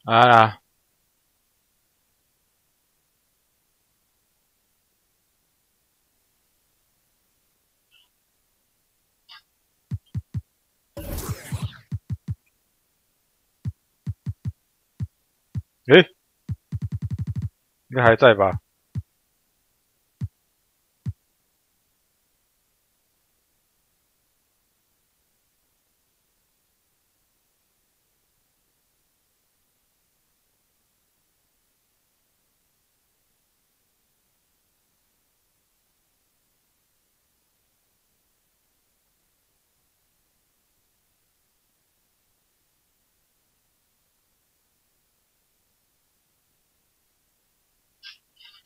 啦，应该还在吧？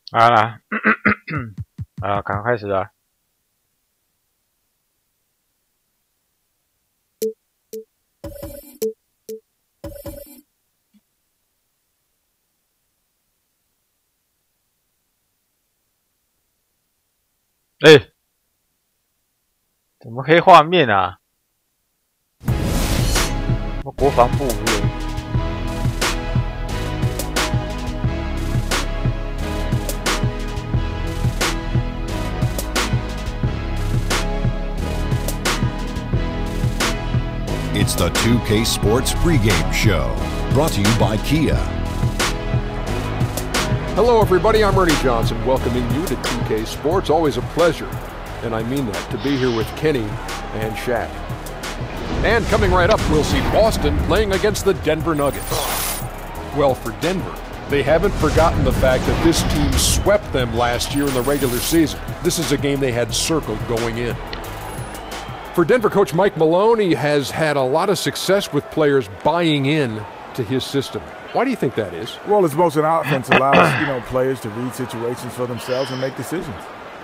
好啦，啊，赶快开始啊！怎么黑画面啊？我国防部有。 It's the 2K Sports pregame show, brought to you by Kia. Hello, everybody. I'm Ernie Johnson, welcoming you to 2K Sports. Always a pleasure, and I mean that, to be here with Kenny and Shaq. And coming right up, we'll see Boston playing against the Denver Nuggets. Well, for Denver, they haven't forgotten the fact that this team swept them last year in the regular season. This is a game they had circled going in. For Denver coach Mike Malone, he has had a lot of success with players buying in to his system. Why do you think that is? Well, it's mostly offense allows players to read situations for themselves and make decisions.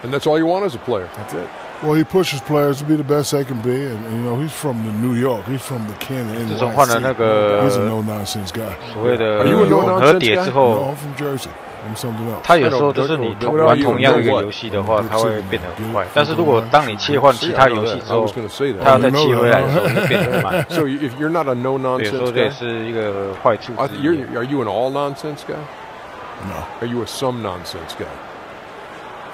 And that's all you want as a player. That's it. Well, he pushes players to be the best they can be, and he's from New York. He's from the Canada. 自从换了那个 He's a no nonsense guy. 所谓的 Are you a no 和 nonsense 解 guy? 之后， No, I'm from Jersey. I'm something else. 他有时候就是你玩同样一个游戏的话，它会变得很快。但是如果当你切换其他游戏之后，它要再切回来的时候，会变得很慢。So if you're not a no 对， nonsense 说这也 guy, 是一个坏处之一。 are you an all nonsense guy? No, Are you a some nonsense guy?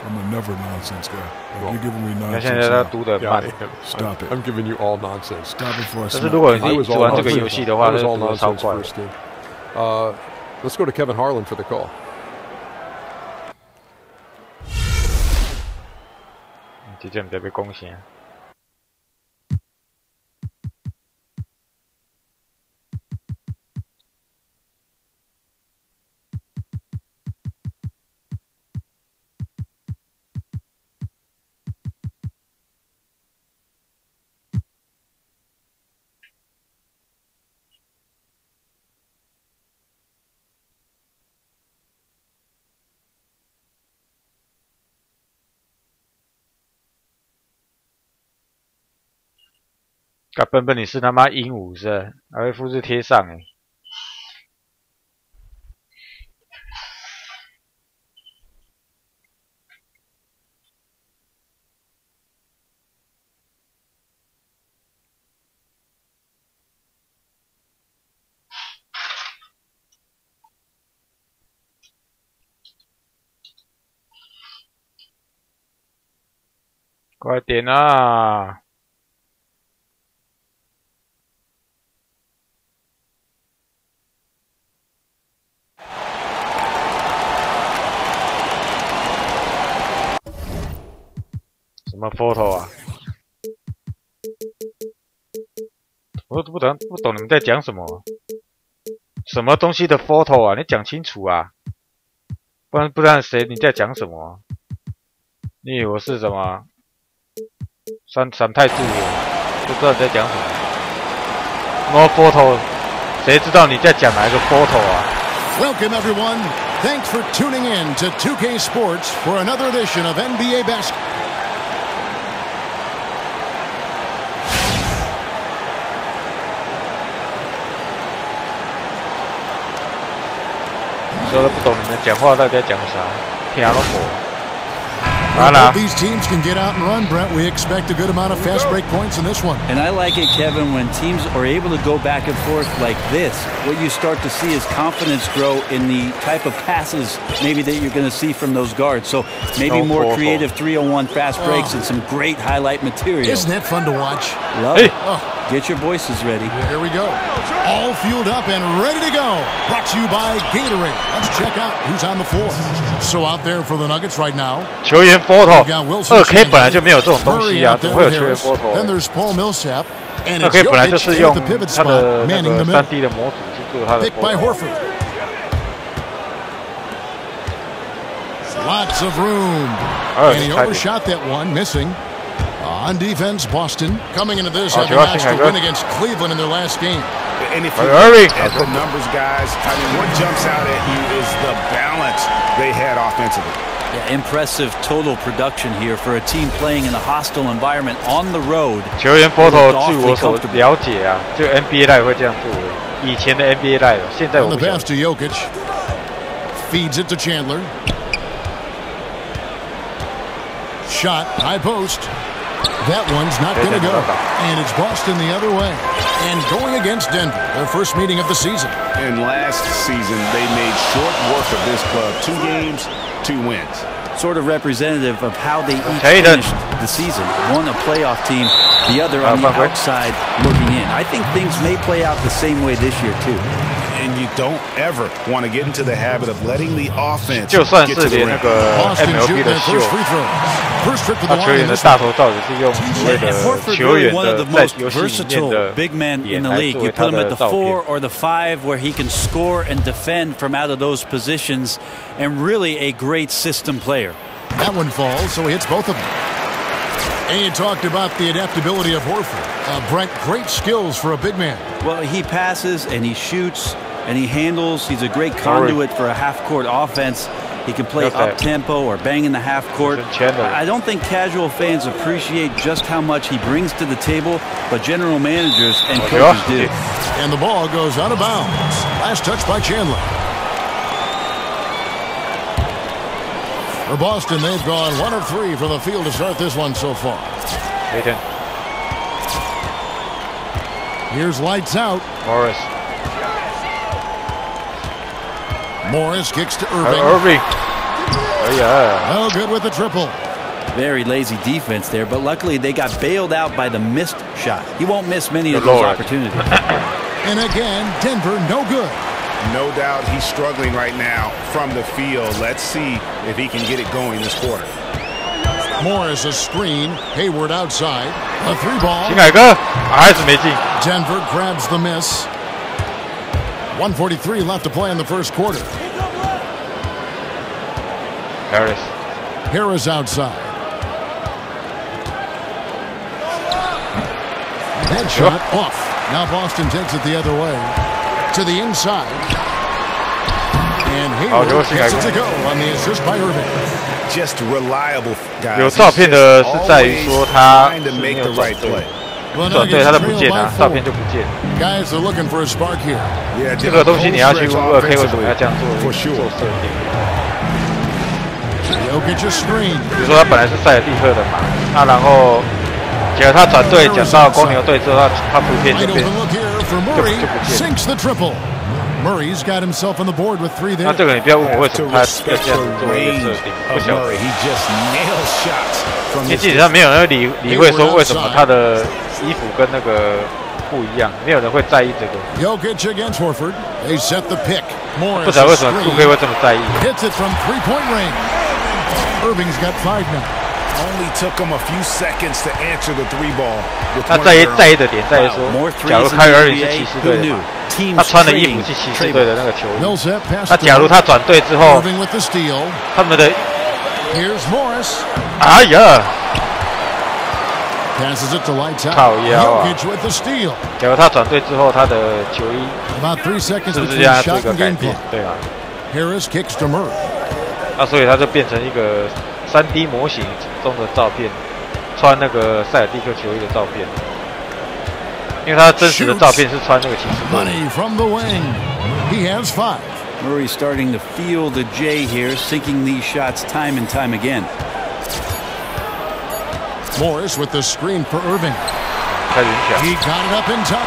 I'm a never nonsense guy. Like, you're giving me 那 nonsense 现在他 now. 读得 Yeah, 慢 I。am. Stop it. I'm giving you all nonsense. Stop it for a 但是如果 second. 你 I 一 was 直 all 玩这个 nonsense. 游戏的话， I 那 was 就 all 读得超 nonsense 快。 first team. Let's go to Kevin Harlan for the call. 直接唔得被攻陷。笨笨，你是他妈鹦鹉是吧？还会复制贴上哎、快点啊！什么 photo 啊？我都不懂你们在讲什么？什么东西的 photo 啊？你讲清楚啊！不然谁你在讲什么？你以为我是什么？三太助理，不知道你在讲什么。No photo， 谁知道你在讲哪一个 photo 啊 Welcome, everyone. Thanks for tuning in to 2K Sports for another edition of NBA Basketball. 说都不懂你们讲话到底在讲啥，听都无。Both these teams can get out and run, Brent. We expect a good amount of fast break points in this one. And I like it, Kevin, when teams are able to go back and forth like this. What you start to see is confidence grow in the type of passes maybe that you're going to see from those guards. So maybe more creative 3-on-1 fast breaks and some great highlight material. Isn't that fun to watch? Love it. Get your voices ready. Here we go. All fueled up and ready to go. Brought to you by Gatorade. Let's check out who's on the floor. So out there for the Nuggets right now. 球员 photo 2K 本来就没有这种东西啊，怎么会有球员 photo？ Then there's Paul Millsap. And 2K 本来就是用它的那个3D 的模组去做它的 Picked by Horford. Lots of room. And he overshot that one, missing. On defense, Boston coming into this having matched to win against Cleveland in their last game. And if you look at the numbers, guys, I mean, what jumps out at you is the balance they had offensively. Yeah, impressive total production here for a team playing in a hostile environment on the road. 球员 photo 据我所了解啊，就 NBA 代会这样做的。以前的 NBA 代，现在我不晓得。 On the pass to Jokic, feeds it to Chandler. Shot, high post. That one's not going to go. And it's Boston the other way. And going against Denver, their first meeting of the season. And last season, they made short work of this club. 2 games, 2 wins. Sort of representative of how they each finished the season. One a playoff team, the other on the outside looking in. I think things may play out the same way this year, too. And you don't ever want to get into the habit of letting the offense 就算是连那个 MLB 的秀，他球员的大头照也是用所谓的球员的在游戏里面的 big man in the league. You put him at the 4 or the 5 where he can score and defend from out of those positions, and really a great system player. That one falls, so he hits both of them. And you talked about the adaptability of Horford. Brent, great skills for a big man. Well, he passes and he shoots and he handles. He's a great conduit for a half-court offense. He can play up-tempo or bang in the half-court. I don't think casual fans appreciate just how much he brings to the table, but general managers and coaches do. And the ball goes out of bounds. Last touch by Chandler. For Boston, they've gone 1 of 3 from the field to start this one so far. Here's lights out. Morris kicks to Irving. Oh, good with the triple. Very lazy defense there, but luckily they got bailed out by the missed shot. He won't miss many of those opportunities. And again, Denver no good. No doubt he's struggling right now from the field. Let's see if he can get it going this quarter. Morris a screen. Hayward outside. A 3-ball. Denver grabs the miss. 1:43 left to play in the first quarter. Harris outside. That shot off. Now Boston takes it the other way. To the inside. And Hayward gets it to go on the assist by Irving. Just reliable, guys. 有照片的是在于说他是没有转队，转队他都不见啊，照片就不见。Guys are looking for a spark here. 这个东西你要去问2K为什么要这样做设定。比如说他本来是塞尔蒂克的嘛，然后结果他转队讲到公牛队之后，他图片就变就不见。Murray's got himself on the board with 3 there. 那这个你不要问我为什么他要这样子做一个设定，不晓得。因为基本上没有人会理会说为什么他的衣服跟那个不一样，没有人会在意这个。Jokic against Horford. They set the pick. 不知道为什么2K会这么在意。Hits it from 3-point range. Irving's got 5 now. Only took him a few seconds to answer the 3-ball. 他在意的点在于说，假如凯尔是骑士队的嘛，他穿的衣服是骑士队的那个球衣。那假如他转队之后，他们的，哎呀，靠腰啊！假如他转队之后，他的球衣是不是这样做一个改变？对啊。那所以他就变成一个3D 模型中的照片，穿那个塞尔蒂克球衣的照片。因为他真实的照片是穿那个骑士队。Murray starting to feel the J here, sinking these shots time and time again. Morris with the screen for Irving. He got it up in top.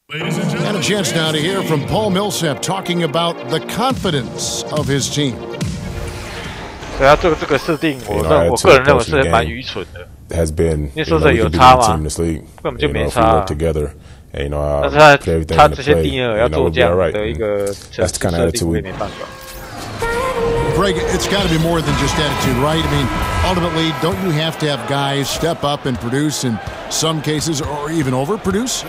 And a chance now to hear from Paul Millsap talking about the confidence of his team. 所以他这个设定，我个人认为是蛮愚蠢的。Has been 你说这有差吗？根本就没差。但是他这些定额要做这样的一个设定，我也没办法。Greg, it's got to be more than just attitude, right? I mean, ultimately, don't you have to have guys step up and produce in some cases or even overproduce?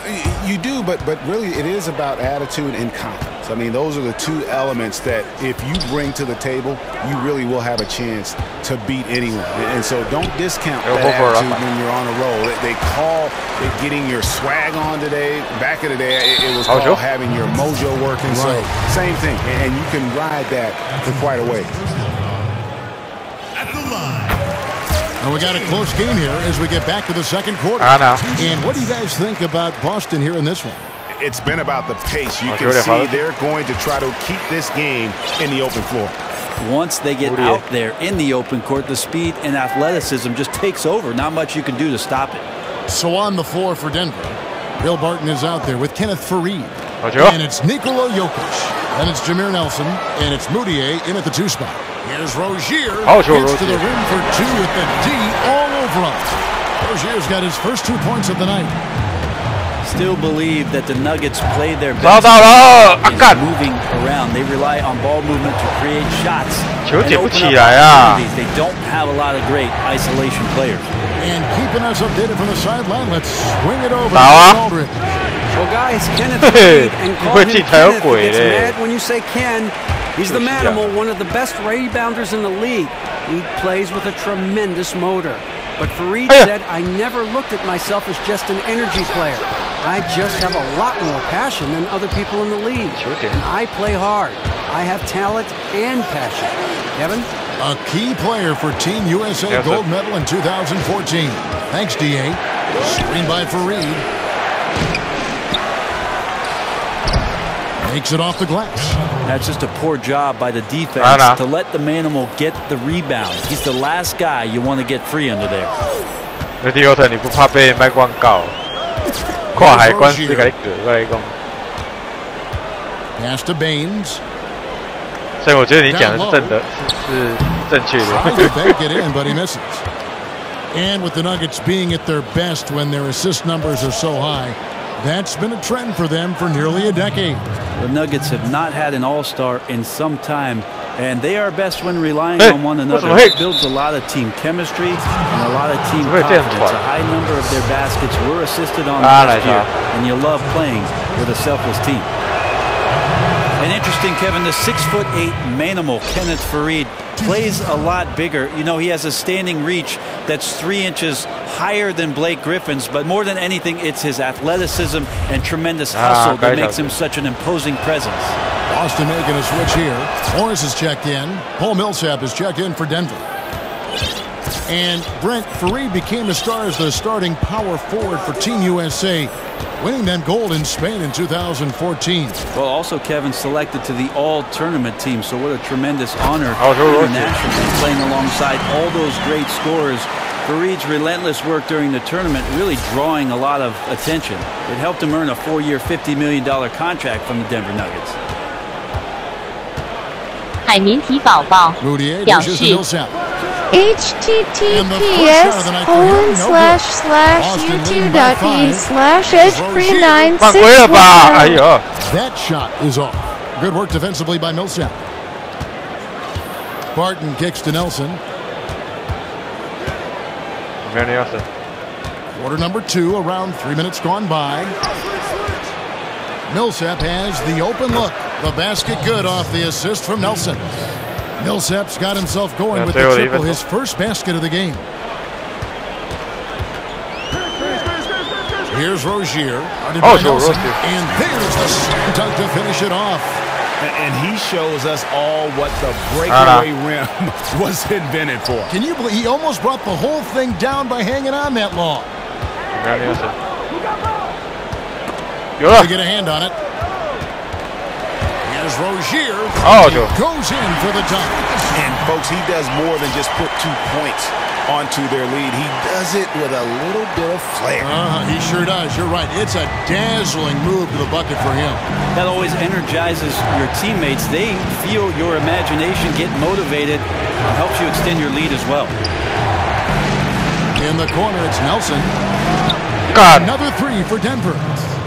You do, but really it is about attitude and confidence. I mean, those are the two elements that if you bring to the table, you really will have a chance to beat anyone. And so don't discount that attitude when you're on a roll. They call it getting your swag on today. Back in the day, it was called having your mojo working. So same thing, and you can ride that for quite a way. At the line. And we got a close game here as we get back to the second quarter. And what do you guys think about Boston here in this one? It's been about the pace. You can see they're going to try to keep this game in the open floor. Once they get out there in the open court, the speed and athleticism just takes over. Not much you can do to stop it. So on the floor for Denver, Bill Barton is out there with Kenneth Faried. And it's Nikola Jokic. And it's Jameer Nelson. And it's Moutier in at the 2 spot. Here's Rozier. Gets to the rim for 2 with the D all over him. Rozier's got his first 2 points of the night. Still believe that the Nuggets play their best is moving around. They rely on ball movement to create shots. They don't have a lot of great isolation players. And keeping us updated from the sideline, let's swing it over to Aldridge. Well, guys, Kenneth Faried, and call him Kenneth. He gets mad when you say Ken. He's the manimal, one of the best rebounders in the league. He plays with a tremendous motor. But Faried said, I never looked at myself as just an energy player. I just have a lot more passion than other people in the league. And I play hard. I have talent and passion. Kevin? A key player for Team USA gold medal in 2014. Thanks, D.A. Screen by Faried. Makes it off the glass. That's just a poor job by the defense to let the manimal get the rebound. He's the last guy you want to get free under there. 那第二层你不怕被卖广告？跨海关是给你割过来讲。Pass to Baines. 所以我觉得你讲的是正确的。Bank it in, but he misses. And with the Nuggets being at their best when their assist numbers are so high, that's been a trend for them for nearly a decade. The Nuggets have not had an all-star in some time, and they are best when relying on one another. It builds a lot of team chemistry and a lot of team confidence. A high number of their baskets were assisted on last year, and you love playing with a selfless team. And interesting, Kevin, the 6'8" manimal Kenneth Faried plays a lot bigger. You know, he has a standing reach that's 3 inches higher than Blake Griffin's, but more than anything, it's his athleticism and tremendous hustle that makes him such an imposing presence. Boston making a switch here. Morris is checked in. Paul Millsap is checked in for Denver. And Brent, Faried became a star as the starting power forward for Team USA, winning them gold in Spain in 2014. Well, also Kevin selected to the all-tournament team, so what a tremendous honor internationally, playing alongside all those great scorers. Faried's relentless work during the tournament really drawing a lot of attention. It helped him earn a 4-year, $50 million contract from the Denver Nuggets. 海绵体宝宝表示 https://youtube.com/hp961. That shot is off. Good work defensively by Millsap. Barton kicks to Nelson. Quarter number 2, around 3 minutes gone by. Millsap has the open look. The basket good off the assist from Nelson. Millsap's got himself going with the triple, his first basket of the game. Here's Rozier. And there's the dunk to finish it off. And he shows us all what the breakaway rim was invented for. Can you believe he almost brought the whole thing down by hanging on that long? To get a hand on it. Here's Rozier. He goes in for the dunk. And Folks, he does more than just put 2 points onto their lead. He does it with a little bit of flair. He sure does. You're right. It's a dazzling move to the bucket for him. That always energizes your teammates. They feel your imagination, get motivated, and helps you extend your lead as well. In the corner, it's Nelson. God. Another 3 for Denver.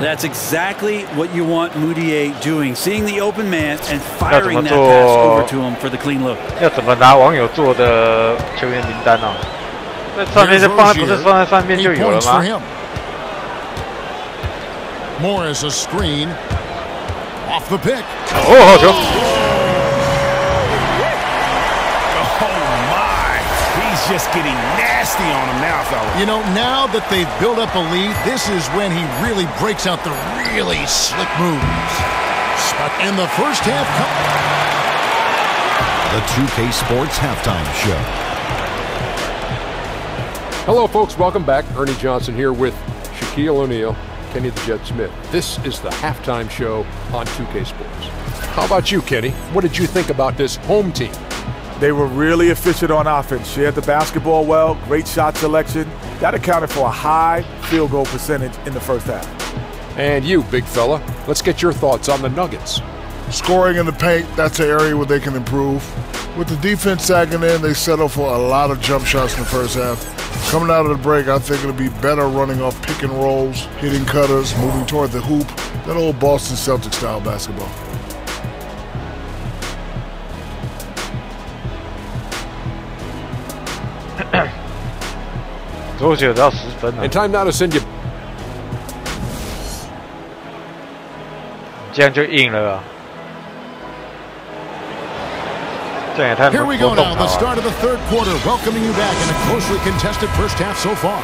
That's exactly what you want Moutier doing, seeing the open man and firing that pass over to him for the clean look. 要怎么拿网友做的球员名单啊？那上面不是放在上面就有了吗 ？Morris a screen off the pick. 哦，好球！ Just getting nasty on him now, fellas. You know, now that they've built up a lead, this is when he really breaks out the really slick moves. In the first half, the 2K Sports Halftime Show. Hello, folks. Welcome back. Ernie Johnson here with Shaquille O'Neal, Kenny the Jet Smith. This is the halftime show on 2K Sports. How about you, Kenny? What did you think about this home team? They were really efficient on offense, shared the basketball well, great shot selection. That accounted for a high field goal percentage in the first half. And you, big fella, let's get your thoughts on the Nuggets. Scoring in the paint, that's an area where they can improve. With the defense sagging in, they settle for a lot of jump shots in the first half. Coming out of the break, I think it'll be better running off pick and rolls, hitting cutters, moving toward the hoop, that old Boston Celtics style basketball. And time now to send you. 这样就硬了啊！这样也太不 Here we go now, the start of the third quarter, welcoming you back in a closely contested first half so far.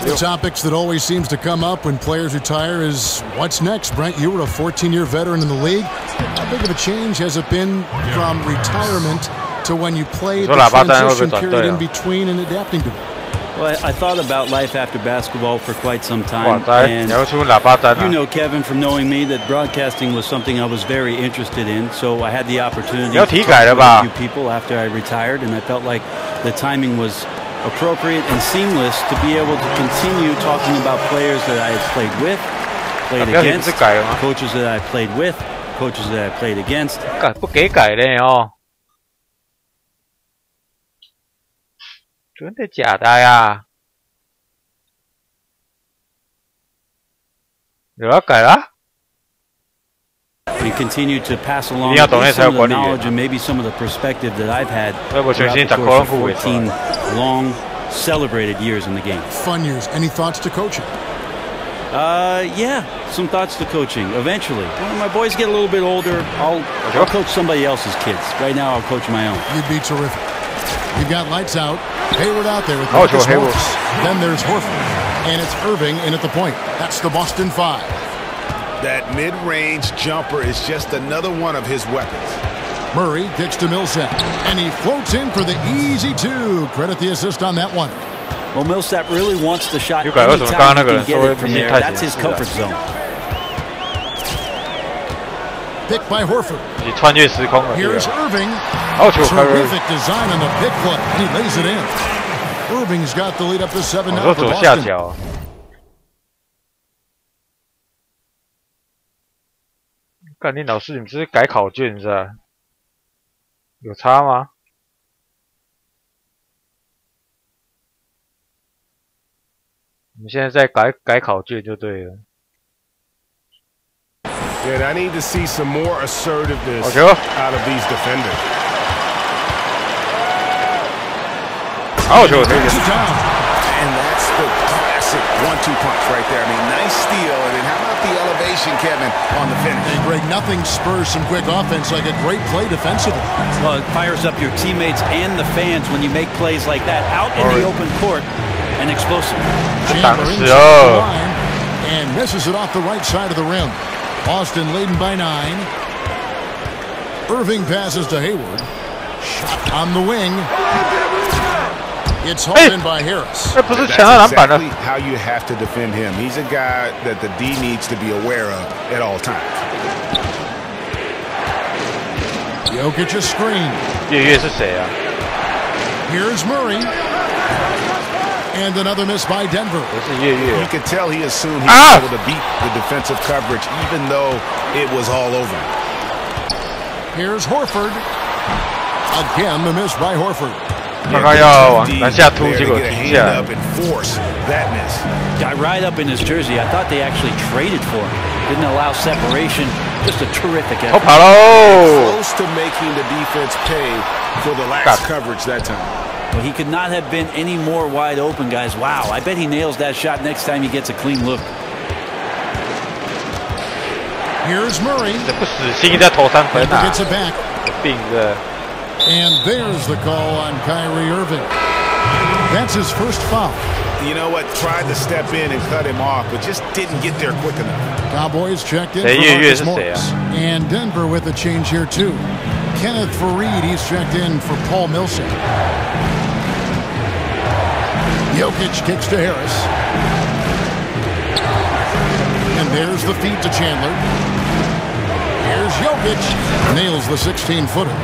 The topics that always seems to come up when players retire is what's next, Brent? You were a 14-year veteran in the league. How big of a change has it been from retirement to when you played the transition period in between and adapting to it? Well, I thought about life after basketball for quite some time, and you know, Kevin, from knowing me, that broadcasting was something I was very interested in, so I had the opportunity to talk to a few people after I retired, and I felt like the timing was appropriate and seamless to be able to continue talking about players that I had played with, played against, coaches that I played with, coaches that I played against. 不给改的哦。 真的假的呀？有要改了？ We continue to pass along some of the knowledge and maybe some of the perspective that I've had throughout the course of 14 long, celebrated years in the game. Fun years. Any thoughts to coaching? Yeah, some thoughts to coaching. Eventually, when my boys get a little bit older, I'll coach somebody else's kids. Right now, I'll coach my own. You'd be terrific. You've got lights out. Hayward out there with Marcus Morris. Then there's Horford. And it's Irving in at the point. That's the Boston 5. That mid-range jumper is just another one of his weapons. Murray kicks to Millsap. And he floats in for the easy 2. Credit the assist on that one. Well, Millsap really wants the shot anytime he can get it from there. That's his comfort zone. Picked by Horford. Here's Irving. Terrific design on the pick play. He lays it in. Irving's got the lead up to 7 now for Boston. 干你老师，你这是改考卷是吧？有差吗？你现在在改考卷就对了。 Yeah, I need to see some more assertiveness out of these defenders. And that's the classic 1-2 punch right there. I mean, nice steal. And then how about the elevation, Kevin, on the finish? And Greg, nothing spurs some quick offense like a great play defensively. Well, it fires up your teammates and the fans when you make plays like that out in the open court and explosive. And misses it off the right side of the rim. Boston leading by 9. Irving passes to Hayward. Shot on the wing. It's hauled in by Harris. That's exactly how you have to defend him. He's a guy that the D needs to be aware of at all times. Jokic a screen. 月是谁啊 Here's Murray. And another miss by Denver. You could tell he assumed he was able to beat the defensive coverage, even though it was all over. Here's Horford. Again, the miss by Horford. 刚刚要往篮下突，结果停下来。 Got right up in his jersey. I thought they actually traded for him. Didn't allow separation. Just a terrific effort. 跑喽 Close to making the defense pay for the lax coverage that time. Well, he could not have been any more wide open, guys. Wow, I bet he nails that shot next time he gets a clean look. Here's Murray. 这不死心在投3分啊！ Gets it back. 有病的。 And there's the call on Kyrie Irving. That's his first foul. You know what? Tried to step in and cut him off, but just didn't get there quick enough. Cowboys checked in for Marcus Morris. And Denver with a change here too. Kenneth Faried, he's checked in for Paul Millsap. Jokic kicks to Harris. And there's the feed to Chandler. Here's Jokic. Nails the 16-footer.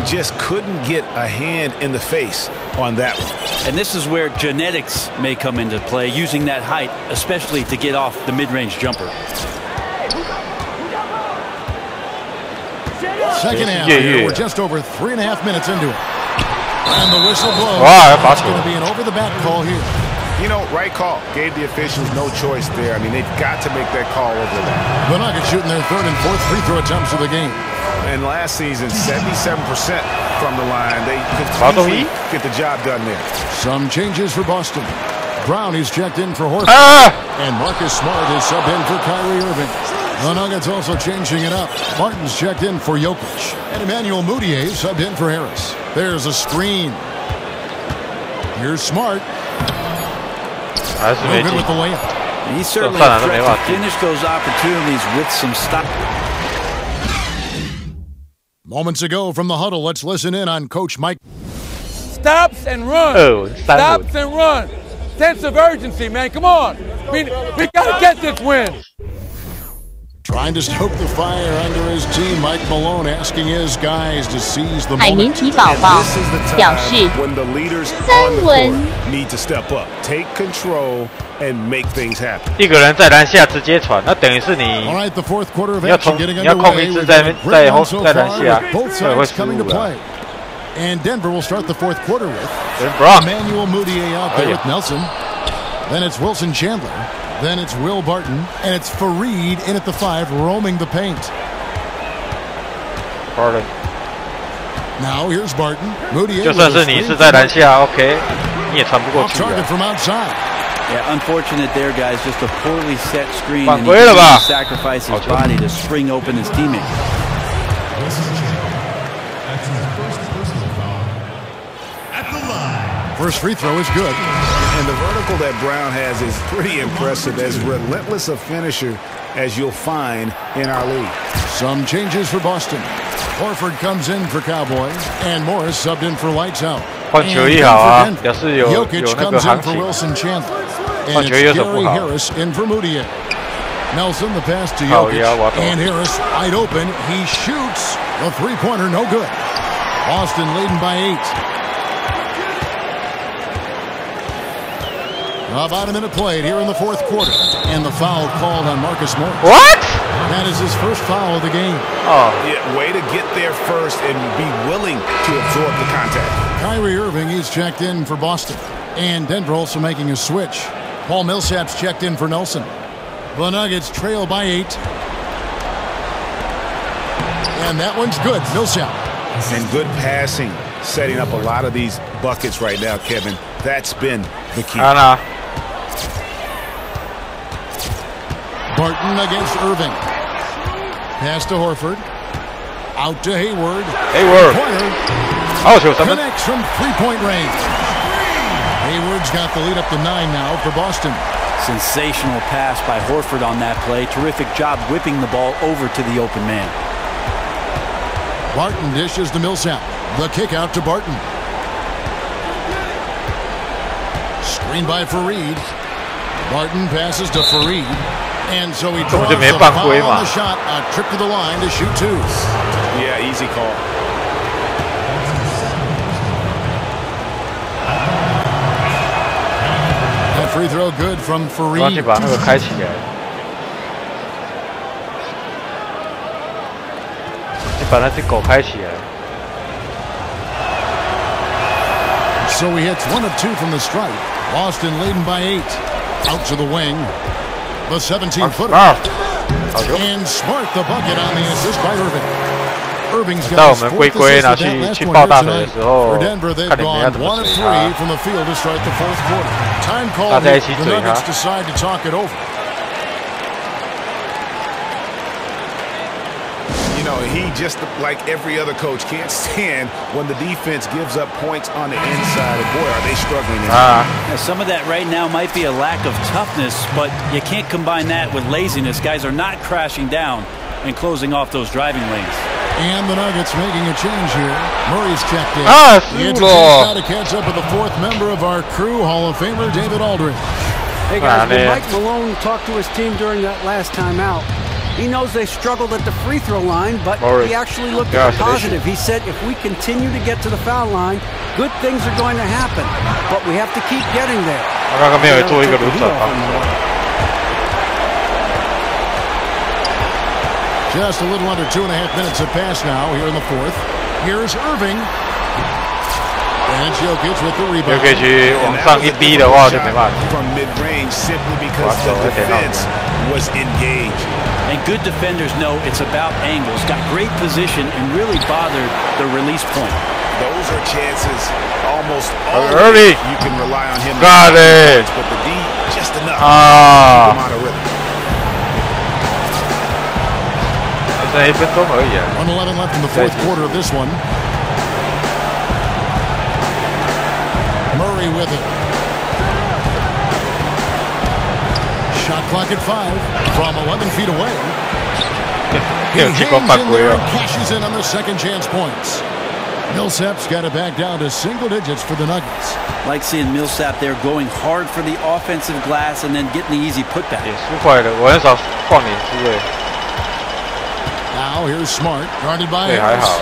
Just couldn't get a hand in the face on that one. And this is where genetics may come into play, using that height, especially to get off the mid-range jumper. Second half here, we're just over 3.5 minutes into it. And the whistle blows. It's going to be an over-the-back call here. You know, right call. Gave the officials no choice there. I mean, they've got to make that call over the back. The Nuggets shooting their third and fourth free throw attempts of the game. And last season, 77% from the line. They could easily get the job done there. Some changes for Boston. Brown is checked in for Horford. And Marcus Smart is subbed in for Kyrie Irving. The Nuggets also changing it up. Martin's checked in for Jokic. And Emmanuel Mudiay subbed in for Harris. There's a screen. Here's Smart. No good with the layup. He's certainly a threat to finish those opportunities with some stop. Moments ago from the huddle, let's listen in on Coach Mike. Stops and run. Stops and run. Sense of urgency, man. Come on. We got to get this win. Trying to stoke the fire under his team, Mike Malone asking his guys to seize the moment. 海绵体宝宝表示3文 need to step up, take control, and make things happen. 一个人在篮下直接传，那等于是你要控一次在篮下，所以会失误了。 And Denver will start the fourth quarter with Emmanuel Mudiay out there with Nelson. Then it's Wilson Chandler. Then it's Will Barton. And it's Faried in at the 5, roaming the paint. Barton. Now here's Barton. Mudiay. 就算是你是在篮下 ，OK， 你也传不过去。 Target from outside. Yeah, unfortunate there, guys. Just a poorly set screen. 犯规了吧 ？Sacrifice his body to spring open his teammate. First free throw is good. And the vertical that Brown has is pretty impressive, as relentless a finisher as you'll find in our league. Some changes for Boston. Horford comes in for Cowboys, and Morris subbed in for Lights Out. 换球衣好啊，表示有 Jokic 那个 comes 行 in for 情。 Wilson Chandler. And 换球 it's 衣有什么不 Gary 好？ Harris in for Mudiay. Nelson the pass to Jokic, and Harris wide open. He shoots. The three-pointer no good. Boston leading by 8. About a minute played here in the fourth quarter. And the foul called on Marcus Morris. What? That is his first foul of the game. Oh, yeah, way to get there first and be willing to absorb the contact. Kyrie Irving, he's checked in for Boston. And Denver also making a switch. Paul Millsap's checked in for Nelson. The Nuggets trail by 8. And that one's good. Millsap. And good passing, setting up a lot of these buckets right now, Kevin. That's been the key. Barton against Irving. Pass to Horford. Out to Hayward. Pointer. Connects from three-point range. Hayward's got the lead up to 9 now for Boston. Sensational pass by Horford on that play. Terrific job whipping the ball over to the open man. Barton dishes to Millsap. The kick out to Barton. Screen by Faried. Barton passes to Faried. And so he draws the foul on the shot. A trip to the line to shoot 2. Yeah, easy call. free throw good from Fareed. 忘记把那个开起来。你把那只狗开起来。 So he hits 1 of 2 from the stripe. Boston leading by 8. Out to the wing. The 17-footer. And Smart the bucket on the assist by Irving. Irving's got his 4th assist at that last one here tonight. For Denver, they've gone 1 of 3 from the field to start the 4th quarter. Time called. The Nuggets decide to talk it over. You know, he just like every other coach can't stand when the defense gives up points on the inside. And boy, are they struggling. Yeah, some of that right now might be a lack of toughness, but you can't combine that with laziness. Guys are not crashing down and closing off those driving lanes. And the Nuggets making a change here. Murray's checked in. He got to catch up with the 4th member of our crew, Hall of Famer David Aldridge. Hey guys, when Mike Malone talked to his team during that last time out, he knows they struggled at the free throw line, but he actually looked at the positive. He said, if we continue to get to the foul line, good things are going to happen, but we have to keep getting there. Just a little under 2.5 minutes have passed now here in the 4th. Here's Irving. And Jokic with the rebound. From mid-range simply because the defense was engaged. And good defenders know it's about angles. Got great position and really bothered the release point. Those are chances almost always you can rely on him. Got it. But the D just enough to keep him out of rhythm. 1:11 left in the 4th quarter of this one. Murray with it. Shot clock at 5 from 11 feet away. He hangs in there and cashes in on the second chance points. Millsap's got it back down to single digits for the Nuggets. Like seeing Millsap there going hard for the offensive glass and then getting the easy putback. Now here's Smart, guarded by Harris.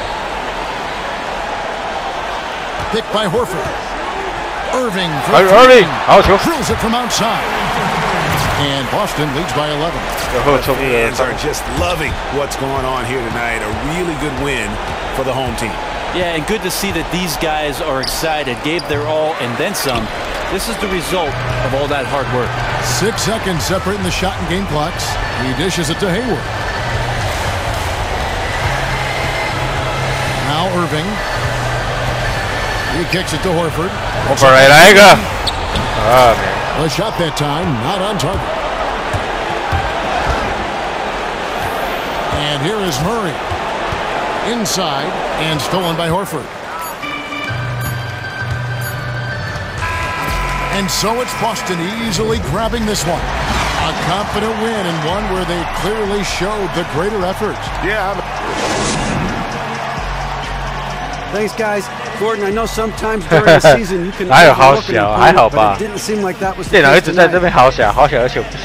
Picked by Horford. Irving drills it from outside. And Boston leads by 11. Fans are just loving what's going on here tonight. A really good win for the home team. Yeah, and good to see that these guys are excited, gave their all, and then some. This is the result of all that hard work. 6 seconds separating the shot and game clocks. He dishes it to Hayward. Now Irving. He kicks it to Horford. A shot that time, not on target. And here is Murray. Inside and stolen by Horford. And so it's Boston easily grabbing this one. A confident win and one where they clearly showed the greater effort. Yeah. Thanks, guys. Gordon, I know sometimes during the season you can overlook an opponent, but it didn't seem like that was the case tonight.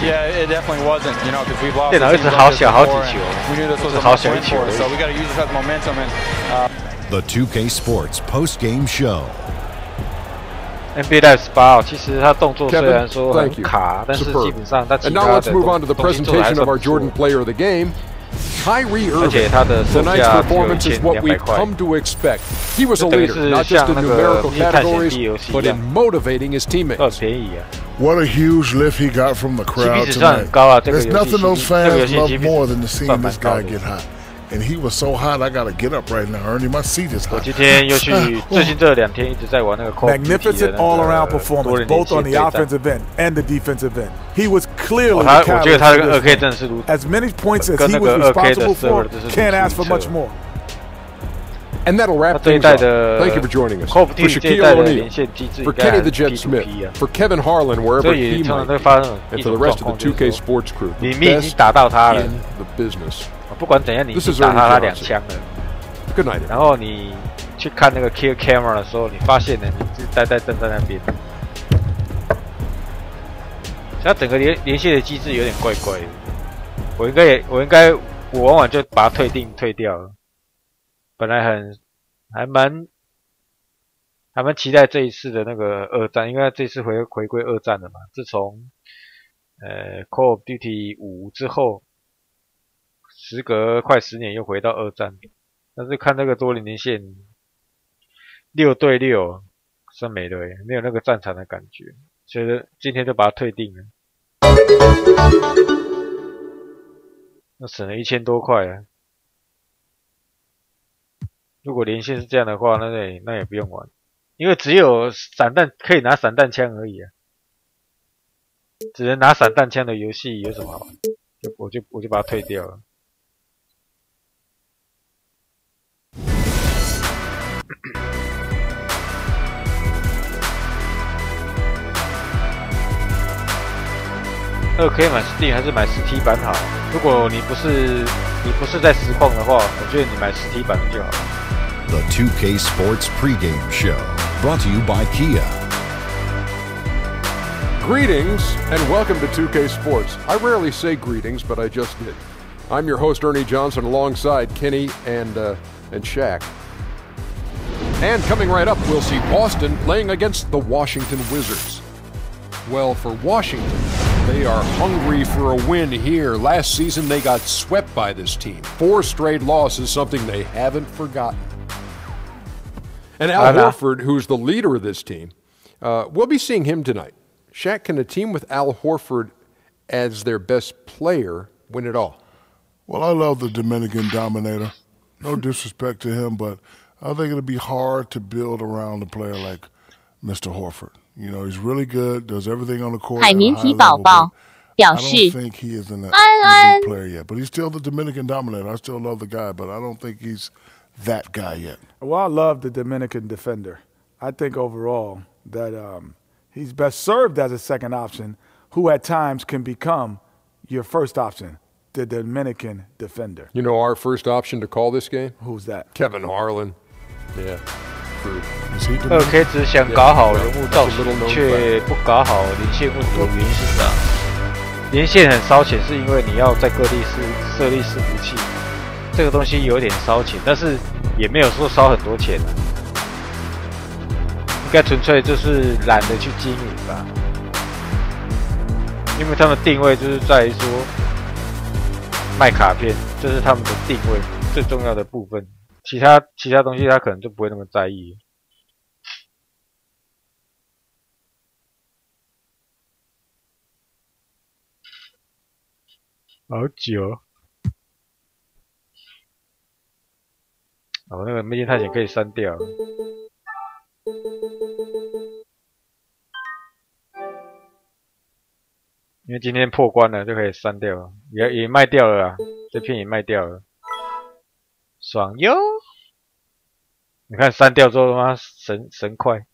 Yeah, it definitely wasn't, you know, because we've lost the team before, and we knew this was a must-win for us, so we got to use this as momentum. And the 2K Sports post-game show. NBA Live 18其实他动作虽然说很卡，但是基本上他其他的东西做得还是不错。 Kyrie Irving. Tonight's performance is what we've come to expect. He was a leader, not just in numerical categories, but in motivating his teammates. What a huge lift he got from the crowd tonight. There's nothing those fans love more than to see this guy get hot. And he was so hot, I gotta get up right now, Ernie. My seat is hot. Magnificent all-around performance, both on the offensive end and the defensive end. He was clearly the catalyst for this. As many points as he was responsible for, can't ask for much more. And that'll wrap things up. Thank you for joining us. For Shaquille O'Neal, for Kenny the Jet Smith, for Kevin Harlan, wherever he might be, and for the rest of the 2K Sports crew, the best in the business. 不管怎样，你已经打他2枪了。 Good night. 然后你去看那个 kill camera 的时候，你发现呢，你是站在那边。它整个连线的机制有点怪怪的。我往往就把它退掉了。本来还蛮他们期待这一次的那个二战，因为这次回归二战了嘛。自从Call of Duty 5之后，时隔快10年又回到二战。但是看那个多连线6对6，真没了耶，没有那个战场的感觉，所以今天就把它退订了。那省了1000多块啊！如果连线是这样的话，那也不用玩，因为只有散弹可以拿散弹枪而已啊，只能拿散弹枪的游戏有什么好玩？我就把它退掉了。2K 买 Steam 还是买实体版好？如果你不是在实况的话，我觉得你买实体版的就好。The 2K Sports pregame show, brought to you by Kia. Greetings and welcome to 2K Sports. I rarely say greetings, but I just did. I'm your host Ernie Johnson, alongside Kenny and Shaq. And coming right up, we'll see Boston playing against the Washington Wizards. Well, for Washington, they are hungry for a win here. Last season, they got swept by this team. 4 straight losses, something they haven't forgotten. And Al Horford, who's the leader of this team, we'll be seeing him tonight. Shaq, can a team with Al Horford as their best player win it all? Well, I love the Dominican Dominator. No disrespect to him, but I think it'll be hard to build around a player like Mr. Horford. You know, he's really good, does everything on the court. 海绵体宝宝表示 I don't think he is an elite player yet, but he's still the Dominican Dominator. I still love the guy, but I don't think he's that guy yet. Well, I love the Dominican defender. I think overall that he's best served as a second option, who at times can become your first option, the Dominican defender. You know our first option to call this game? Who's that? Kevin Harlan. Yeah. 2K 只想搞好人物造型，却不搞好连线问题的原因是啥？连线很烧钱，是因为你要在各地设立伺服器，这个东西有点烧钱，但是也没有说烧很多钱啊。应该纯粹就是懒得去经营吧，因为他们定位就是在于说卖卡片，这是他们的定位最重要的部分。其他东西他可能就不会那么在意。好久。那个秘境探险可以删掉。因为今天破关了，就可以删掉了，也卖掉了啦，这片也卖掉了。爽哟！你看删掉之后，他妈神快。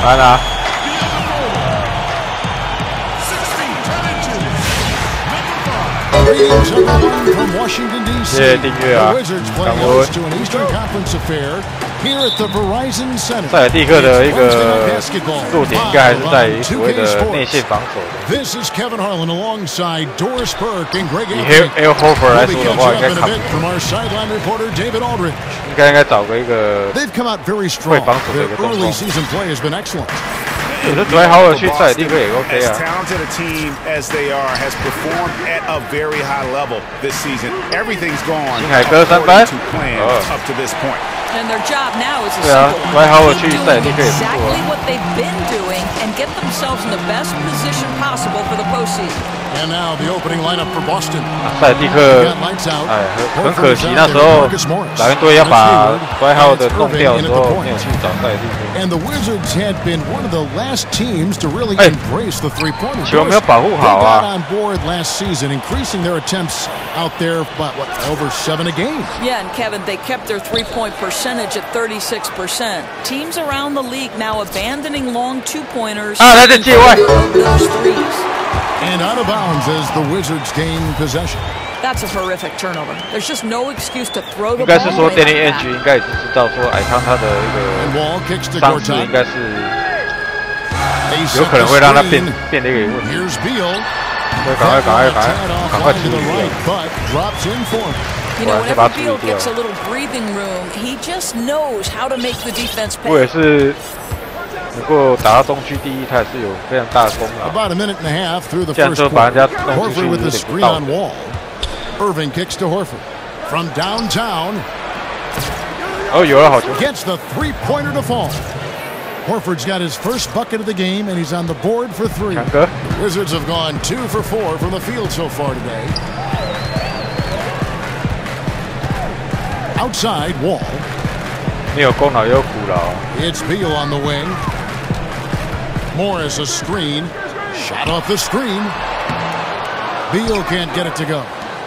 来啦！谢谢订阅啊！感恩。塞尔蒂克的一个弱点应该还是在于所谓的内线防守的。以 Al Horford 来说的话，应该看应该找个一个会防守的一个中锋。我觉得dwight Howard去塞尔蒂克也 OK 啊。As talented a team as they are has performed at a very high level this season. Everything's gone according to plan up to this point. And their job now is exactly what they've been doing and get themselves in the best position possible for the postseason. And now the opening lineup for Boston. 塞尔蒂克，很可惜那时候老鹰队要把dwight Howard弄掉的时候，没有去找塞尔蒂克。And the Wizards had been one of the last teams to really embrace the three-pointer. 球没有保护好啊。They got on board last season, increasing their attempts out there by over 7 a game. Yeah, and Kevin, they kept their three-point percentage at 36%. Teams around the league now abandoning long two-pointers. 啊，来这界外。 And out of bounds as the Wizards gain possession. That's a horrific turnover. There's just no excuse to throw the ball. 应该是说 Danny Ainge 应该已经知道说，康他的一个伤势应该是有可能会让他变得一个问题。所以赶快处理掉。 You know, whenever Beal gets a little breathing room, he just knows how to make the defense pay. 我也是。 能够打到东区第一，他也是有非常大的功劳。About a minute and a half through the 这样 first 就把人家弄出去 Horford with the 有点 screen 道 on 理。 Wall. Irving kicks to Horford from downtown. 哦，有了好球。 Gets the three-pointer to fall. Horford's got his first bucket of the game, and he's on the board for 3. The Wizards have gone 2 for 4 from the field so far today. Outside Wall. 没有功劳也有苦劳。 It's Beal on the wing. Morris a screen. Shot off the screen. Beal can't get it to go.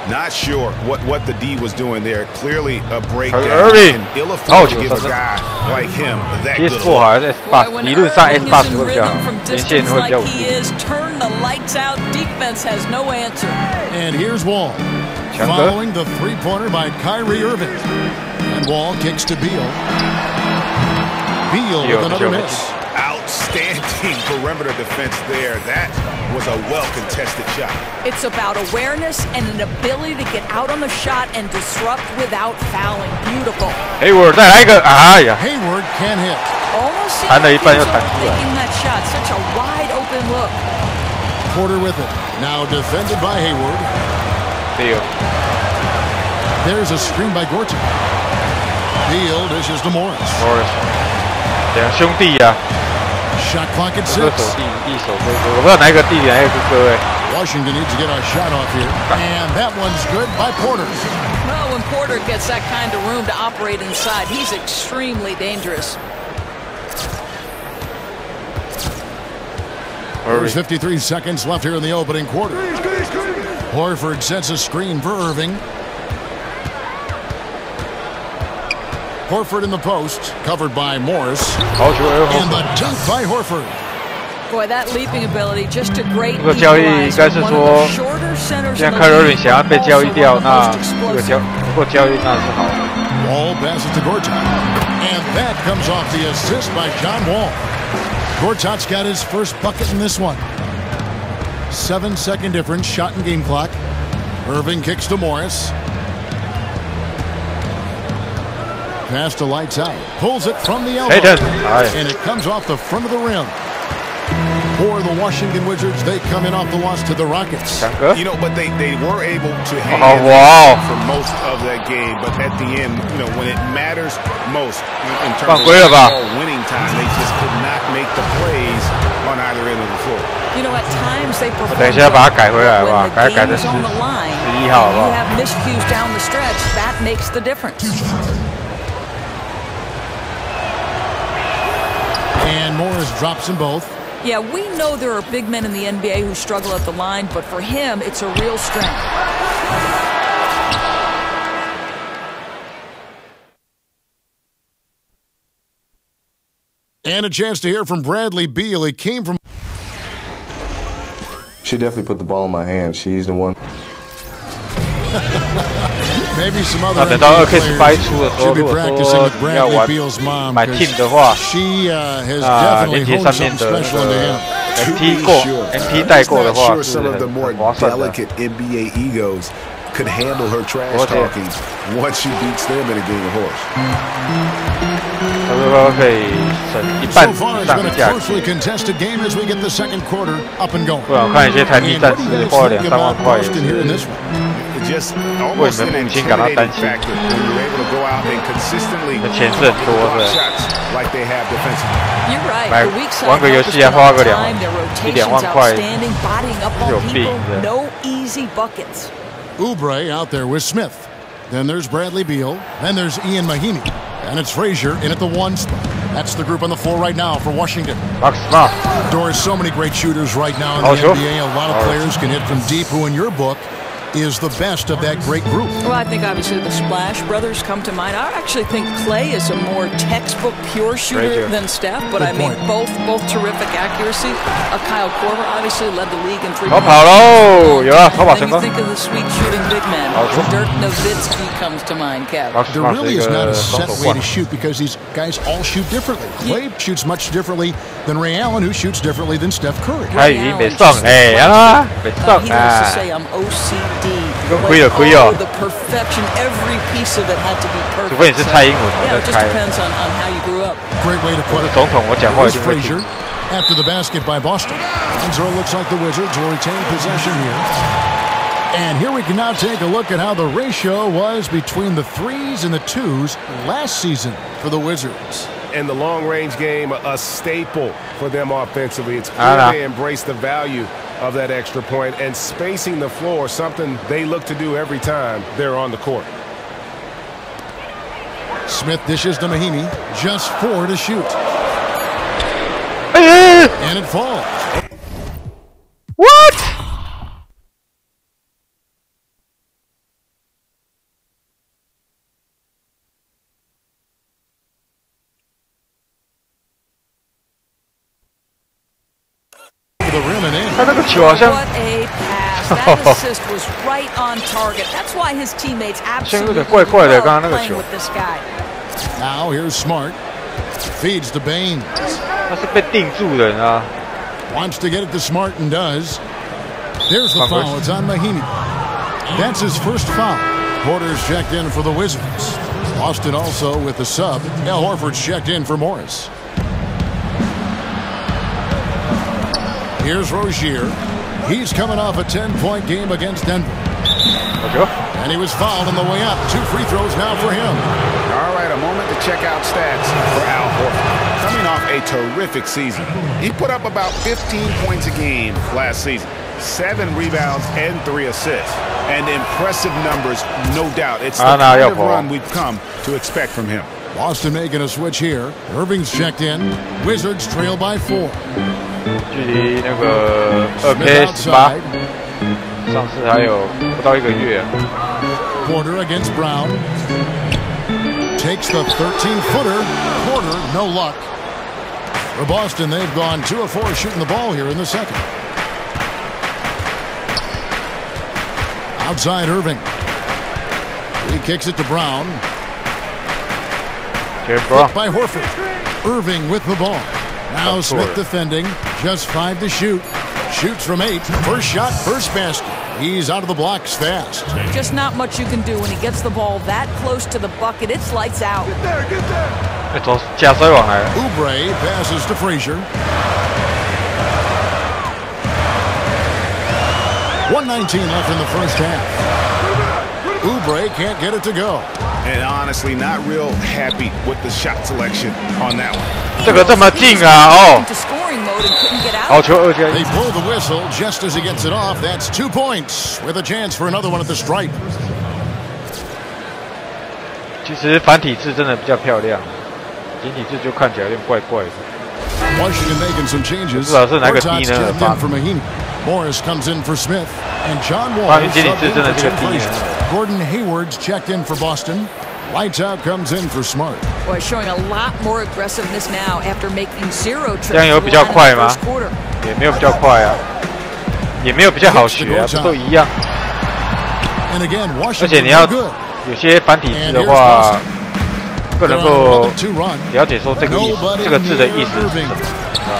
Not sure what the D was doing there. Clearly a breakdown. Irving. Ill-afforded to give a guy like him that good. Ps4 还是 S8， 理论上 S8 会比较好，连线会比较稳定。 Turn the lights out. Defense has no answer. And here's Wall. Following the three-pointer by Kyrie Irving. And Wall kicks to Beal. Beal with another miss. Outstanding perimeter defense there. That was a well-contested shot. It's about awareness and an ability to get out on the shot and disrupt without fouling. Beautiful. Hayward 再来一个，哎呀 Hayward can hit. Almost 弹了一半又弹出来。 taking that shot, such a wide open look. Porter with it. Now defended by Hayward. Beal. There's a screen by Gorton. Beal dishes to Morris. 两兄弟呀。 Shot clock at 6. 手弟手哥哥，我不知道哪一个弟弟哪一个哥哥哎。 Washington needs to get our shot off here. And that one's good by Porter. Well, when Porter gets that kind of room to operate inside, he's extremely dangerous. There's 53 seconds left here in the opening quarter. Horford sets a screen for Irving. Horford in the post, covered by Morris. And the dunk by Horford. Boy, that leaping ability, just a great 这个交易应该是说，既然凯尔文想要被交易掉，那这个如果交易那是好的。 Wall passes to Gortat. And that comes off the assist by John Wall. Gortat's got his first bucket in this one. 7-second difference, shot and game clock. Irving kicks to Morris. Pass to lights out. Pulls it from the elbow. And it comes off the front of the rim. For the Washington Wizards, they come in off the loss to the Rockets. You know, but they were able to hang for most of that game. But at the end, you know, when it matters most in terms of winning time, they just could not make the plays on either end of the floor. You know, at times they perform 等一下把它改回来好不好？改的11号好不好？ You have miscues down the stretch. That makes the difference. And Morris drops them both. Yeah, we know there are big men in the NBA who struggle at the line, but for him, it's a real strength. And a chance to hear from Bradley Beal. He came from... She definitely put the ball in my hand. She's the one. Maybe some other 等到2K18出的时候，如果说要玩买 team 的话，连接上面的MP 带过的话是很划算的。 could handle her trash talking once she beats them in a game of horse. So far, it's been a closely contested game as we get the second quarter up and going. 不然我看一些台币战士花了2-3万块。just almost an intimidating factor when you're able to go out and consistently shots like they have defensively. You're right. The weak side玩个游戏还花个1-2万块， 有病的。No easy buckets. Oubre out there with Smith. Then there's Bradley Beal. Then there's Ian Mahinmi. And it's Frazier in at the 1 spot. That's the group on the floor right now for Washington. There are so many great shooters right now in the NBA. A lot of players can hit from deep, who in your book is the best of that great group. Well, I think obviously the Splash Brothers come to mind. I actually think Clay is a more textbook pure shooter than Steph, but I mean both terrific accuracy. Kyle Korver obviously led the league in 3-point. Then you think of the sweet shooting big men. Dirk Nowitzki comes to mind, Kev. There really is not a set way to shoot because these guys all shoot differently. Clay shoots much differently than Ray Allen, who shoots differently than Steph Curry. He likes to say I'm OCD. Oh, the perfection. Every piece of it had to be perfect. Yeah, it just depends on how you grew up. Great way to put it. Here's Frazier after the basket by Boston. And so it looks like the Wizards will retain possession here. And here we can now take a look at how the ratio was between the 3s and the 2s last season for the Wizards. In the long-range game, a staple for them offensively. It's clear they embrace the value of that extra point, and spacing the floor, something they look to do every time they're on the court. Smith dishes to Mahinmi, just 4 to shoot. And it falls. What? The rim and in. What a pass. That assist was right on target. That's why his teammates absolutely love playing with this guy. Now here's Smart. Feeds to Baines. Wants to get it to Smart and does. There's the foul. It's on Mahinmi. That's his first foul. Porter's checked in for the Wizards. Boston also with the sub. Al Horford's checked in for Morris. Here's Rozier. He's coming off a 10-point game against Denver. And he was fouled on the way up. 2 free throws now for him. All right, a moment to check out stats for Al Horford. Coming off a terrific season. He put up about 15 points a game last season. 7 rebounds and 3 assists. And impressive numbers, no doubt. It's the kind of run we've come to expect from him. Boston making a switch here. Irving's checked in. Wizards trail by 4. 距离那个2K18，上次还有不到1个月。Porter against Brown takes the 13-footer. Porter, no luck. For Boston, they've gone 2 of 4 shooting the ball here in the second. Outside Irving. He kicks it to Brown. Hit by Horford. Irving with the ball. Now Smith defending, just 5 to shoot. Shoots from 8. First shot, first basket. He's out of the blocks fast. Just not much you can do when he gets the ball that close to the bucket. It's lights out. Oubre passes to Frazier. 1:19 left in the first half. Oubre can't get it to go. And honestly, not real happy with the shot selection on that one. 这个这么近啊！哦， 好球2K。 They pull the whistle just as he gets it off. That's 2 points with a chance for another one at the stripe. 其实繁体字真的比较漂亮，简体字就看起来有点怪怪的。Washington making some changes. 至少是哪个 D 呢？ Morris comes in for Smith and John Wall. 简体字真的这个 D 呢？ Gordon Hayward's checked in for Boston. Lights out comes in for Smart. Boy, showing a lot more aggressiveness now after making 0 trips. 这样有比较快吗？也没有比较快啊，也没有比较好学啊，都一样。而且你要有些繁体字的话，不能够了解说这个意思，这个字的意思是什么啊？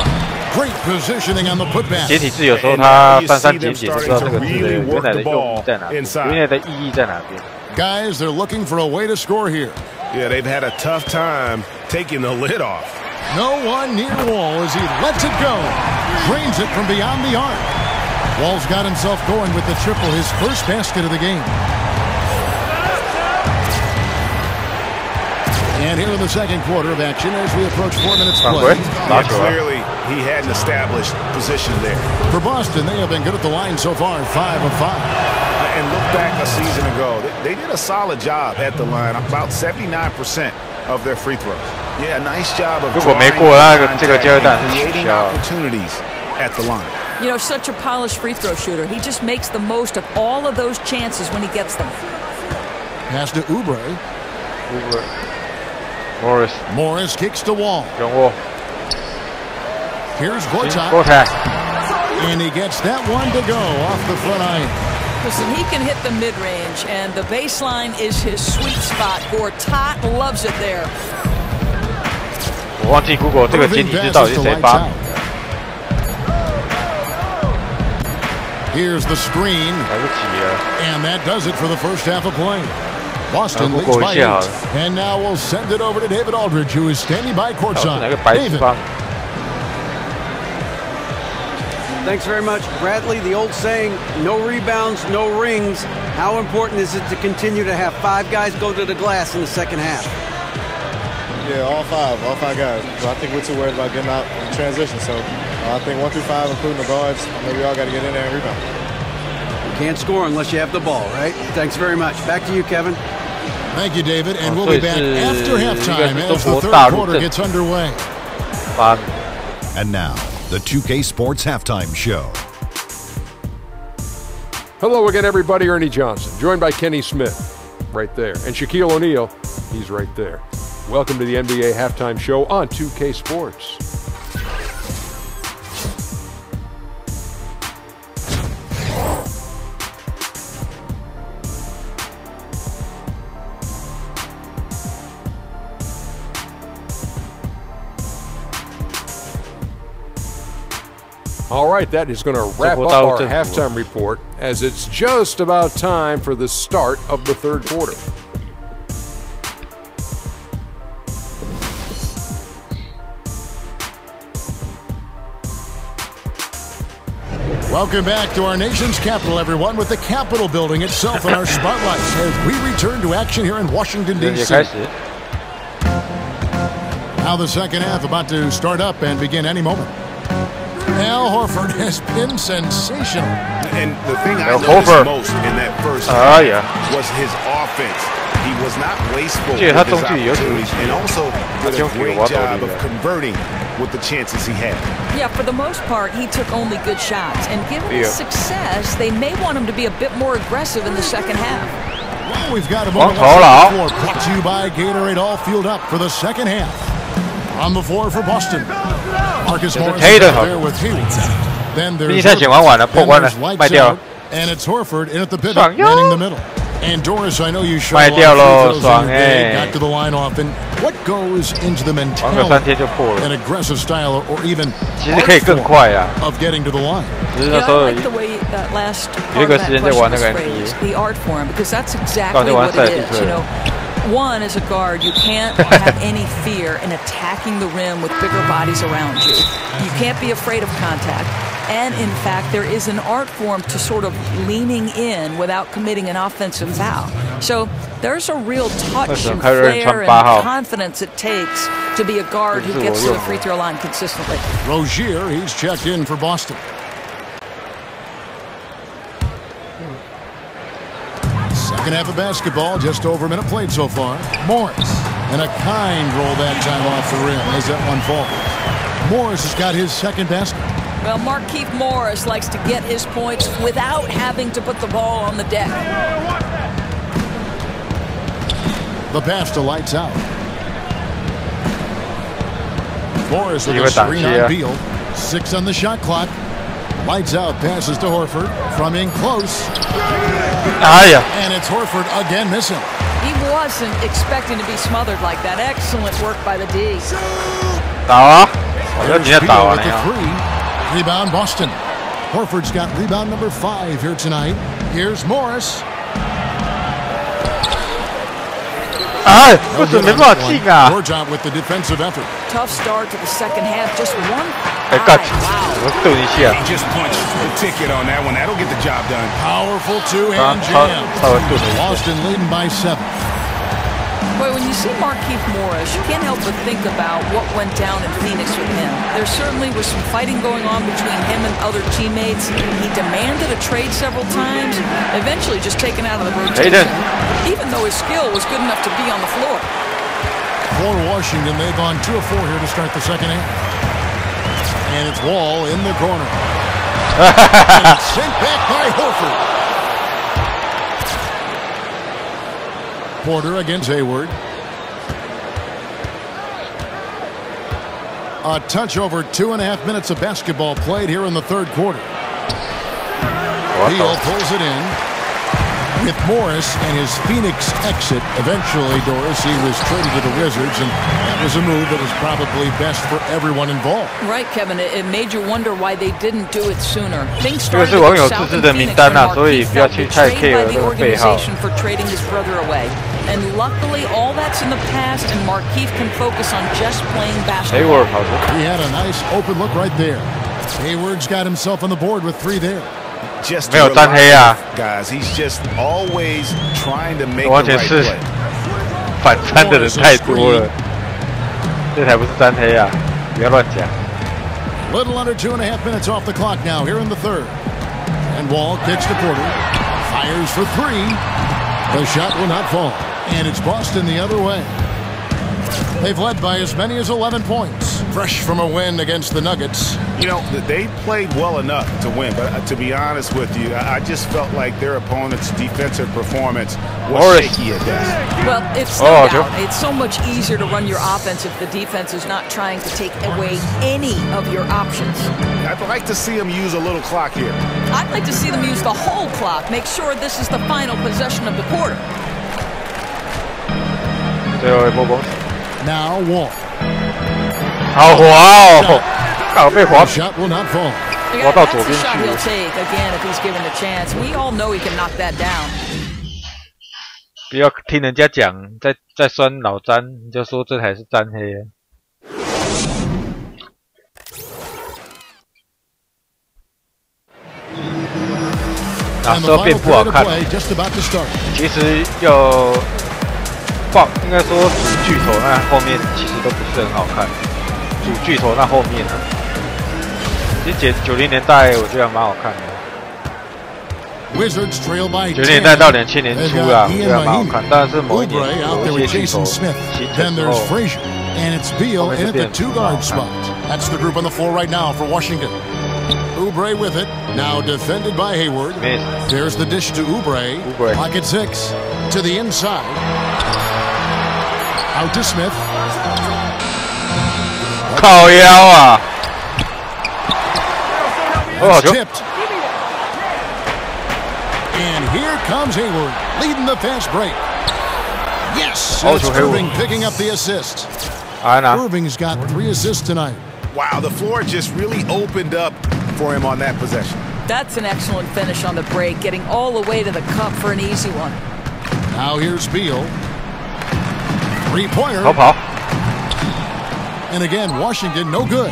简体字有时候它删删减减，不知道这个字的原来的用意在哪边，原来的意义在哪边。 Guys, they're looking for a way to score here. Yeah, they've had a tough time taking the lid off. No one near Wall as he lets it go. Drains it from beyond the arc. Wall's got himself going with the triple, his first basket of the game. And here in the second quarter of action as we approach 4 minutes play. Yeah, clearly, he had an established position there. For Boston, they have been good at the line so far, 5 of 5. And look back a season ago, they did a solid job at the line, about 79% of their free throws. Yeah, nice job of creating opportunities at the line. You know, such a polished free throw shooter. He just makes the most of all of those chances when he gets them. Pass to Oubre. Morris kicks the Wall. Here's Gortat. And he gets that one to go off the front iron. Listen, he can hit the mid-range, and the baseline is his sweet spot. Gortat loves it there. 我忘记 Google 这个阶梯是到底是谁发。 Here's the screen. And that does it for the first half of play. Boston leads by 8. And now we'll send it over to David Aldridge, who is standing by courtside. David. Thanks very much, Bradley. The old saying, no rebounds, no rings. How important is it to continue to have 5 guys go to the glass in the second half? Yeah, all five guys. So I think we're too worried about getting out in transition. So I think 1 through 5, including the guards, we all got to get in there and rebound. You can't score unless you have the ball, right? Thanks very much. Back to you, Kevin. Thank you, David. And we'll be back after halftime as the third quarter gets underway. And now, the 2K Sports Halftime Show. Hello again, everybody. Ernie Johnson, joined by Kenny Smith, right there. And Shaquille O'Neal, he's right there. Welcome to the NBA Halftime Show on 2K Sports. All right, that is going to wrap up our halftime report as it's just about time for the start of the third quarter. Welcome back to our nation's capital, everyone, with the Capitol building itself in our spotlights as we return to action here in Washington, D.C. Now the second half about to start up and begin any moment. Al Horford has been sensational. And the thing I noticed most in that first half was his offense. He was not wasteful with his opportunities and also did a great job of converting with the chances he had. Yeah, for the most part, he took only good shots. And given his success, they may want him to be a bit more aggressive in the second half. Well, we've got a moment brought to you by Gatorade All Fueled Up for the second half. On the floor for Boston. Marcus Morris there with Hayes. Then there's lights out, and it's Horford in at the pivot, manning the middle. And Doris, I know you shot a lot of free throws got to the line often. What goes into the mentality, an aggressive style, or even of getting to the line? Yeah, I like the way that last part of that question was phrased, the art form, because that's exactly what it is. You know, one, as a guard, you can't have any fear in attacking the rim with bigger bodies around you. You can't be afraid of contact. And, in fact, there is an art form to sort of leaning in without committing an offensive foul. So there's a real touch and flair and confidence it takes to be a guard who gets to the free throw line consistently. Rozier, he's checked in for Boston. Second half of basketball, just over a minute played so far. Morris, and a kind roll that time off the rim as that one falls. Morris has got his second basket. Well, Markieff Morris likes to get his points without having to put the ball on the deck. The pass to lights out. Morris with a screen on Beal. 6 on the shot clock. Lights out, passes to Horford from in close. And it's Horford again missing. He wasn't expecting to be smothered like that. Excellent work by the D. With the 3. Rebound Boston. Horford's got rebound number 5 here tonight. Here's Morris. Georgia with the defensive effort. Tough start to the second half. Just one God， 我顿一下。 Powerful two-hand jam. Boston leading by 7. Boy, when you see Markieff Morris, you can't help but think about what went down in Phoenix with him. There certainly was some fighting going on between him and other teammates. He demanded a trade several times, eventually just taken out of the rotation, even though his skill was good enough to be on the floor. For Washington, they've gone 2 of 4 here to start the second half. And it's Wall in the corner. Sent back by Horford. Porter against Hayward. A touch over 2.5 minutes of basketball played here in the third quarter. Beal pulls it in. With Morris and his Phoenix exit, eventually, Doris, he was traded to the Wizards, and that was a move that was probably best for everyone involved. Right, Kevin. It made you wonder why they didn't do it sooner. Things started to go south in Phoenix when Markieff felt betrayed by the organization for trading his brother away. And luckily, all that's in the past, and Markieff can focus on just playing basketball. He had a nice open look right there. Hayward's got himself on the board with 3 there. Just guys, he's just always trying to make the right play. 反3的人太多了，这才不是3黑啊！不要乱讲。Little under 2.5 minutes off the clock now here in the third. And Wall kicks to Porter, fires for 3. The shot will not fall, and it's Boston the other way. They've led by as many as 11 points. Fresh from a win against the Nuggets. You know, they played well enough to win, but to be honest with you, I just felt like their opponent's defensive performance was shaky at best. Well, it's no doubt. It's so much easier to run your offense if the defense is not trying to take away any of your options. I'd like to see them use a little clock here. I'd like to see them use the whole clock. Make sure this is the final possession of the quarter. Now Wall. 好滑哦！刚被滑， Shot will not fall. 滑到左边去。 He'll take again if he's given a chance. We all know he can knock that down. 不要听人家讲，在酸老詹，你就说这才是詹黑。哪时候变不好看？其实要。 应该说主巨头那后面其实都不是很好看，主巨头那后面呢，其实90年代我觉得蛮好看的。90年代到2000年初啊，我觉得蛮好看，但是某一年有一些巨头形成之后，后面就变得不好看。 That's the group on the floor right now for Washington. Oubre with it, now defended by Hayward. There's the dish to Oubre. Pocket 6 to the inside. Out to Smith. 靠腰啊！哦，好球！ And here comes Hayward, leading the fast break. Yes, it's Irving picking up the assist. Irving's got 3 assists tonight. Wow, the floor just really opened up for him on that possession. That's an excellent finish on the break, getting all the way to the cup for an easy one. Now here's Beal. 3-pointer. And again, Washington, no good.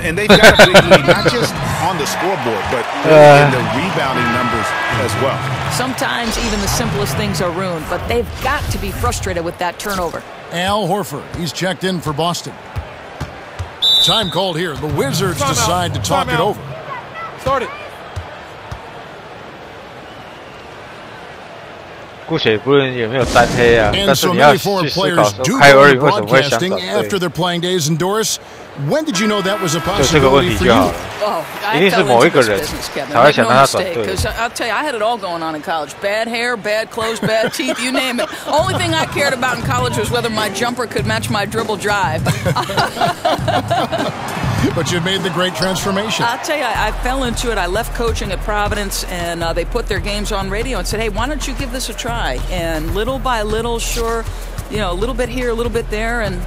And they've got a big lead, not just on the scoreboard, but in the rebounding numbers as well. Sometimes even the simplest things are ruined, but they've got to be frustrated with that turnover. Al Horford, he's checked in for Boston. Time called here. The Wizards decide to talk it over. Start it. 姑且不论有没有3黑啊，但是你要去思考说，开尔为什么会想转队？ after their playing days in Doris, when did you know that was a 就这个问题就好了。一定是某一个人才会想让他转队。 I'll tell you, I had it all going on in college. Bad hair, bad clothes, bad teeth, you name it. Only thing I cared about in college was whether my jumper could match my dribble drive. But you made the great transformation. I'll tell you, I fell into it. I left coaching at Providence, and they put their games on radio and said, hey, why don't you give this a try? And little by little, sure, you know, a little bit here, a little bit there, and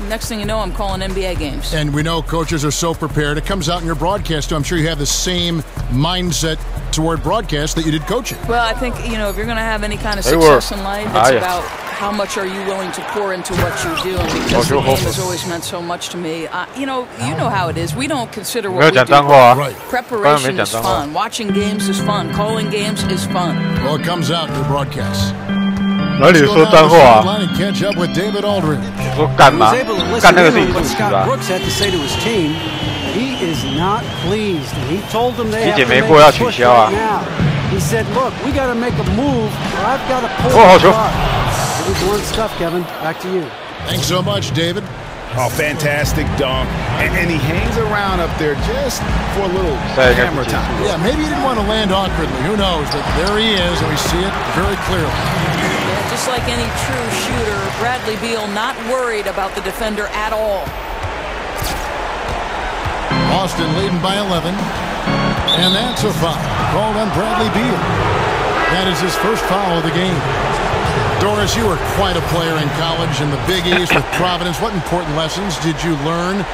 next thing you know, I'm calling NBA games. And we know coaches are so prepared. It comes out in your broadcast, too. I'm sure you have the same mindset toward broadcast that you did coaching. Well, I think, you know, if you're going to have any kind of success in life, it's about how much are you willing to pour into what you do? And because the game has always meant so much to me. You know how it is. We don't consider what we do. Preparation is fun. Watching games is fun. Calling games is fun. Well, it comes out through broadcasts. 哪里说脏话啊？说干嘛？干那个是语助词啊。体检没过要取消啊。哦，好球！ Thanks so much, David. Oh, fantastic dunk. And he hangs around up there just for a little camera time. Yeah, maybe he didn't want to land awkwardly. Who knows? But there he is, and we see it very clearly. Yeah, just like any true shooter, Bradley Beal not worried about the defender at all. Boston leading by 11. And that's a foul called on Bradley Beal. That is his first foul of the game. Doris, you were quite a player in college in the Big East with Providence. What important lessons did you learn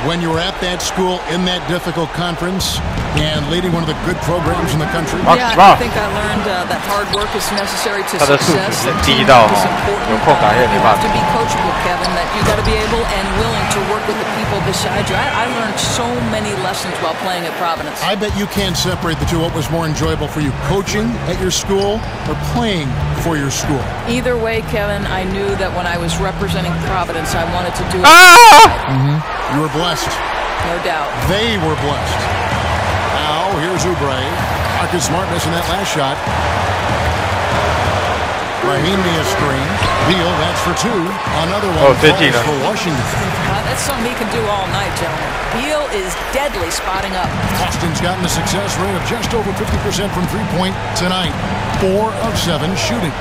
when you were at that school in that difficult conference and leading one of the good programs in the country? Yeah, I think I learned that hard work is necessary to success. The team is important. You have to be coachable, Kevin, that you got to be able and willing to work with the people beside you. I learned so many lessons while playing at Providence. I bet you can't separate the two. What was more enjoyable for you, coaching at your school or playing for your school? Either way, Kevin, I knew that when I was representing Providence, I wanted to do it. You were blessed. No doubt. They were blessed. Now, here's Oubre. Marcus Smart missing that last shot. Rahimi a screen. Beal, that's for two. Another one for Washington. That's something he can do all night, gentlemen. Beal is deadly spotting up. Boston's gotten a success rate of just over 50% from three-point tonight. 4 of 7 shooting.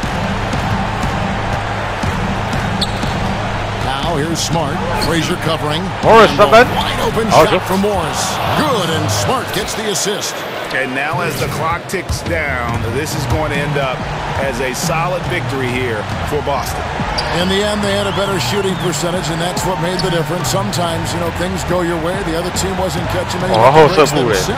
Now here's Smart. Frazier covering. Morris, something. Wide open shot from Morris. Good, and Smart gets the assist. And now as the clock ticks down, this is going to end up as a solid victory here for Boston. In the end, they had a better shooting percentage, and that's what made the difference. Sometimes, things go your way. The other team wasn't catching any themselves.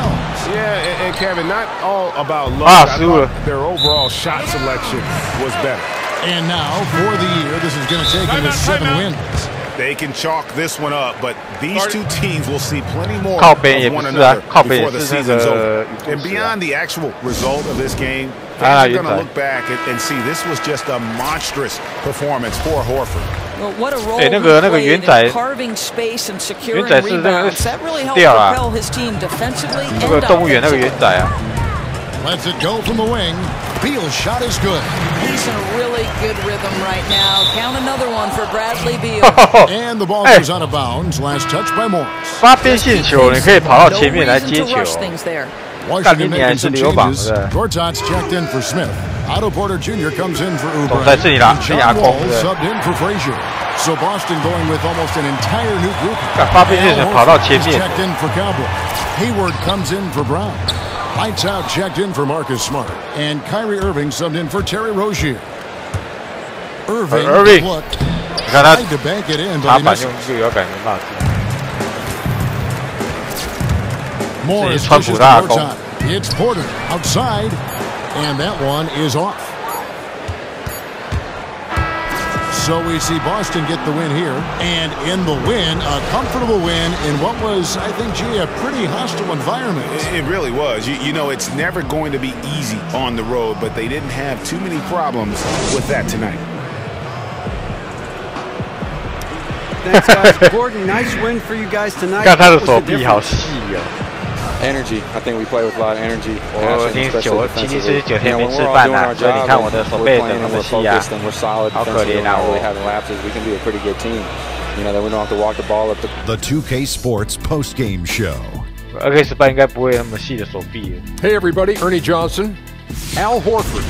Yeah, and Kevin, not all about luck. I thought their overall shot selection was better. And now, for the year, this is going to take them to 7 wins. They can chalk this one up, but these two teams will see plenty more of one another before the season's over. And beyond the actual result of this game, fans are going to look back and see this was just a monstrous performance for Horford. Well, what a role he played in carving space and securing rebounds. That really helped propel his team defensively and offensively. Lets it go from the wing. Beal's shot is good. He's in a really good rhythm right now. Count another one for Bradley Beal. And the ball goes out of bounds. Last touch by Morris. 发边线球，你可以跑到前面来接球。 Washington making some changes. Gortat's checked in for Smith. Otto Porter Jr. comes in for Oubre. And John Wall subbed in for Frazier. So Boston going with almost an entire new group. Checked in for Cowboy. Hayward comes in for Brown. Lights out checked in for Marcus Smart. And Kyrie Irving subbed in for Terry Rozier. Irving looked. Tried to bank it in, but he missed. Morris pushes the boards on. It's Porter outside, and that one is off. So we see Boston get the win here, and in the win, a comfortable win in what was, I think, a pretty hostile environment. It really was. You know, it's never going to be easy on the road, but they didn't have too many problems with that tonight. Thanks, guys. Gordon, nice win for you guys tonight. Energy. I think we play with a lot of energy. 我已经星期四9天没吃饭了，所以你看我的手背怎么那么细啊？好可怜啊！我 We can be a pretty good team. You know that we don't have to walk the ball up. The 2K Sports post-game show. 2K18应该不会那么细的手臂。 Hey everybody, Ernie Johnson, Al Horford.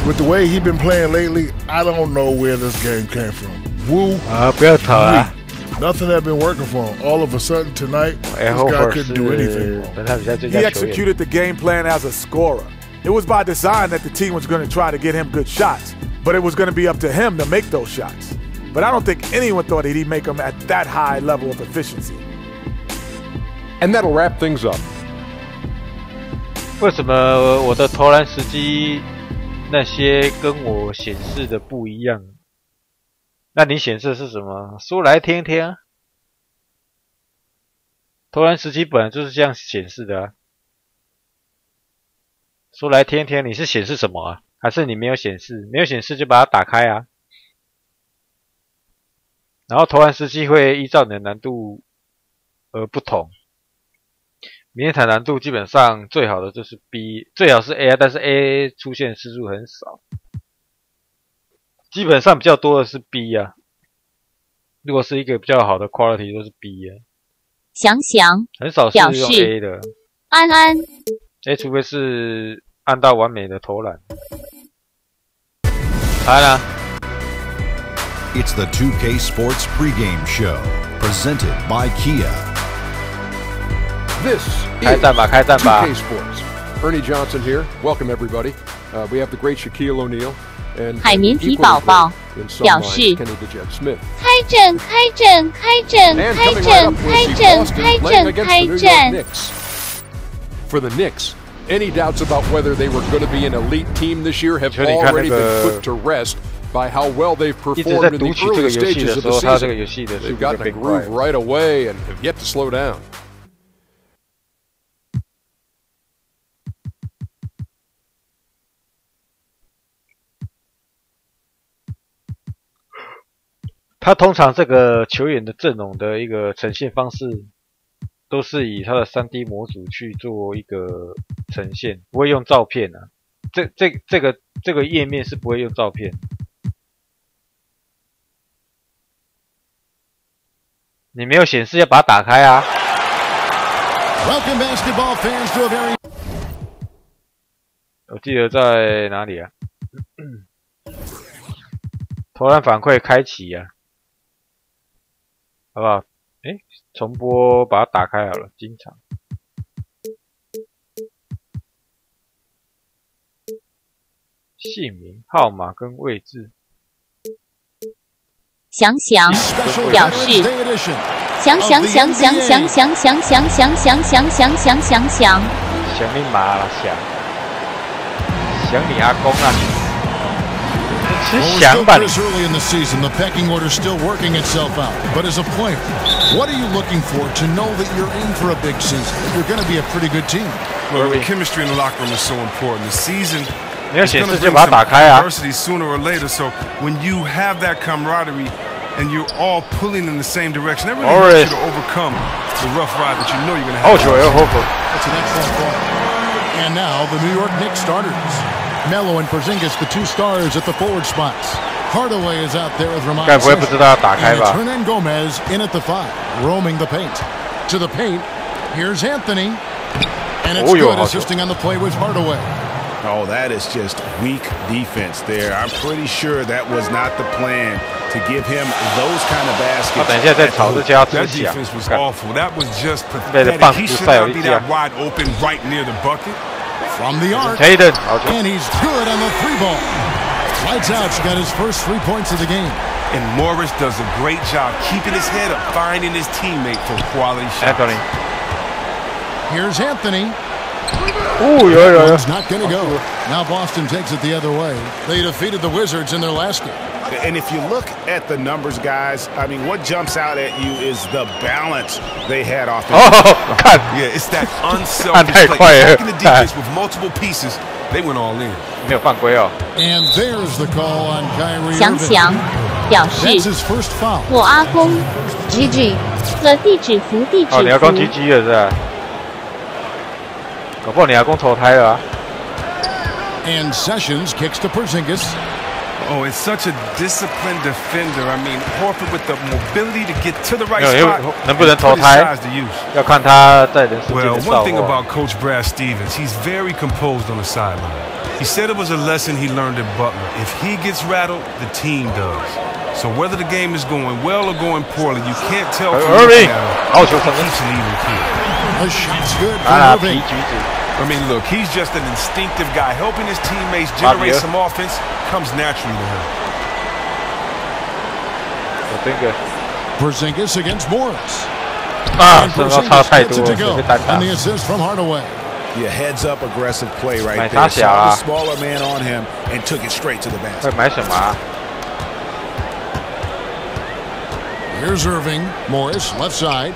With the way he's been playing lately, I don't know where this game came from. Woo. 不要吵啊！ Nothing had been working for him. All of a sudden tonight, this guy couldn't do anything wrong. He executed the game plan as a scorer. It was by design that the team was going to try to get him good shots, but it was going to be up to him to make those shots. But I don't think anyone thought he'd make them at that high level of efficiency. And that'll wrap things up. 为什么我的投篮时机那些跟我显示的不一样？那你显示的是什么？说来听听。投篮时机本来就是这样显示的啊。说来听听，你是显示什么啊？还是你没有显示？没有显示就把它打开啊。然后投篮时机会依照你的难度而不同。明天台难度基本上最好的就是 B， 最好是 A 啊，但是 A 出现次数很少。基本上比较多的是 B 啊。如果是一个比较好的 quality 都是 B 啊。想想很少是用 A 的。安安 A 除非是按到完美的投篮。来了。It's the 2K Sports pregame show presented by Kia. This is 2K Sports. Ernie Johnson here. Welcome everybody. We have the great Shaquille O'Neal and 海绵体宝宝表示开战开战开战开战开战开战开战。For the Knicks, any doubts about whether they were going to be an elite team this year have already been put to rest by how well they've performed in the early stages of the season. They've gotten a groove right away and have yet to slow down. 他通常这个球员的阵容的一个呈现方式，都是以他的 3D 模组去做一个呈现，不会用照片啊。这个页面是不会用照片。你没有显示，要把它打开啊。我记得在哪里啊？投篮反馈开启啊，好不好？重播把它打开好了，经常。姓名、号码跟位置。想想表示想想想想想想想想想想想想想想想想你妈啦，想你阿公啊！吃翔吧你。Early in the season, the pecking order still working itself out. But as a player, what are you looking for to know that you're in for a big season? You're going to be a pretty good team. Well, the chemistry in the locker room is so important. The season. 没有显示就把它打开啊。Sooner or later, so when you have that camaraderie and you're all pulling in the same direction, that really helps you to overcome the rough ride that you know you're going to have. That's an excellent point. And now the New York Knicks starters. Melo and Porzingis, the two stars at the forward spots. Hardaway is out there with Ramon. And it's Hernan Gomez in at the 5, roaming the paint. To the paint, here's Anthony. And it's good assisting on the play with Hardaway. Oh, that is just weak defense there. I'm pretty sure that was not the plan to give him those kind of baskets. That defense was awful. That was just pathetic. He should not be that wide open right near the bucket. From the arc, and he's good on the 3-ball. Lights out, got his first 3 points of the game. And Morris does a great job keeping his head up, finding his teammate for quality shots. Here's Anthony. It's not going to go. Now Boston takes it the other way. They defeated the Wizards in their last game. And if you look at the numbers, guys, I mean, what jumps out at you is the balance they had offensively. Oh, God. Yeah, it's that unselfish play. Taking the defense with multiple pieces, they went all in. And there's the call on Kyrie 想想表示 That's his first foul. 我阿公 GG 和地址符地址符。你阿公 GG 了是吧？搞不好你阿公投胎了啊。And Sessions kicks to Porzingis. Oh, it's such a disciplined defender. I mean, Horford with the mobility to get to the right spot. 能不能投胎？要看他在人世间的 Well, one thing about Coach Brad Stevens, he's very composed on the sideline. He said it was a lesson he learned at Butler. If he gets rattled, the team does. So whether the game is going well or going poorly, you can't tell from looking at him. He keeps an even keel. The shot's good for Irving. I mean, look, he's just an instinctive guy. Helping his teammates generate some offense comes naturally to him. Porzingis against Morris. And Porzingis gets it to go. And the assist from Hardaway. Yeah, heads up aggressive play right there. Saw the smaller man on him and took it straight to the basket. Here's Irving. Morris, left side.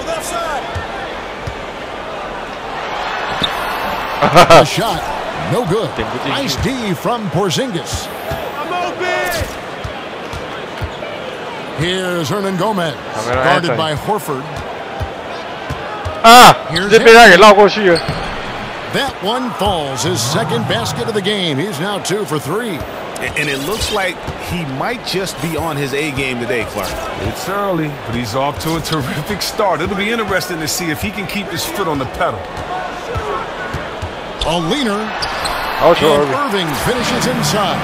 Left side. A shot. No good. Nice D from Porzingis. I'm open. Here's Hernan Gomez. Guarded by Horford. Here's that one falls. His second basket of the game. He's now 2 for 3. And it looks like he might just be on his A game today, Clark. It's early, but he's off to a terrific start. It'll be interesting to see if he can keep his foot on the pedal. A leaner. And Irving finishes inside.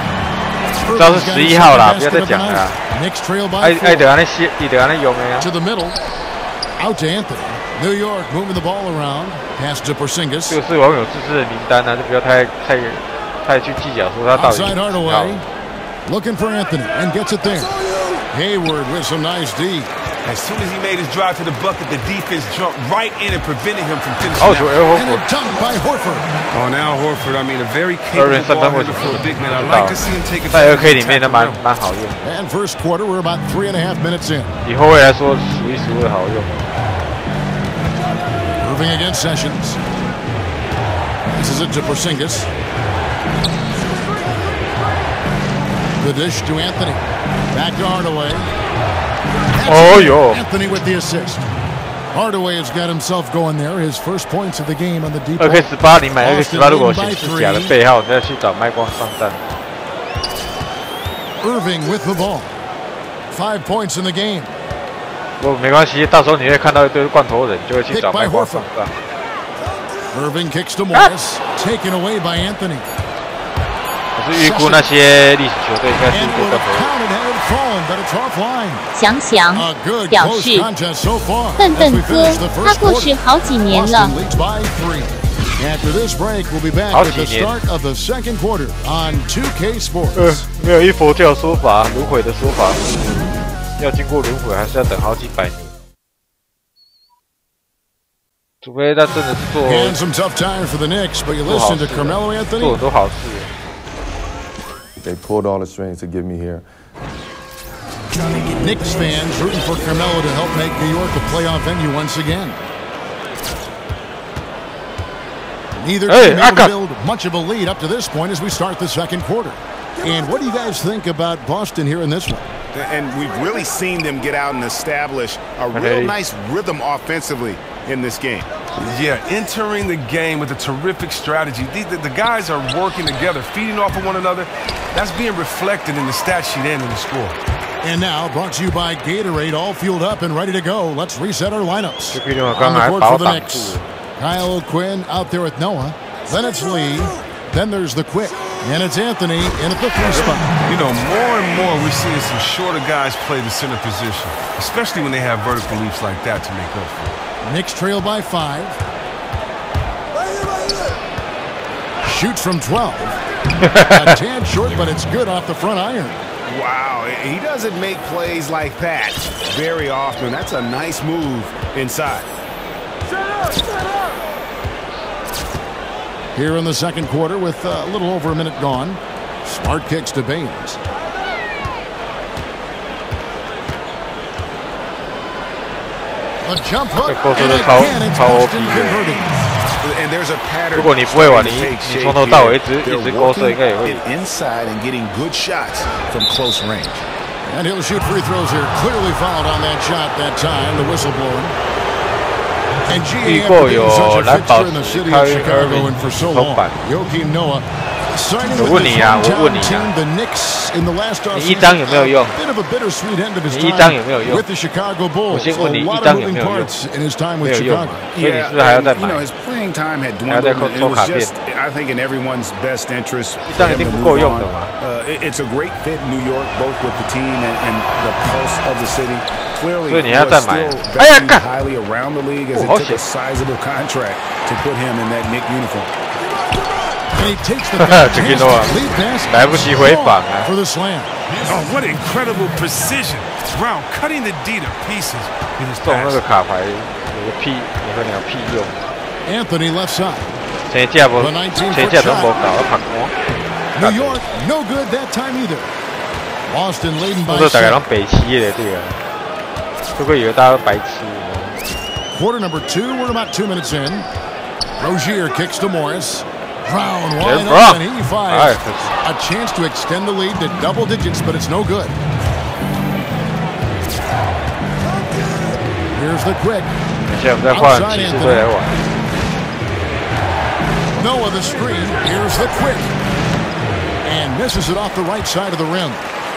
知道是11号啦，不要再讲了啦。Knicks trail by 爱得安尼写，伊得安尼用的啊。To the middle, out to Anthony. New York moving the ball around. Pass to Porzingis. 这个是网友自制的名单啊，就不要太去计较说他到底。Outside Hardaway, looking for Anthony and gets it there. Hayward with some nice D. As soon as he made his drive to the bucket, the defense jumped right in and prevented him from finishing. And a dunk by Horford. Oh, now Horford, I mean, a very capable ball handler for a big man. I like to see him take it. 在2K 里面都蛮好用。And first quarter, we're about 3.5 minutes in. 以后卫来说，数一数二好用。Moving against Sessions. This is it to Porzingis. The dish to Anthony. Back to Hardaway. Anthony with the assist. Hardaway has got himself going there. His first points of the game on the deep. 2K18你买2K18如果显示假的背号，你再去找麦光上弹。Irving with the ball. 5 points in the game. 不，没关系，到时候你会看到一堆罐头人，就会去找麦光上弹。Irving kicks to Morris. Taken away by Anthony. 我是预估那些历史球队应该是不得想想表示笨笨哥，他过去好几年了。After this break, we'll be back at the start of the second quarter on 2K Sports. 没有依佛教说法，轮回的说法，要经过轮回还是要等好几百年。除非他真的是做 some tough times for the Knicks, but you listen to Carmelo Anthony. 做很多好事。They pulled all the strings to get me here. Knicks fans rooting for Carmelo to help make New York a playoff venue once again. Neither team able to build much of a lead up to this point as we start the second quarter. And what do you guys think about Boston here in this one? And we've really seen them get out and establish a real nice rhythm offensively in this game. Yeah, entering the game with a terrific strategy. The guys are working together, feeding off of one another. That's being reflected in the stat sheet and in the score. And now, brought to you by Gatorade, all fueled up and ready to go. Let's reset our lineups. On the court for the Knicks. Kyle O'Quinn out there with Noah. Then it's Lee. Then there's the quick. And it's Anthony in at the 3 spot. You know, more and more we're seeing some shorter guys play the center position, especially when they have vertical leaps like that to make up for it. Knicks trail by 5. Shoots from 12. A tad short, but it's good off the front iron. Wow, he doesn't make plays like that very often. That's a nice move inside. Here in the second quarter with a little over a minute gone. Smart kicks to Baines. A jump hook and again it's Boston converting. And there's a pattern. 如果你不会玩，你从头到尾一直勾射，应该也会。Inside and getting good shots from close range. And he'll shoot free throws here. Clearly fouled on that shot that time. The whistle blowing. And GA became such a fixture in the city of Chicago and for so long. Joakim Noah signing with his hometown team, the Knicks, in the last offseason. A bit of a bittersweet end of his time with the Chicago Bulls. A lot of moving parts in his time with Chicago. Yeah, you know, his playing time had dwindled. It was just, I think, in everyone's best interest for him to move on. It's a great fit in New York, both with the team and the pulse of the city. Clearly, he was still valued highly around the league as it took a sizable contract to put him in that Knick uniform. And he takes the lead pass for the slam. Oh, what incredible precision! Brown cutting the D to pieces in his pass. Anthony left side. The 19-foot shot. New York, no good that time either. Boston leading by 大概让北七的这个，会不会以为大家都白痴？Quarter number 2, we're about 2 minutes in. Rozier kicks to Morris. Brown wide open, and he finds a chance to extend the lead to double digits, but it's no good. Here's the quick. Outside Anthony. Noah the screen. Here's the quick. And misses it off the right side of the rim.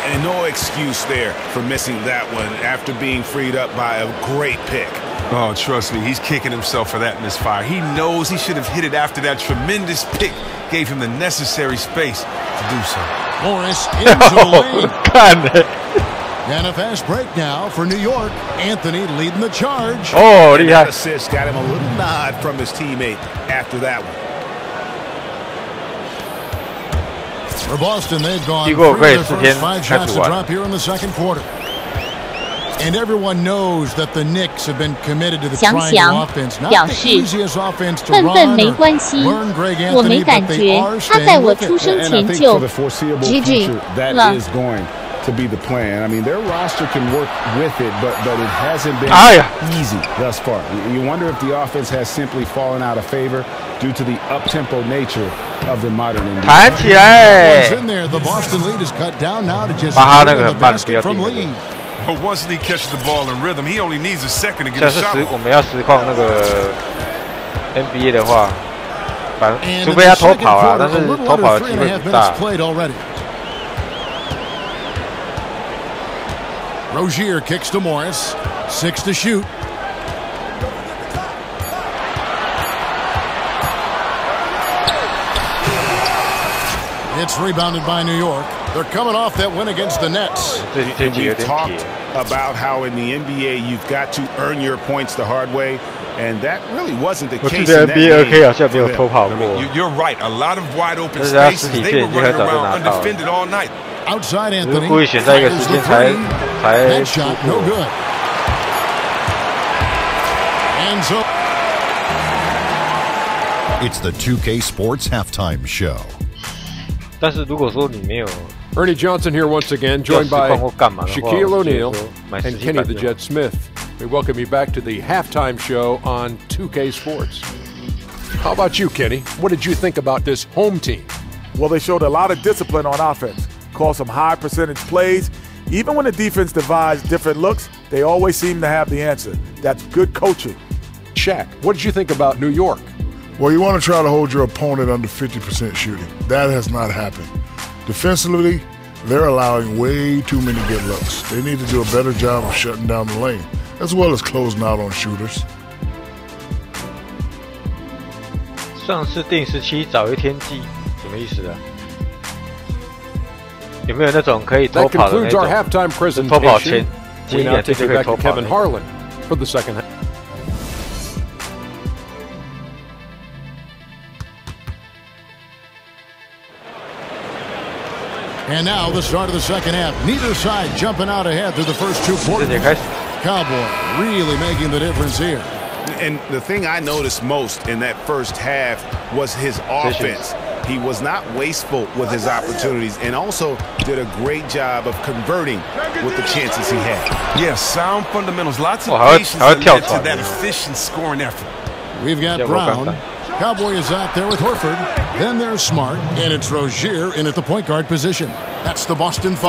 And no excuse there for missing that one after being freed up by a great pick. Oh, trust me, he's kicking himself for that misfire. He knows he should have hit it after that tremendous pick gave him the necessary space to do so. Morris into the lane. And a fast break now for New York. Anthony leading the charge. Oh, that assist got him a little nod from his teammate after that one. For Boston, they've gone through their first 5 shots to drop here in the second quarter. And everyone knows that the Knicks have been committed to the triangle offense. Not the easiest offense to run or learn Greg Anthony, but they are staying with it. And I think for the foreseeable future, that is going to be the plan. I mean, their roster can work with it, but it hasn't been easy thus far. You wonder if the offense has simply fallen out of favor due to the up-tempo nature of the modern NBA. In there, the Boston lead is cut down now to just the basket from Lee. But once he catches the ball in rhythm, he only needs a second to get a shot. 我们要实况那个 NBA 的话，除非他偷跑啊，但是偷跑的机会不大。Rozier kicks to Morris. 6 to shoot. It's rebounded by New York. They're coming off that win against the Nets. We talked about how in the NBA you've got to earn your points the hard way, and that really wasn't the case in that game. You're right. A lot of wide open spaces. They were running around undefended all night. Outside Anthony. That shot no good. And so it's the 2K Sports Halftime Show. 但是如果说你没有 Ernie Johnson here once again, joined by Shaquille O'Neal and Kenny the Jet Smith. We welcome you back to the halftime show on 2K Sports. How about you, Kenny? What did you think about this home team? Well, they showed a lot of discipline on offense, called some high percentage plays. Even when the defense devised different looks, they always seem to have the answer. That's good coaching. Shaq, what did you think about New York? Well, you want to try to hold your opponent under 50% shooting. That has not happened. Defensively, they're allowing way too many good looks. They need to do a better job of shutting down the lane, as well as closing out on shooters. 上次定17早一天记，什么意思啊？有没有那种可以偷跑的那种？偷跑前一两天就可以偷跑。Kevin Harlan for the second half. And now the start of the second half. Neither side jumping out ahead through the first 2 quarters. Cowboy really making the difference here. And the thing I noticed most in that first half was his offense. He was not wasteful with his opportunities and also did a great job of converting with the chances he had. Yes, sound fundamentals. Lots of patience that led to that efficient scoring effort. We've got Brown. Cowboy is out there with Horford. Then there's Smart, and it's Rozier in at the point guard position. That's the Boston 5.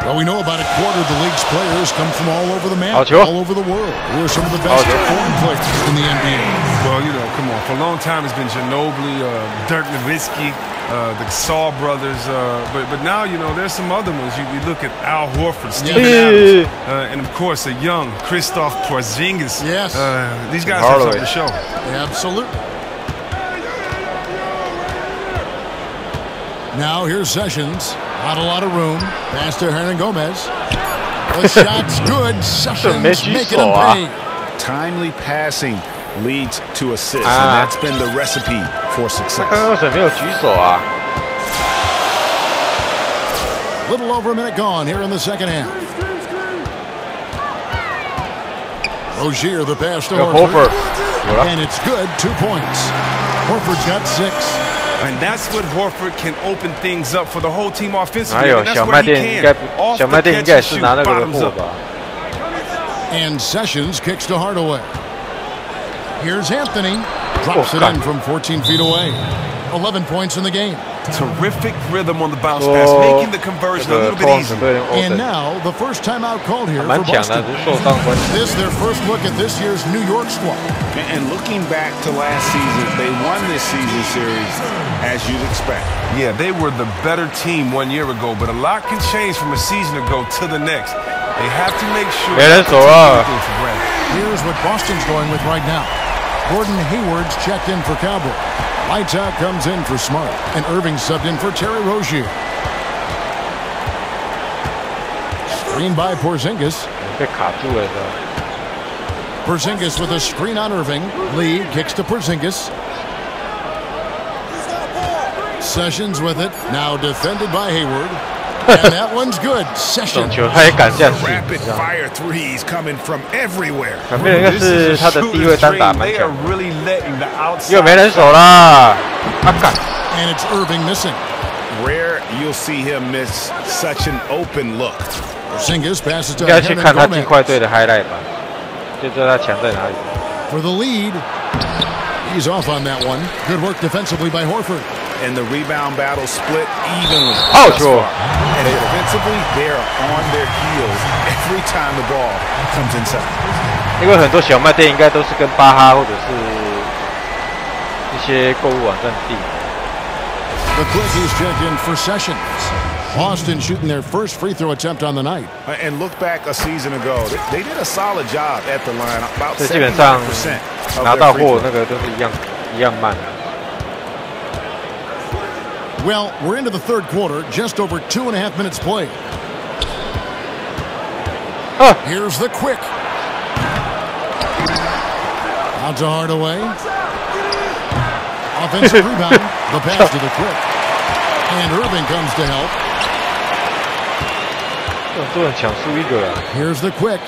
Well, we know about a quarter of the league's players come from all over the map, all over the world. Who are some of the best foreign players in the NBA? Well, you know, come on. For a long time, it's been Ginobili, Dirk Nowitzki, the Saul brothers. But now, you know, there's some other ones. You look at Al Horford, Steven Adams, and, of course, a young Kristaps Porzingis. Yes. These guys have something to show. Absolutely. Now here's Sessions. Not a lot of room. Pass to Hernan Gomez. The shot's good. Sessions making him pay. Timely passing leads to assists, and that's been the recipe for success. Little over a minute gone here in the second half. Rozier, the pass to Horford. And it's good. 2 points. Horford's got 6. And that's what Horford can open things up for the whole team offensively. 哪有小卖店应该小卖店应该也是拿那个货吧 ？And Sessions kicks to Hardaway. Here's Anthony. Drops it in from 14 feet away. 11 points in the game. Terrific rhythm on the bounce pass, making the conversion a little bit easier. And now the first timeout called here for Boston. This is their first look at this year's New York squad. And looking back to last season, they won this season series as you'd expect. Yeah, they were the better team 1 year ago, but a lot can change from a season ago to the next. They have to make sure. Here's what Boston's going with right now. Gordon Hayward's checked in for Cowboy. Lights out comes in for Smart, and Irving subbed in for Terry Rozier. Screen by Porzingis. Porzingis with a screen on Irving. Lee kicks to Porzingis. Sessions with it. Now defended by Hayward. And that one's good. Sessions. Rapid fire threes coming from everywhere. 旁边应该是他的低位单打蛮强。 又没人手啦！And it's Irving missing. Rare you'll see him miss such an open look. Porzingis passes to 应该去看他金块队的 highlight 吧，就知道他强在哪里。 For the lead, he's off on that one. Good work defensively by Horford. And the rebound battle split evenly. Oh, sure. And defensively, they're on their heels every time the ball comes inside. 因为很多小卖店应该都是跟巴哈或者是一些购物网站订。 The Quickies check in for Sessions. Boston shooting their first free throw attempt on the night. And look back a season ago, they did a solid job at the line. About 基本上拿到货那个都是一样慢。 Well, we're into the third quarter, just over 2.5 minutes played. Here's the quick. Out to Hardaway. Offensive rebound. The pass to the quick. And Irving comes to help. Here's the quick.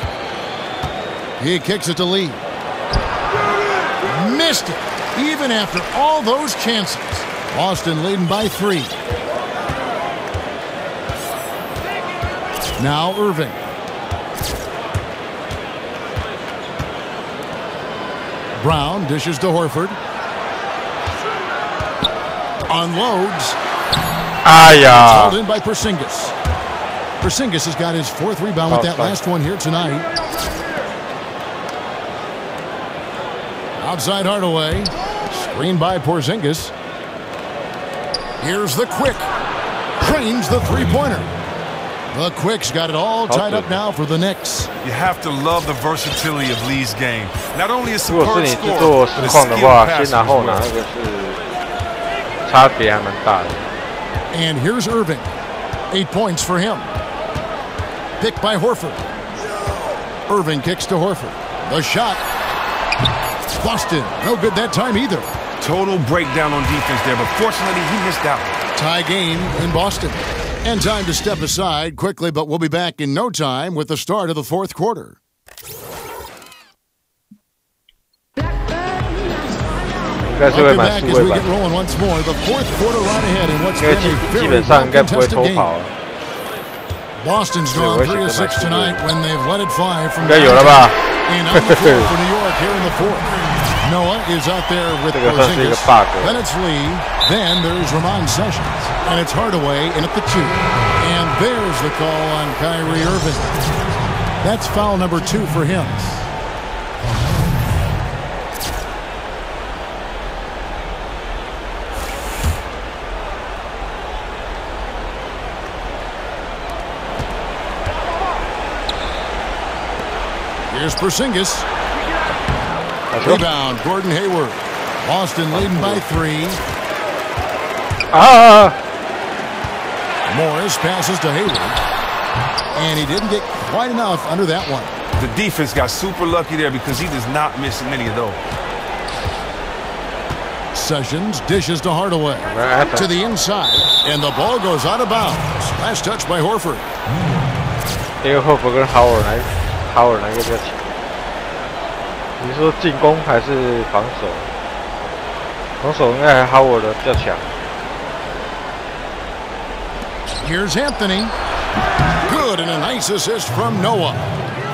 He kicks it to Lee. Missed it, even after all those chances. Boston leading by 3. Now Irving. Brown dishes to Horford. Unloads. Called in by Porzingis. Porzingis has got his 4th rebound with that last one here tonight. Outside Hardaway. Screened by Porzingis. Here's the quick. Trains the three-pointer. The Quick's got it all tied up now for the Knicks. You have to love the versatility of Lee's game. Not only a superb scorer, but a skilled passer as well. And here's Irving. 8 points for him. Picked by Horford. Irving kicks to Horford. The shot. Boston. No good that time either. Total breakdown on defense there, but fortunately he missed out. Tie game in Boston. And time to step aside quickly, but we'll be back in no time with the start of the 4th quarter. Welcome back as we get rolling once more. The 4th quarter right ahead in what's been a very well-contested game. Boston's gone 3 of 6 tonight when they've let it fly from the and on the floor for New York here in the 4th. Noah is out there with Porzingis. Then it's Lee. Then there's Ramon Sessions. And it's Hardaway in at the 2. And there's the call on Kyrie Irving. That's foul number 2 for him. Here's Porzingis. Rebound, Gordon Hayward. Boston leading by 3. Morris passes to Hayward. And he didn't get quite enough under that one. The defense got super lucky there because he does not miss many of those. Sessions dishes to Hardaway. To the inside. And the ball goes out of bounds. Last touch by Horford. 这个霍福跟豪尔哪一个比较强？你说进攻还是防守？防守应该还豪尔的比较强。Here's Anthony. Good, and a nice assist from Noah.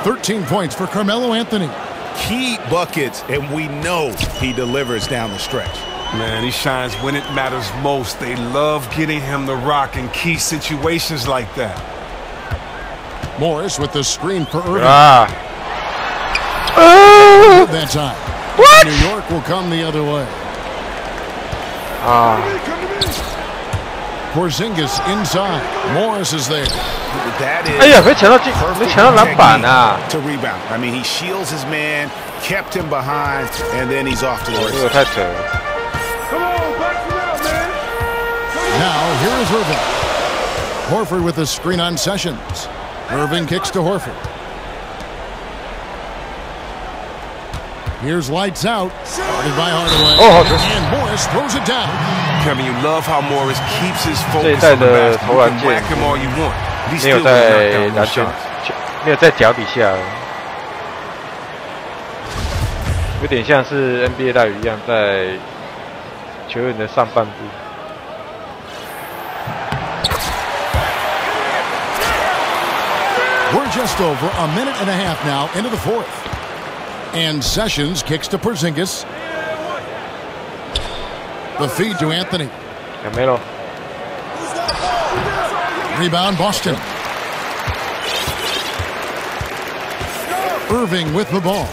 13 points for Carmelo Anthony. Key buckets, and we know he delivers down the stretch. Man, he shines when it matters most. They love getting him the rock in key situations like that. Morris with the screen for Irving. That time. What? New York will come the other way. Porzingis inside. Morris is there. That is to rebound. I mean, he shields his man, kept him behind, and then he's off to the races. Now, here is Irving. Horford with the screen on Sessions. Irving kicks to Horford. Here's lights out. Guarded by Hardaway. And Morris throws it down. Kevin, you love how Morris keeps his focus on the basket. You can whack him all you want. He still knock down the shots. 没有在脚底下，有点像是 NBA 大鱼一样，在球员的上半部。We're just over a minute and a half now into the fourth. And Sessions kicks to Porzingis. The feed to Anthony. Camelo. Rebound Boston. Irving with the ball.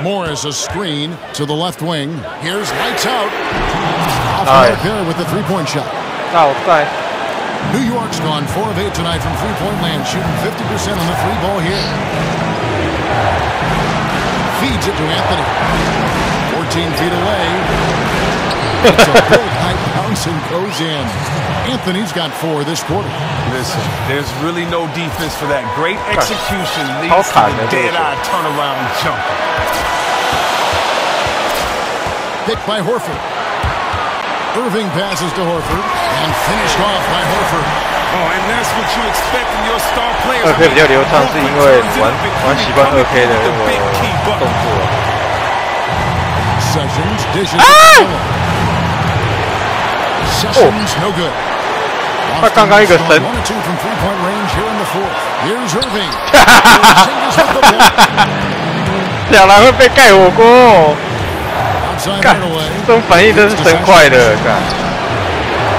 Morris a screen to the left wing. Here's lights out. Off there with the three-point shot. Outside. New York's gone 4 of 8 tonight from three-point land, shooting 50% on the three ball here. Feeds it to Anthony. 14 feet away. It's a big high bounce and goes in. Anthony's got 4 this quarter. Listen, there's really no defense for that. Great execution leads to the dead-eye turnaround jumper. Picked by Horford. Irving passes to Horford and finished off by Horford. Oh, and that's what you expect from your star players. 2K 比较流畅，是因为玩习惯2K 的动作。Sessions dishes. Sessions no good. 他刚刚一个神。 1 or 2 from three-point range here in the fourth. Here's Irving. 小蓝会被盖火锅。 干，这种反应真是神快的，干，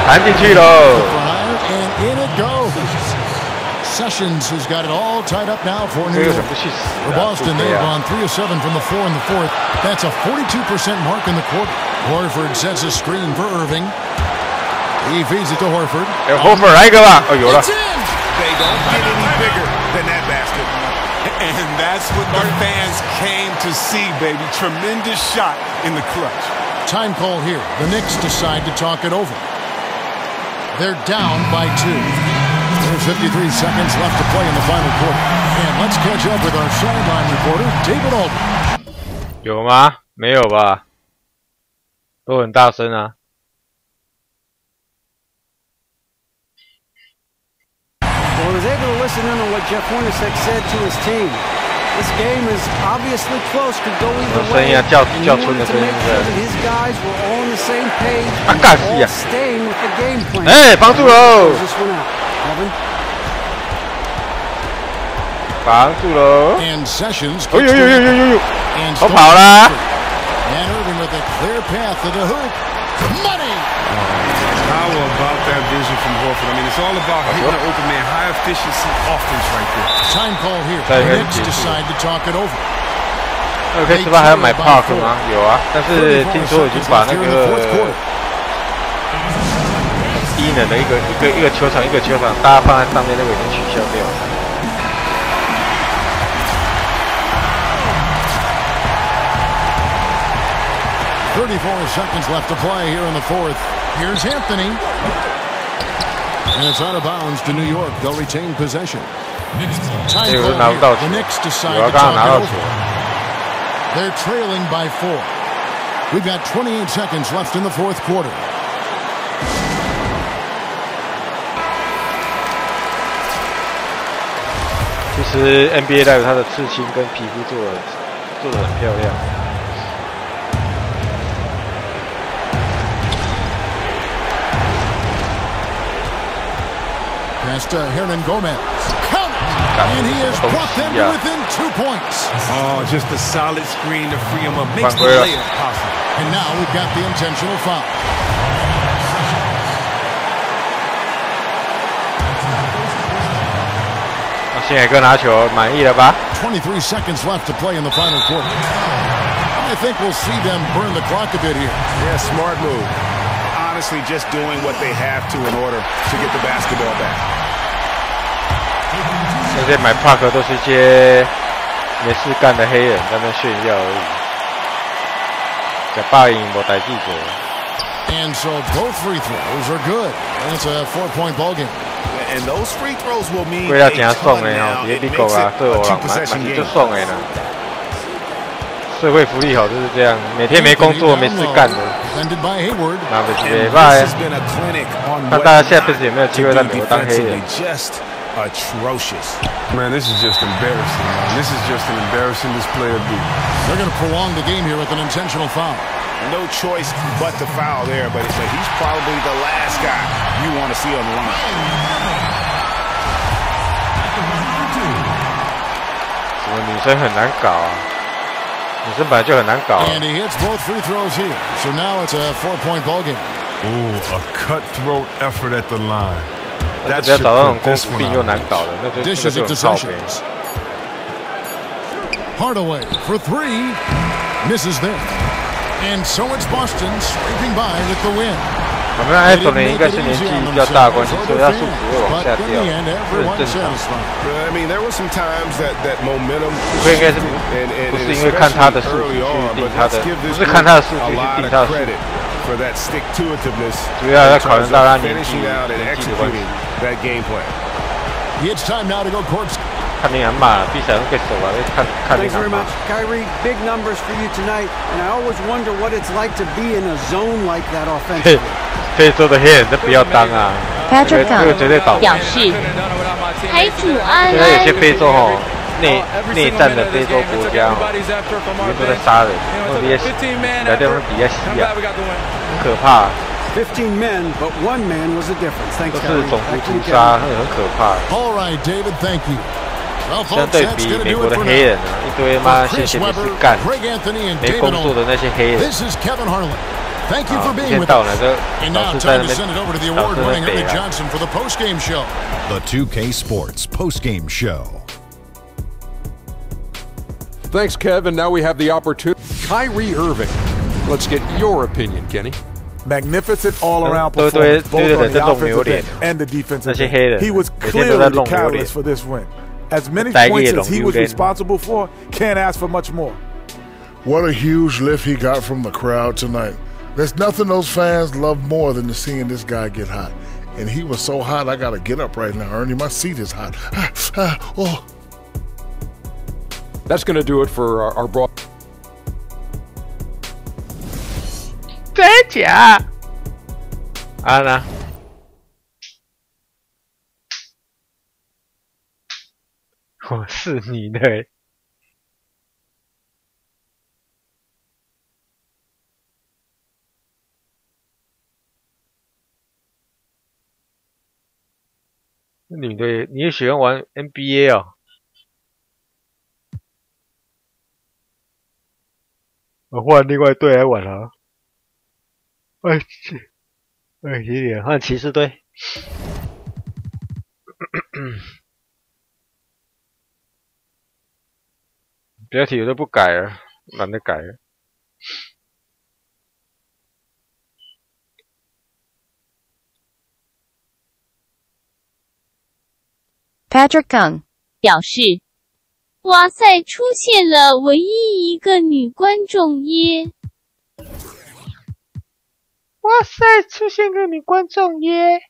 弹进去喽。Sessions has got it all tied up now for New York. For Boston, they've gone 3 of 7 from the floor in the fourth. That's a 42% mark in the quarter. Horford sets a screen for Irving. He feeds it to Horford. Horford 来一个吧，哦有了。 They don't get any bigger than that basket. And that's what the fans came to see, baby. Tremendous shot in the clutch. Time call here. The Knicks decide to talk it over. They're down by 2. There's 53 seconds left to play in the final quarter. And let's catch up with our sideline reporter, David Aldridge. 有吗？没有吧？都很大声啊。 Well, I was able to listen in on what Jeff Hornacek said to his team. This game is obviously close, could go either way. And he wanted to make sure that his guys were all on the same page, all staying with the game plan. 哎，帮助喽！ This one out, Kevin. 帮助喽！ And Sessions. 哦呦呦呦呦呦呦！我跑啦！ And Irving with a clear path to the hoop. Money. How about that vision from Horford? I mean, it's all about hitting the open man, high efficiency offense right there. Time call here. The Knicks decide to talk it over. OK， 是吧？还要买 Park 吗？有啊，但是听说已经把那个低能的一个球场，大家放在上面那个已经取消掉了。 34 seconds left to play here in the fourth. Here's Anthony. And it's out of bounds to New York. They'll retain possession. Time call. The Knicks decide to talk it over. They're trailing by 4. We've got 28 seconds left in the fourth quarter. NBA 带有他的刺青跟皮肤做得很漂亮。pass to Hernan Gomez. Count it! And he has brought them to within 2 points. Oh, just a solid screen to free him up. Makes the layup possible. And now we've got the intentional foul. Hiện在哥拿球满意了吧？23 seconds left to play in the final quarter. I think we'll see them burn the clock a bit here. Yeah, smart move. Honestly, just doing what they have to in order to get the basketball back. 现在买 Park 都是一些没事干的黑人在那炫耀而已。假霸赢没代志做。And so both free throws are good. And it's a 4-point ball game. And those free throws will mean 贵要真爽的哦，直接你讲啊，对我人蛮是就爽的啦。社会福利好就是这样，每天没工作没事干的，那不是没办法。看大家下辈子有没有机会在美国当黑人。Atrocious. Man, this is just embarrassing, man. This is just an embarrassing display of beat. They're going to prolong the game here with an intentional foul. No choice but to foul there, but he's probably the last guy you want to see on the line. 什么女生很难搞啊？女生本来就很难搞。And he hits both free throws here, so now it's a 4-point ball game. Ooh, a cutthroat effort at the line. 但是不要找到那种公主病又难搞的，那就很靠北。Hardaway for 3, misses there, and so it's Boston scraping by with the win. 我们艾弗林应该是年纪比较大的关系，所以他速度会往下掉，这很正常。I mean, there were some times that momentum. 不应该是不是因为看他的数据去定他的，不是看他的数据去定他的数据。主要要考虑到他年纪的关系。It's time now to go courts. 看你很慢，比赛都结束了，看你 Thanks very much, Kyrie. Big numbers for you tonight, and I always wonder what it's like to be in a zone like that offensively. 非洲的黑人都不要当啊，这个绝对倒霉。表示，台主安安。现在有些非洲吼内战的非洲国家吼，里面都在杀人，那些来这种底下吸啊，很可怕。 15 men, but 1 man was the difference. Thanks, 都是种族屠杀，很可怕。 All right, David, thank you. 相对比美国的黑人啊，一堆妈闲闲没事干、没工作的那些黑人。 Thank you for being with us. And now time to send it over to the award-winning Ernie Johnson for the post-game show. The 2K Sports post-game show. Thanks, Kevin. Now we have the opportunity. Kyrie Irving. Let's get your opinion, Kenny. Magnificent all-around performance, both on the offensive end and the defensive end. He was clearly the catalyst for this win. As many points as he was responsible for, can't ask for much more. What a huge lift he got from the crowd tonight. There's nothing those fans love more than seeing this guy get hot. And he was so hot, I got to get up right now, Ernie. My seat is hot. Oh. That's going to do it for our broad. 真假？啊呢？我是你的。女的，你也喜欢玩 NBA 哦？我换另外一队来玩啊！有点换骑士队。标题我都不改了，懒得改了。Patrick Kung 表示：“哇塞，出现了唯一一个女观众耶！哇塞，出现个女观众耶！”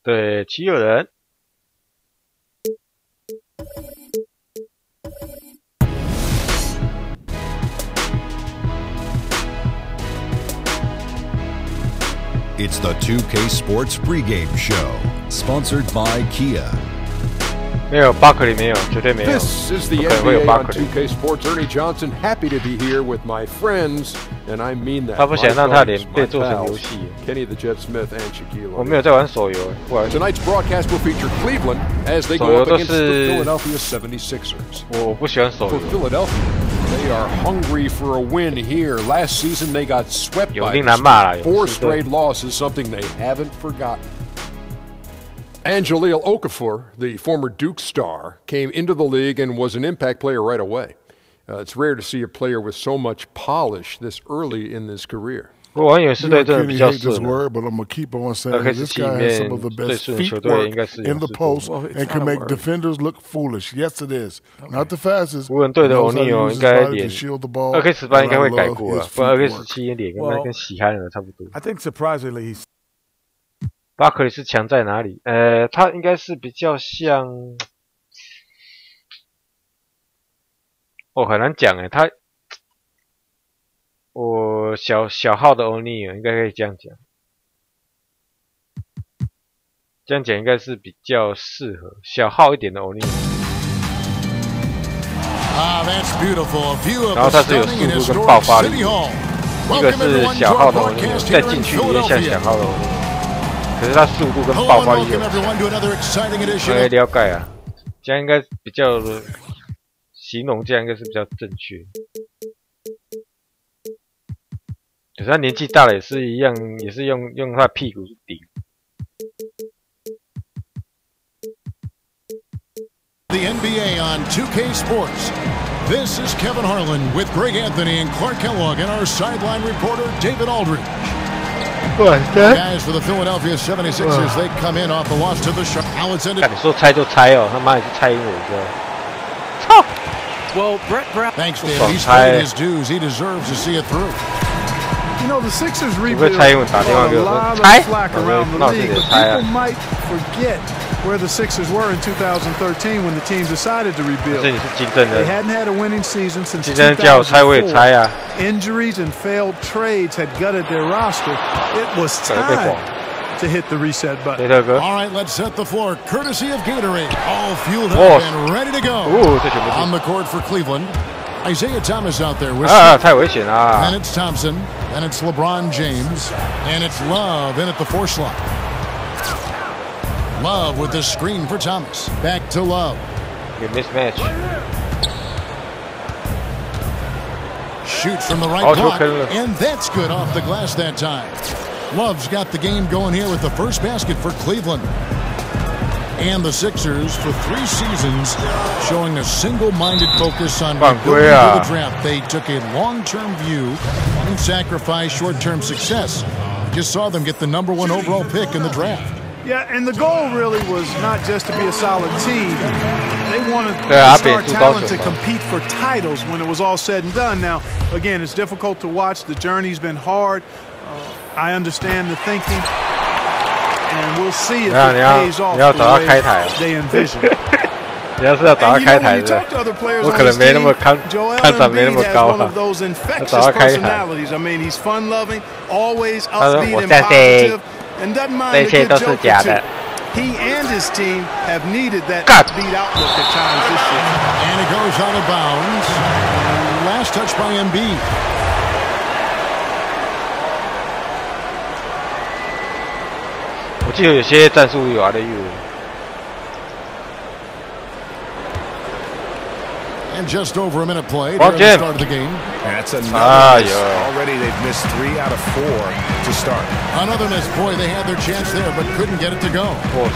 对，岂有人？ It's the 2K Sports pregame show, sponsored by Kia. 没有巴克利没有，绝对没有。This is the NBA on 2K Sports. Ernie Johnson, happy to be here with my friends, and I mean that. 他不想让他脸被做成游戏。Kenny the Jet Smith and Shaquille. 我没有在玩手游，不好意思。Tonight's broadcast will feature Cleveland as they go up against the Philadelphia 76ers. 我不喜欢手游。 For Philadelphia, they are hungry for a win here. Last season they got swept by 4 straight losses, something they haven't forgotten. And Jahlil Okafor, the former Duke star, came into the league and was an impact player right away. It's rare to see a player with so much polish this early in his career. 我玩勇士队真的比较顺。 But I'm gonna keep on saying this guy has some of the best footwork in the post and can make defenders look foolish. Yes, it is. Not the fastest. 湖人队的欧尼尔应该脸2K18应该会改过了，不然2K17脸跟喜憨人差不多。 I think surprisingly he's 巴克利是强在哪里？他应该是比较像，很难讲他。 我小号的欧尼尔应该可以这样讲，这样讲应该是比较适合小号一点的欧尼尔。然后他是有速度跟爆发力，一个是小号的欧尼尔，在禁区里面像小号的欧尼尔，可是他速度跟爆发力有。了解啊，这样应该比较形容，这样应该是比较正确。 可是他年纪大了也是一样，也是用他的屁股去顶。The NBA on 2K Sports. This is Kevin Harlan with Greg Anthony and Clark Kellogg and our sideline reporter David Aldridge. Guys for the Philadelphia 76ers, they come in off the loss to the Sharks. How it's ended. 你说猜就猜哦，他妈也是猜赢我一个。操 Well, Brett Brown. Thanks, Dave. He's paid his dues. He deserves to see it through. You know, the Sixers rebuild a lot of slack around the league, but people might forget where the Sixers were in 2013 when the team decided to rebuild. They hadn't had a winning season since 2004. Injuries and failed trades had gutted their roster. It was time to hit the reset button. All right, let's set the floor. Courtesy of Gatorade. All fueled up and ready to go. On the court for Cleveland. Isaiah Thomas out there with and it's Thompson, and it's LeBron James, and it's Love in at the 4 slot. Love with the screen for Thomas. Back to Love. Good mismatch. Shoots from the right block, and that's good off the glass that time. Love's got the game going here with the first basket for Cleveland. And the Sixers, for 3 seasons, showing a single-minded focus on rebuilding for the draft. They took a long-term view and sacrificed short-term success. We just saw them get the #1 overall pick in the draft. Yeah, and the goal really was not just to be a solid team. They wanted the star talent to compete for titles when it was all said and done. Now, again, it's difficult to watch. The journey's been hard. I understand the thinking. And we'll see if it pays off the way they envision. 你要是要找他开台的，我可能没那么看场没那么高啊。要找他开台。I mean, he's fun-loving, always upbeat and positive, and doesn't mind a good joke or two. He and his team have needed that upbeat outlook at times this year. And it goes out of bounds. Last touch by Embiid. 我记得有些战术有 And just over a minute played at the start of the game. That's another miss. Already they've missed 3 out of 4 to start. Another miss. Boy, they had their chance there, but couldn't get it to go. Of course.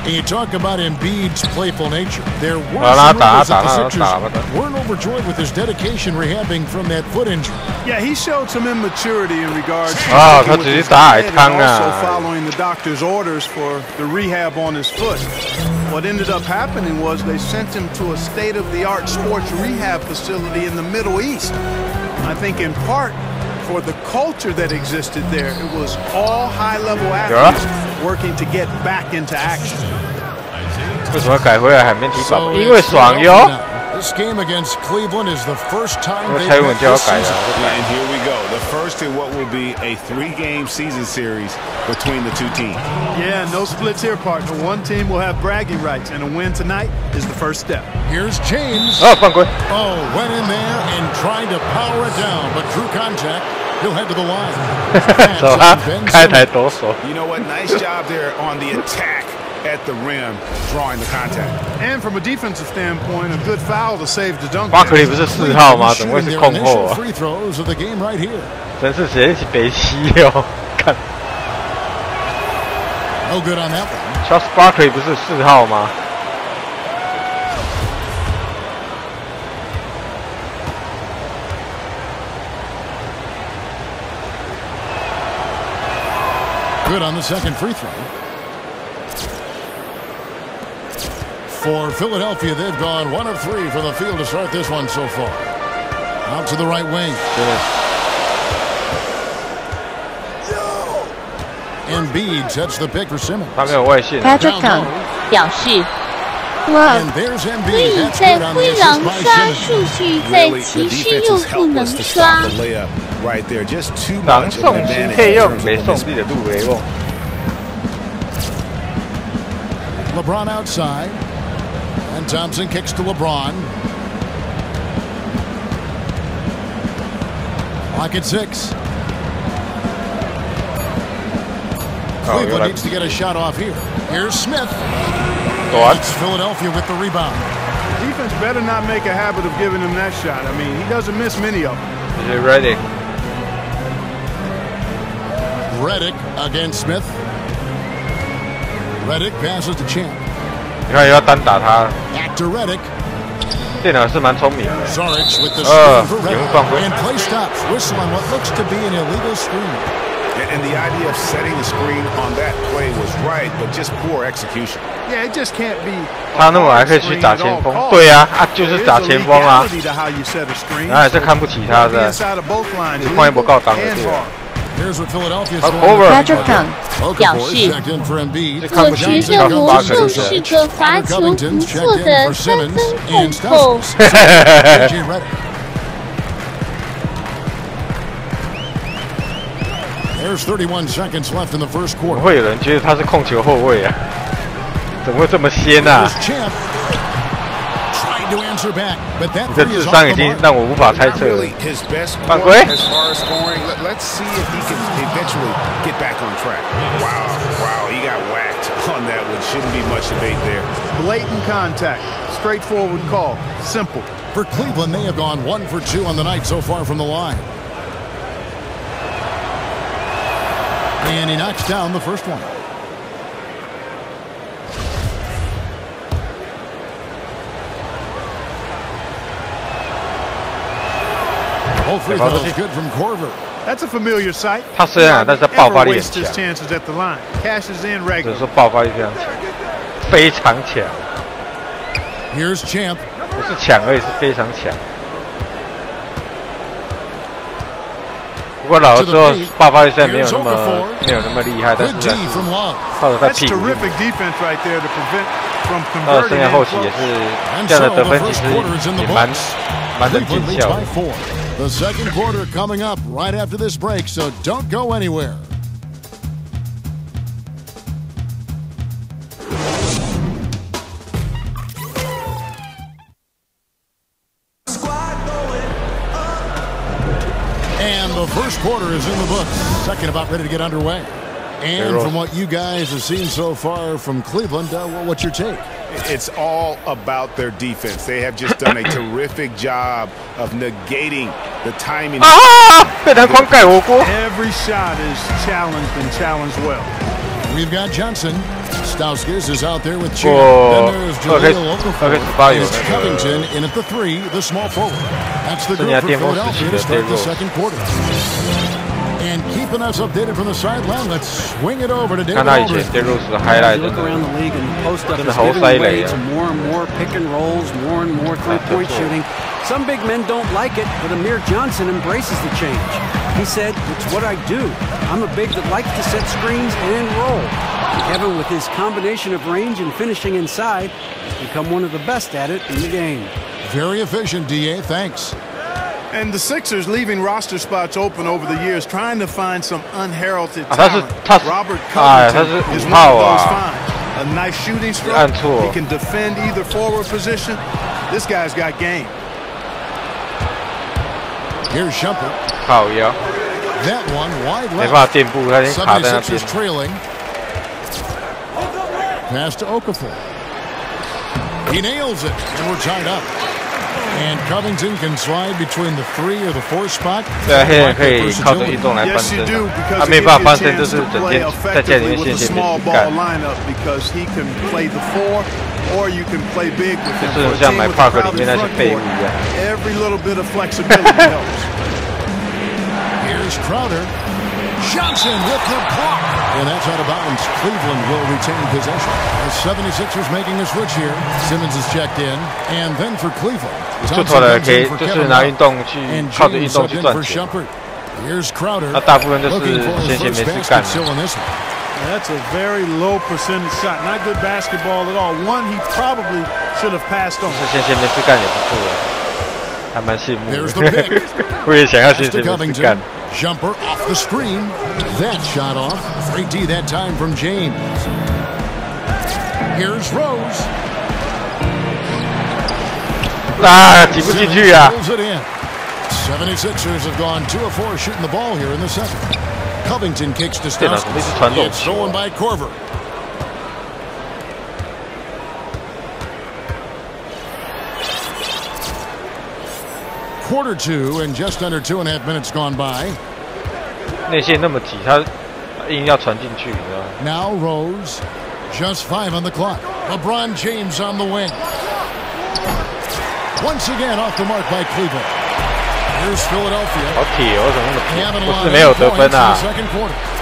And you talk about Embiid's playful nature. There were some rumors that the Sixers weren't overjoyed with his dedication rehabbing from that foot injury. Yeah, he showed some immaturity in regards to also following the doctor's orders for the rehab on his foot. What ended up happening was they sent him to a state-of-the-art sports rehab facility in the Middle East. I think in part for the culture that existed there. It was all high-level athletes working to get back into action. 为什么改回来海绵体宝宝？因为爽哟。This game against Cleveland is the first time they've met this season. And here we go. The first in what will be a 3-game season series between the two teams. Yeah, no splits here, partner. One team will have bragging rights, and a win tonight is the first step. Here's James. Oh, went in there and tried to power it down, but drew contact. He'll head to the line. You know what? Nice job there on the attack at the rim, drawing the contact. And from a defensive standpoint, a good foul to save the dunk. 巴克利不是4号吗？怎么会是控后啊？真是谁是北西哦？看 ，No good on that one. Charles Barkley 不是4号吗？ Good on the second free throw. For Philadelphia, they've gone 1 of 3 from the field to start this one so far. Out to the right wing. Embiid sets the pick for Simmons. Patrick Kang 表示。 可以在灰狼刷数据，在骑士又不能刷。朗诵新配用，没送自己的路为梦。LeBron outside, and Thompson kicks to LeBron. Lock at 6. Cleveland needs to get a shot off here. Here's Smith. It's Philadelphia with the rebound. The defense better not make a habit of giving him that shot. I mean, he doesn't miss many of them. Is it ready? Reddick against Smith. Reddick passes to Champ. 你看要单打他。 Back to Reddick. 电脑是蛮聪明的。 Saric with the screen for Reddick. 放回。 And play stops. Whistle on what looks to be an illegal screen. And the idea of setting the screen on that play was right, but just poor execution. Yeah, it just can't be. 他那么还可以去打前锋，对呀，就是打前锋啊。然后还是看不起他的，你看也不够当的对吧？ Patrick Kang 表示，我觉得魔术是个罚球不错的3分控后。There's 31 seconds left in the first quarter. 会有人觉得他是控球后卫啊？怎么会这么仙啊？你的智商已经让我无法猜测了。犯规。Let's see if he can eventually get back on track. Wow, he got whacked on that one. Shouldn't be much debate there. Blatant contact, straightforward call, simple. For Cleveland, they have gone 1 for 2 on the night so far from the line. And he knocks down the first one. All free throws good from Korver. That's a familiar sight. 他虽然但是爆发力很强。 chances at the line. Cashes in regular. 只是说爆发力非常强，非常强。 Here's Champ. 不是强而已，是非常强。 不过老实说，爆发力现在没有那么厉害，但是靠着他屁股，到剩下后期也是这样的得分，其实也蛮能见效的。 The second quarter coming up right after this break, so don't go anywhere. And the first quarter is in the books. Second about ready to get underway. And from what you guys have seen so far from Cleveland, what's your take? It's all about their defense. They have just done a terrific job of negating the timing. Every shot is challenged and challenged well. We've got Johnson. Stauskas is out there with Champ. Then there's Jaleel Okafor. It's Covington in at the 3, the small forward. That's the group for Philadelphia to start the second quarter. And keeping us updated from the sideline, let's swing it over to David Aldridge. You look around the league and post-up is giving way to more and more pick and rolls, more and more three-point shooting. Some big men don't like it, but Amir Johnson embraces the change. He said, "It's what I do. I'm a big that likes to set screens and roll." Kevin, with his combination of range and finishing inside, has become one of the best at it in the game. Very efficient, DA. Thanks. And the Sixers leaving roster spots open over the years, trying to find some unheralded talent. Robert Covington is one of those finds. A nice shooting stroke. He can defend either forward position. This guy's got game. Here's Shumpert. That one wide left. 76ers trailing. Pass to Okafor. He nails it, and we're tied up. And Covington can slide between the 3 or the 4 spot. 对啊，黑人可以靠着运动来翻身，他没办法翻身，就是整天在家里面线线面干。就是像买 Park 里面那些废物一样。Here's Crowder. Johnson with the block. And that's out of bounds. Cleveland will retain possession. The 76ers making a switch here. Simmons is checked in. And then for Cleveland. 不错的，可以就是拿运动去靠着运动去赚钱。那大部分都是闲闲没事干的。That's a very low percentage shot. Not good basketball at all. One he probably should have passed on. 闲闲没事干也不错的，还蛮羡慕的。我也想要闲闲没事干。Jumper off the screen. That shot off. 3D that time from James. Here's Rose. 啊，挤不进去啊 ！76ers have gone 2 of 4 shooting the ball here in the second. Covington kicks to Stauskas. It's stolen by Korver. Quarter 2 and just under 2.5 minutes gone by. 内线那么挤，他硬要传进去，你知道吗 ？Now Rose, just 5 on the clock. LeBron James on the wing. Once again off the mark by Cleveland. Here's Philadelphia. 好铁哦，怎么那么铁？不是没有得分啊，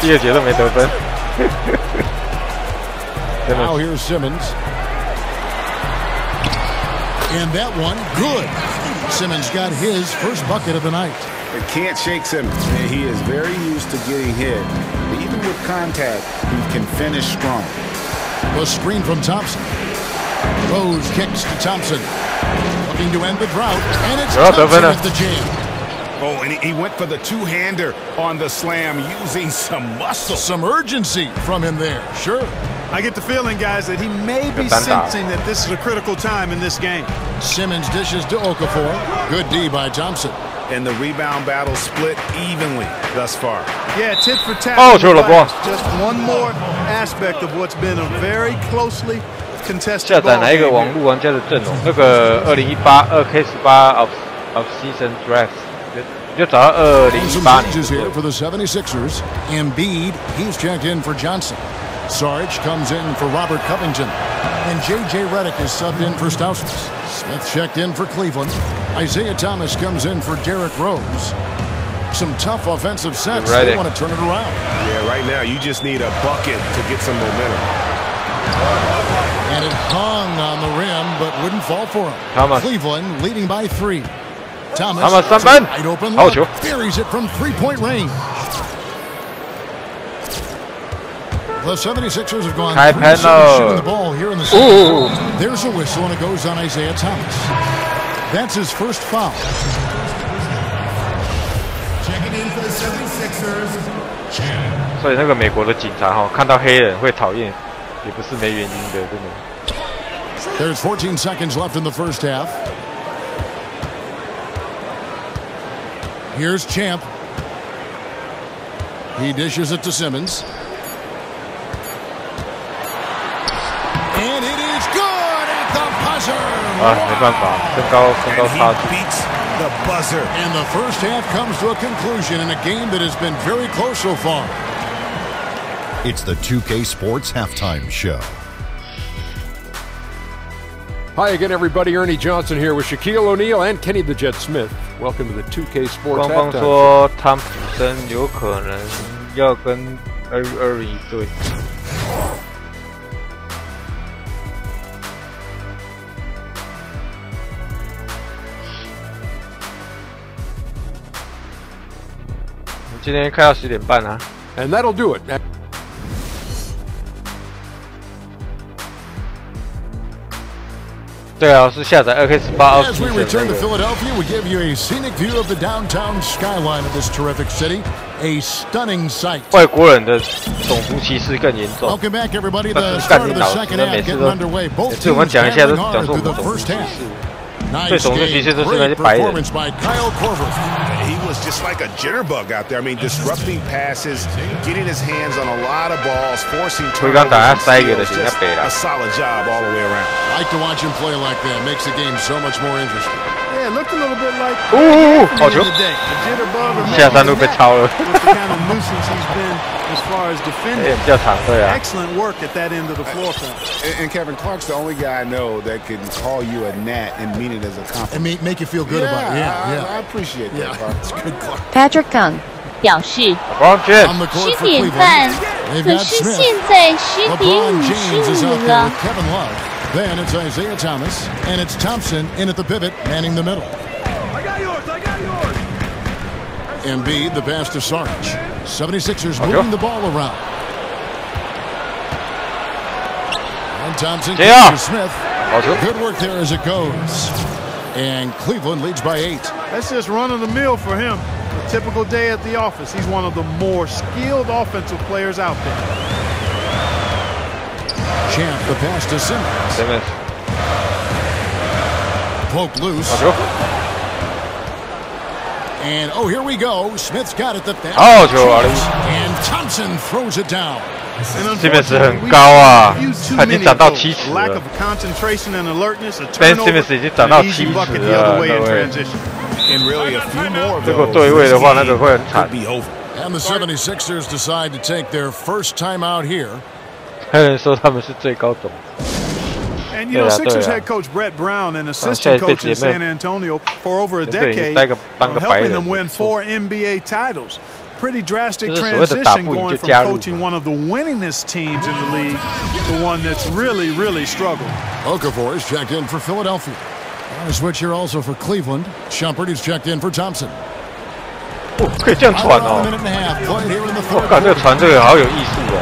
第2节都没得分。Now here's Simmons. And that one, good. Simmons got his first bucket of the night. They can't shake Simmons. He is very used to getting hit. But even with contact, he can finish strong. The screen from Thompson. Rose kicks to Thompson. Looking to end the drought. And it's Thompson at the jam. Oh, and he went for the two-hander on the slam using some muscle. Some urgency from him there. Sure. I get the feeling, guys, that he may be sensing that this is a critical time in this game. Simmons dishes to Okafor. Good D by Thompson. And the rebound battle split evenly thus far. Yeah, tit for tat. Oh, just one more aspect of what's been a very closely contested 下载哪一个网络玩家的阵容？那个2018 2K18 of Season Draft， 就找到2018年。Here for the 76ers. Embiid, he's checked in for Johnson. Sarge comes in for Robert Covington. And J.J. Redick is subbed in for Stauskas. Smith checked in for Cleveland. Isaiah Thomas comes in for Derrick Rose. Some tough offensive sets. They want to turn it around. Yeah, right now you just need a bucket to get some momentum. And it hung on the rim, but wouldn't fall for him. Thomas. Cleveland leading by 3. Thomas wide open look, buries it from 3-point range. The 76ers have gone 3 shooting the ball here in the second. There's a whistle, and it goes on Isaiah Thomas. That's his first foul. Checking in for the 76ers. 所以那个美国的警察哈，看到黑人会讨厌，也不是没原因的，真的。There's 14 seconds left in the first half. Here's Champ. He dishes it to Simmons. And it is good at the buzzer. 啊，没办法，身高差距。 Beats the buzzer. And the first half comes to a conclusion in a game that has been very close so far. It's the 2K Sports Halftime Show. Hi again, everybody. Ernie Johnson here with Shaquille O'Neal and Kenny the Jet Smith. Welcome to the 2K Sports Halftime Show. 刚刚说汤普森有可能要跟2-2一队。 今天开到10点半啊 And that'll do it. 对啊，是下载2K18 As we return to Philadelphia, we give you a scenic view of the downtown skyline of this terrific city. A stunning sight. 外国人的种族歧视更严重。 Welcome back, everybody. The start of the second half getting underway. Both teams battling hard through the first half. Nice game. Great performance by Kyle Korver. He was just like a jitterbug out there. I mean, disrupting passes, getting his hands on a lot of balls, forcing turnovers. Just a solid job all the way around. I like to watch him play like that. Makes the game so much more interesting. Yeah, it looked a little bit like 好球！下三路被抄了。 As far as defending, excellent work at that end of the floor. And Kevin Clark's the only guy I know that can call you a gnat and mean it as a compliment. And make you feel good about it. Yeah, I appreciate that. It's good, Clark. Patrick Kung 表示10点半，可是现在10点55了。 Then it's Isaiah Thomas, and it's Thompson in at the pivot, manning the middle. I got yours. Embiid, the pass to Sarge. 76ers moving the ball around. And Thompson to Smith. Good work there as it goes. And Cleveland leads by 8. That's just run of the mill for him. A typical day at the office. He's one of the more skilled offensive players out there. Champ, the pass to Simmons. Poke loose. And here we go. Smith's got it. And Thompson throws it down. Simmons 很高啊，他已经涨到70了。Ben Simmons 已经涨到70了，各位。如果对位的话，那个会很惨。And the 76ers decide to take their first time out here. 还有人说他们是最高种。 And you know, Sixers head coach Brett Brown, an assistant coach in San Antonio for over a decade, helping them win 4 NBA titles. Pretty drastic transition going from coaching one of the winningest teams in the league to one that's really, really struggled. Okafor is checked in for Philadelphia. A switch here also for Cleveland. Shumpert is checked in for Thompson. 可以这样传哦！我感觉传这个好有艺术哦，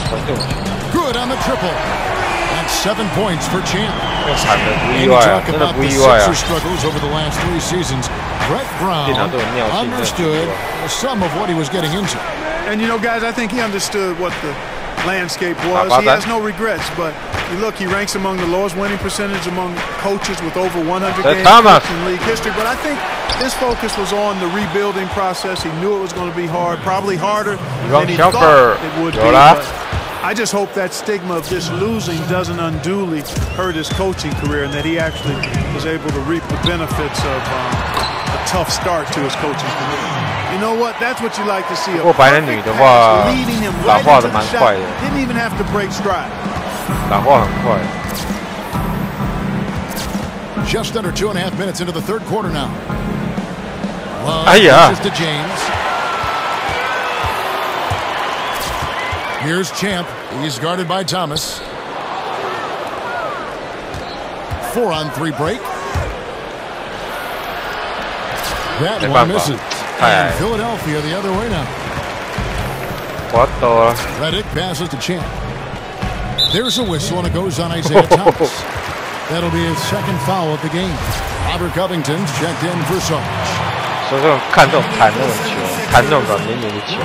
传这种球。 Good on the triple. And 7 points for Champ. 惨的不意外啊，真的不意外啊。 struggles over the last 3 seasons. Brett Brown understood some of what he was getting into. And you know, guys, I think he understood what the landscape was. He has no regrets, but you look, he ranks among the lowest winning percentage among coaches with over 100 games in league history. But I think his focus was on the rebuilding process. He knew it was going to be hard, probably harder than he thought it would be. I just hope that stigma of just losing doesn't unduly hurt his coaching career and that he actually was able to reap the benefits of a tough start to his coaching career. You know what? That's what you like to see. 不过白人女的话，老化的蛮快的。 Didn't even have to break stride. 老化很快。 Just under 2.5 minutes into the third quarter now.哎呀！ To James. Here's Champ. He's guarded by Thomas. 4-on-3 break. That one misses. And Philadelphia the other way now. What the? Redick passes to Champ. There's a whistle and it goes on Isaiah Thomas. That'll be his second foul of the game. Robert Covington's checked in for Sarge. 所以这种看这种弹那种球，弹那种软绵绵的球。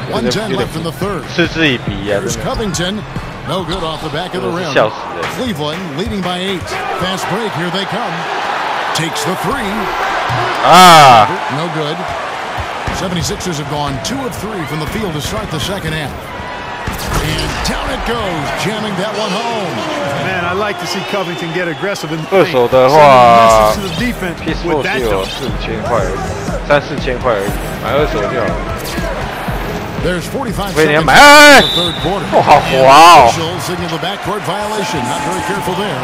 1:10 left in the third. 嗤之以鼻啊！ Here's Covington, no good off the back of the rim. 笑死了。 Cleveland leading by 8. Fast break, here they come. Takes the 3. Ah, no good. 76ers have gone 2 of 3 from the field to start the second half. And down it goes, jamming that one home. Man, I like to see Covington get aggressive in the paint. 二手的话 ，Ps4 只有4,000块而已，3-4千块而已，买二手就好了。 There's 45 seconds in the third quarter. 哦，好滑哦！ Signal the backcourt violation. Not very careful there.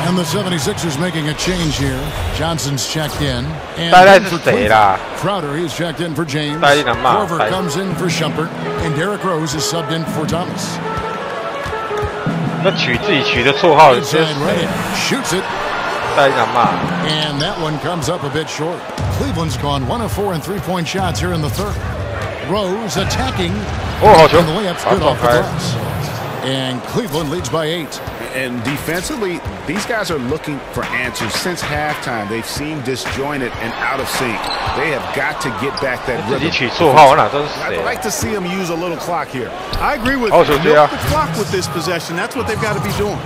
And the 76ers making a change here. Johnson's checked in. And 大概是谁啦 Crowder, he's checked in for James. Korver comes in for Shumpert. And Derrick Rose is subbed in for Thomas. 那取自己取的绰号是谁 ？Shoots it. 大家骂。 And that one comes up a bit short. Cleveland's gone 1 of 4 in 3-point shots here in the third. Rose attacking. Oh, hot shot. And the layup's good off the glass. And Cleveland leads by 8. And defensively, these guys are looking for answers since halftime. They've seemed disjointed and out of sync. They have got to get back that rhythm. I'd like to see them use a little clock here. I agree with you. Milk the clock with this possession. That's what they've got to be doing.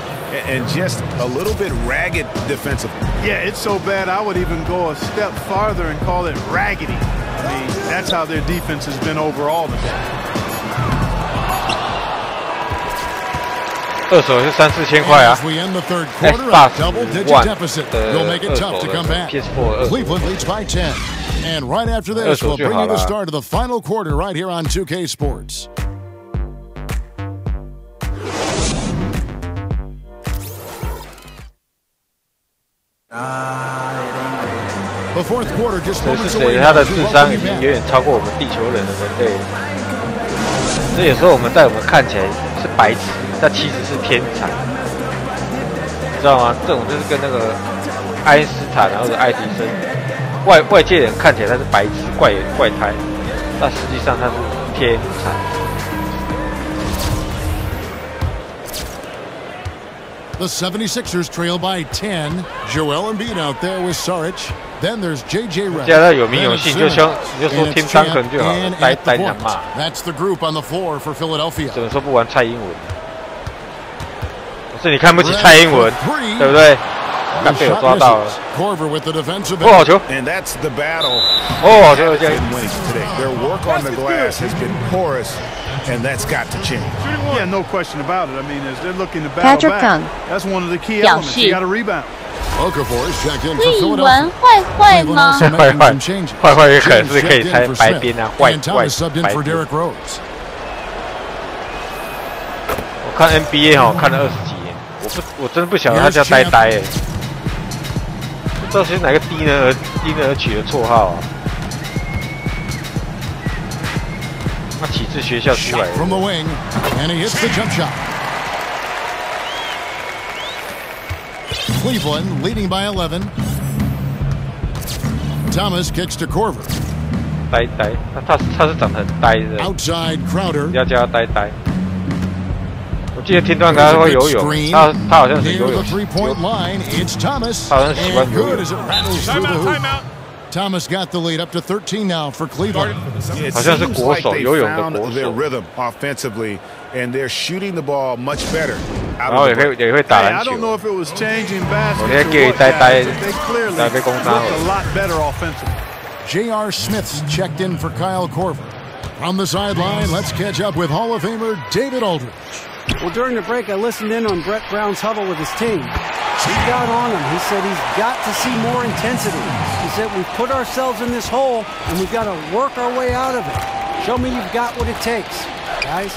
And just a little bit ragged defensively. Yeah, it's so bad I would even go a step farther and call it raggedy. I mean, that's how their defense has been overall today. 二手是3、4千块啊 X 80万 Ps4 Cleveland leads by 10. And right after this, we'll bring you the start of the final quarter right here on 2K Sports. The fourth quarter just moments away. 他的智商已经远远超过我们地球人的人类。所以有时候我们在我们看起来是白痴，但其实是天才，你知道吗？这种就是跟那个爱因斯坦或者爱迪生，外界人看起来他是白痴怪胎，但实际上他是天才。The 76ers trail by 10. Joel Embiid out there with Saric. Then there's JJ Redick. 现在有名有姓，你就说 Tim Duncan 就好了，呆想骂。That's the group on the floor for Philadelphia. 怎么说不玩蔡英文？不是你看不起蔡英文，对不对？刚被我抓到了。哦，好球 ！And that's the battle. 哦，好球！ Their work on the glass has been porous. And that's got to change. Yeah, no question about it. I mean, as they're looking to battle back, that's one of the key elements. You got to rebound. Okafor is checked in for 可以 Philadelphia. 玩坏吗？坏也可能是可以猜白边啊，坏 subbed in for Derrick Rose. 我看 NBA 哈，看了20几年，我真的不晓得他叫呆哎，不知道是哪个低能儿取的绰号啊。他体制学校出来的。 From the wing, and he hits the jump shot. Cleveland leading by 11. Thomas kicks to Korver. 呆，他是长得很呆的。Outside Crowder. 要叫他呆。我记得听段他会游泳，他好像是游泳。他好像喜欢游泳。 Thomas got the lead up to 13 now for Cleveland. 好像是国手，游泳的国手。 Their rhythm offensively, and they're shooting the ball much better. 然后也会打篮球。我那给呆，在被攻杀了。J.R. Smith's checked in for Kyle Korver. From the sideline, let's catch up with Hall of Famer David Aldridge. Well, during the break, I listened in on Brett Brown's huddle with his team. He got on him. He said he's got to see more intensity. He said we've put ourselves in this hole and we've got to work our way out of it. Show me you've got what it takes, guys.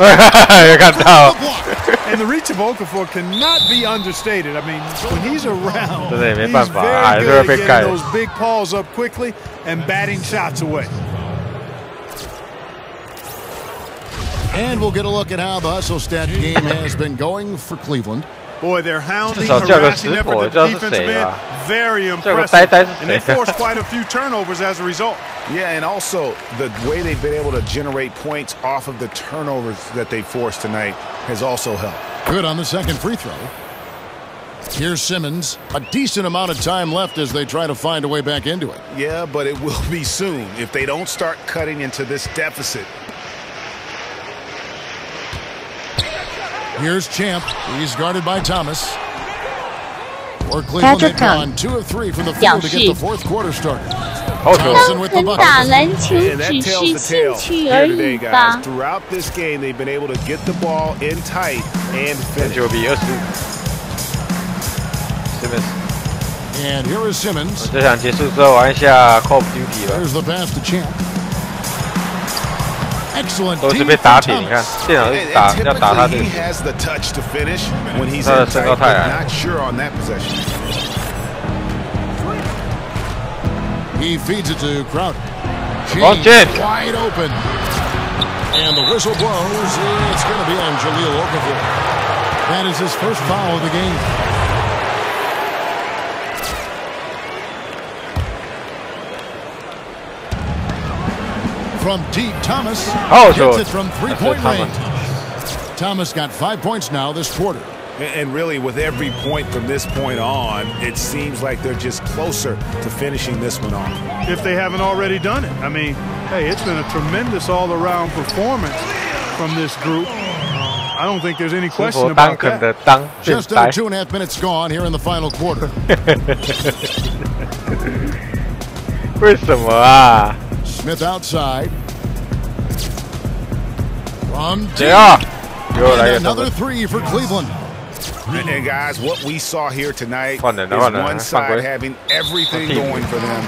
And the reach of Okafor cannot be understated. I mean, when he's around, he's very good at getting those big balls up quickly and batting shots away. And we'll get a look at how the hustle stat game has been going for Cleveland. Boy, they're hounding, harassing effort at the defensive end. Very impressive. And they forced quite a few turnovers as a result. Yeah, and also the way they've been able to generate points off of the turnovers that they forced tonight has also helped. Good on the second free throw. Here's Simmons. A decent amount of time left as they try to find a way back into it. Yeah, but it will be soon if they don't start cutting into this deficit. Here's Champ. He's guarded by Thomas. Or Cleveland had gone 2 of 3 from the field to get the fourth quarter started. Thompson with the bucket. And that tells the tale here today, guys. Throughout this game, they've been able to get the ball in tight and finish. And here is Simmons. 这场结束之后玩一下 Call of Duty 吧。 There's the pass to Champ. Excellent. 都是被打扁，你看电脑是要打他的。他的身高太矮。He feeds it to Crowder. Wide open. And the whistle blows. It's going to be on Jahlil Okafor. That is his first foul of the game. From deep, Thomas gets it from 3-point range. Thomas got 5 points now this quarter. And really, with every point from this point on, it seems like they're just closer to finishing this one off. If they haven't already done it. I mean, hey, it's been a tremendous all-around performance from this group. I don't think there's any question about that. Just under 2.5 minutes gone here in the final quarter. 为什么啊 Smith outside. From another three for Cleveland. And guys, what we saw here tonight is one side having everything going for them.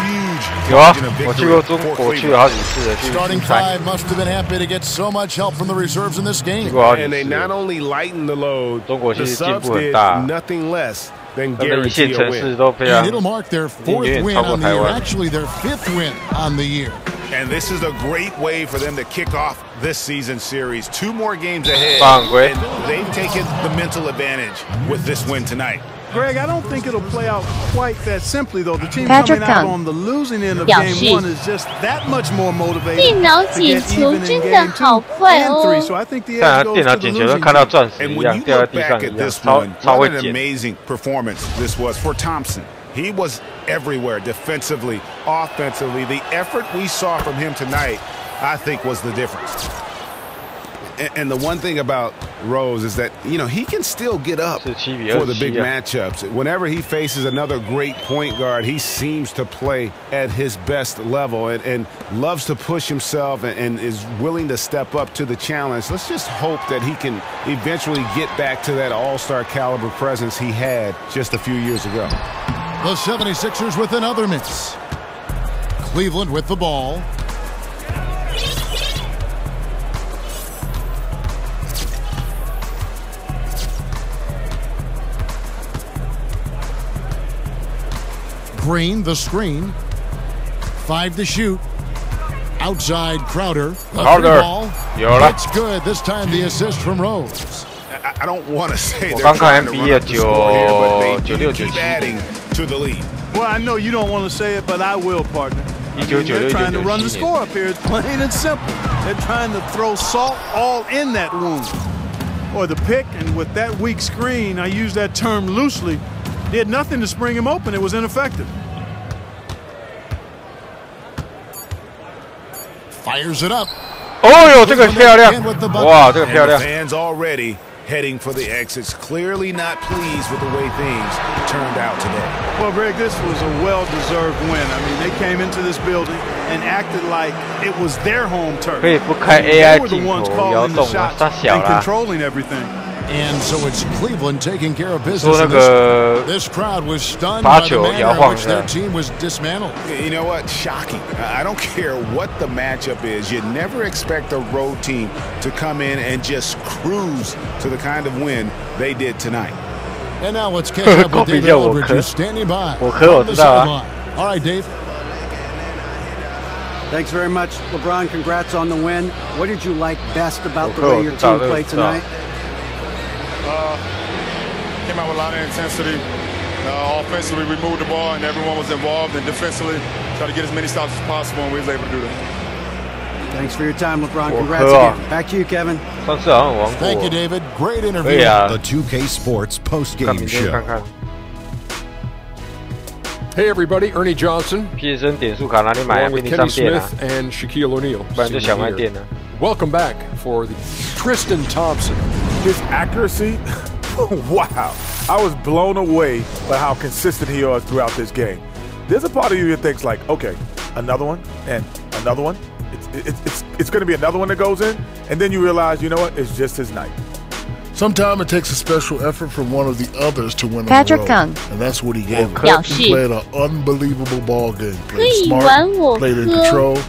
Huge margin of victory for Cleveland. Starting five must have been happy to get so much help from the reserves in this game. And they not only lightened the load, the subs did nothing less than guarantee a win. And it'll mark their 4th win on the year, actually their 5th win on the year. And this is a great way for them to kick off this season series. 2 more games ahead, and they've taken the mental advantage with this win tonight. Greg, I don't think it'll play out quite that simply, though. The team coming out on the losing end of game 1 is just that much more motivated to get even in game 2 and 3. So I think the edge goes to the losing team. And when you look back at this one, what an amazing performance this was for Thompson. He was everywhere, defensively, offensively. The effort we saw from him tonight, I think, was the difference. And the one thing about Rose is that, you know, he can still get up for the big matchups. Whenever he faces another great point guard, he seems to play at his best level and loves to push himself and is willing to step up to the challenge. Let's just hope that he can eventually get back to that all-star caliber presence he had just a few years ago. The 76ers with another miss. Cleveland with the ball. Green, the screen. 5 to shoot. Outside Crowder. Ball. It's good. This time the assist from Rose. I don't want to say they're trying to run up the score here, but they keep adding to the lead. Well, I know you don't want to say it, but I will, partner. I mean, they're trying to run the score up here. It's plain and simple. They're trying to throw salt all in that wound. Or the pick, and with that weak screen, I use that term loosely, did nothing to spring him open. It was ineffective. Fires it up. 哦哟，这个漂亮！哇，这个漂亮！ Fans already heading for the exits, clearly not pleased with the way things turned out today. Well, Greg, this was a well-deserved win. I mean, they came into this building and acted like it was their home turf. 可以不开 AI 镜头摇动吗？太小了。 controlling everything. And so it's Cleveland taking care of business. This crowd was stunned by the manner in which their team was dismantled. You know what? Shocking. I don't care what the matchup is. You never expect a road team to come in and just cruise to the kind of win they did tonight. And now let's catch up with David Aldridge, who's standing by on the sideline. All right, Dave. Thanks very much, LeBron. Congrats on the win. What did you like best about the way your team played tonight? Came out with a lot of intensity. Offensively, we moved the ball, and everyone was involved. And defensively, tried to get as many stops as possible, and we was able to do that. Thanks for your time, LeBron. Congrats again. Back to you, Kevin. Thank you, David. Great interview. The 2K Sports post-game show. Hey everybody, Ernie Johnson. PSN 点数卡哪里买啊？便利商店啊。 and Shaquille O'Neal. 不然就小卖店呢。 Welcome back for the Tristan Thompson. His accuracy, wow. I was blown away by how consistent he was throughout this game. There's a part of you that thinks like, okay, another one and another one. It's going to be another one that goes in, and then you realize, you know what, it's just his night. Sometimes it takes a special effort from one of the others to win on the road, and that's what he gave us. He played an unbelievable ball game. Played smart, played in control,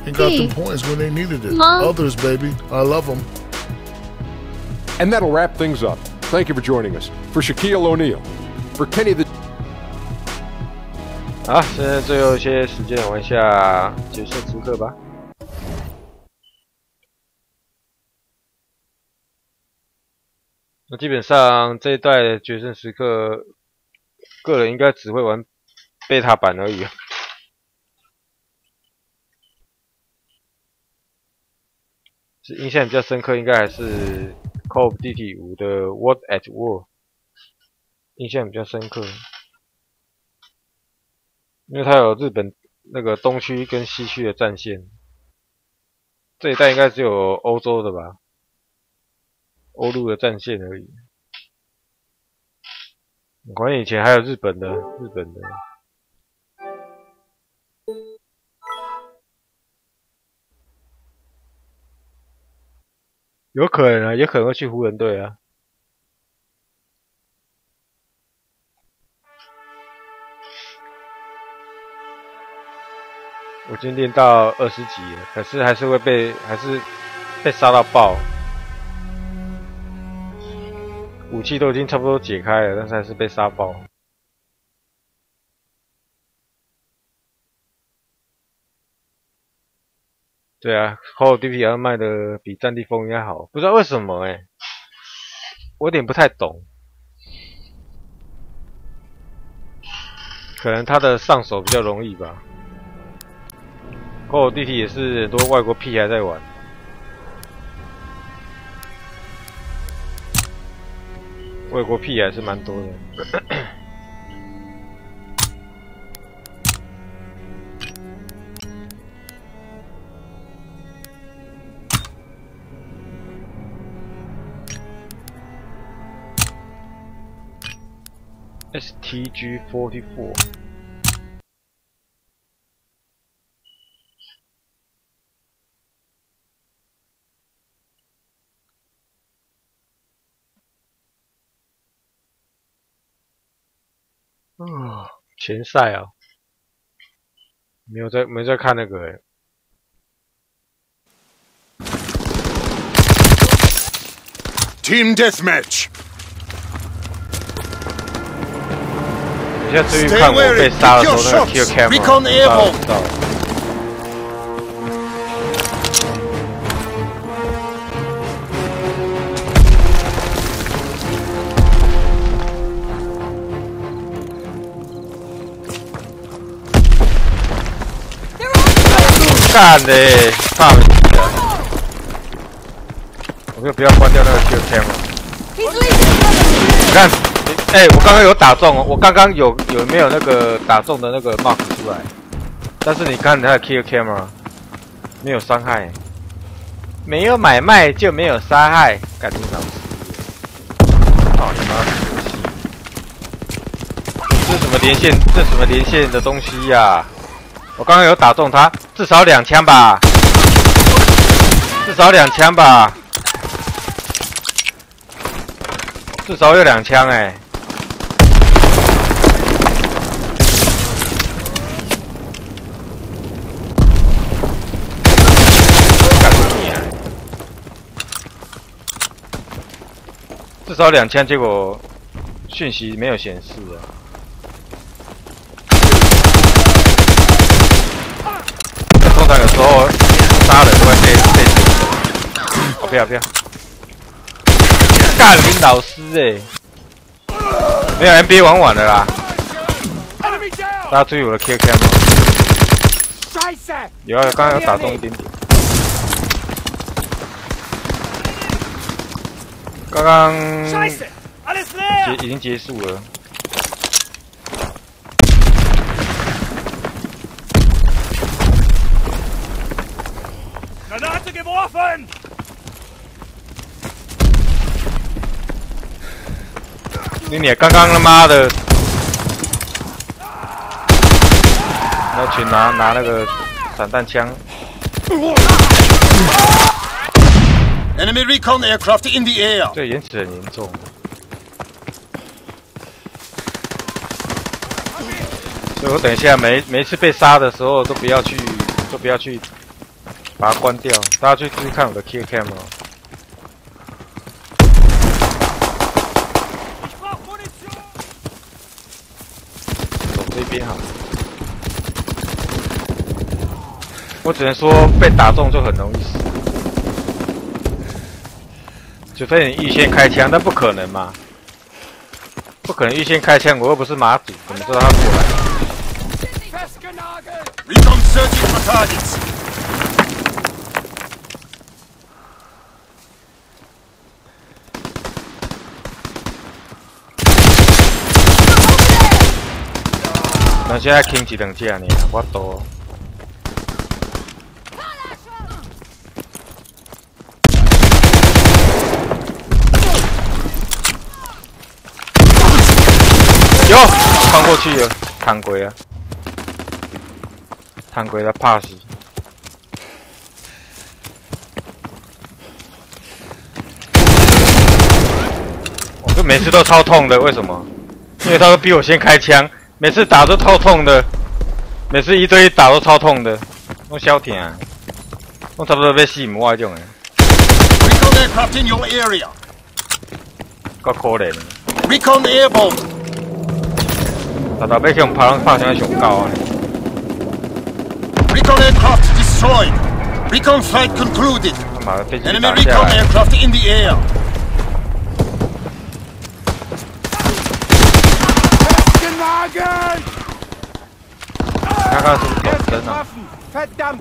and got the points when they needed it. Others, baby, I love them. And that'll wrap things up. Thank you for joining us. For Shaquille O'Neal, for Kenny the... 好，现在最后一些时间玩一下决胜时刻吧。那基本上这一代的决胜时刻，个人应该只会玩贝塔版而已。印象比较深刻，应该还是 Call of Duty 5的 World at War 印象比较深刻，因为它有日本那个东区跟西区的战线，这一代应该只有欧洲的吧，欧陆的战线而已。我管以前还有日本的。有可能啊，也可能会去湖人队啊。我今天练到20级了，可是还是被杀到爆。武器都已经差不多解开了，但是还是被杀爆。对啊 ，Call of Duty 卖的比战地风应该好，不知道为什么我有点不太懂，可能它的上手比较容易吧。Call of Duty 也是很多外国屁孩在玩，外国屁孩是蛮多的。STG-44 前赛啊，没在看那个Team Deathmatch。你现在注意看我被杀的时候那个 kill camera， 知道。干嘞，怕了！我不要关掉那个 kill camera。你看。我刚刚有打中哦，我刚刚有没有那个打中的那个 mark 出来？但是你看它的 kill camera 没有伤害，没有买卖就没有杀害，干你老师！操你妈！这什么连线？这什么连线的东西呀？我刚刚有打中他，至少2枪吧，至少2枪吧，至少有2枪至少2枪，结果讯息没有显示啊。通常有时候杀人都会被不要！干你老师没有 NBA 玩完了啦。大家注意我的 kill cam 有啊，刚刚有打中一点点。刚刚已经结束了。你刚刚他妈的，那群拿那个散弹枪。Enemy recon aircraft in the air。对，延迟很严重。所以我等一下每一次被杀的时候都不要去把它关掉，大家去注意看我的 kill cam 走这边好了。我只能说被打中就很容易死。除非你预先开枪，但不可能嘛？不可能预先开枪，我又不是马祖，怎么知道他过来？Recon searching for targets。那现在轻一两只呢，我多。哟，穿过去了，弹鬼啊！弹鬼的 Ps4。我这每次都超痛的，为什么？因为他都比我先开枪，每次打都超痛的，每次1对1打都超痛的，我小疼，我差不多要死唔我种的。够可怜。Recon airborne。大家要向旁人拍声上高啊！ Recon aircraft destroyed. Recon flight concluded. Enemy recon aircraft in the air. 看看是不是走真啊干！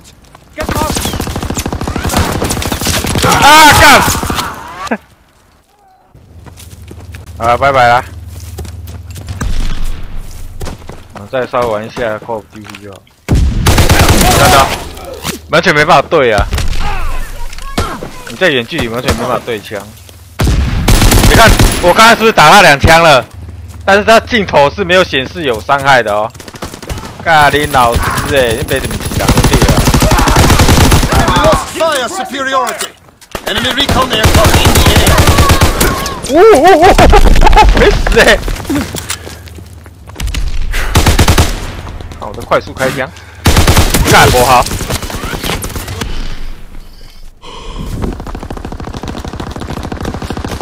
好了，拜拜啦！我再稍微玩一下 Call of Duty 就好。看到，完全没办法对啊！你在远距离完全没办法对枪。你看，我刚才是不是打他2枪了？但是他镜头是没有显示有伤害的哦。干你老师你别这么讲对了。Lost fire superiority. Enemy recon aircraft in the air. 没死好的，快速开枪，干不好。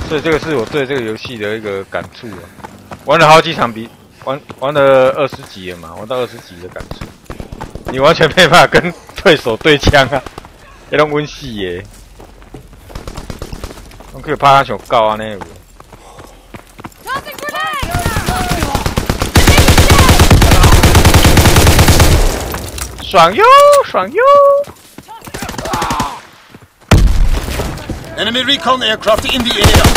所以这个是我对这个游戏的一个感触啊。玩了好几场玩了20级了嘛，玩到20级的感触，你完全没办法跟对手对枪啊，那种温戏耶，我可以怕他想高啊那个。爽哟，爽哟 ！Enemy recon aircraft in the air.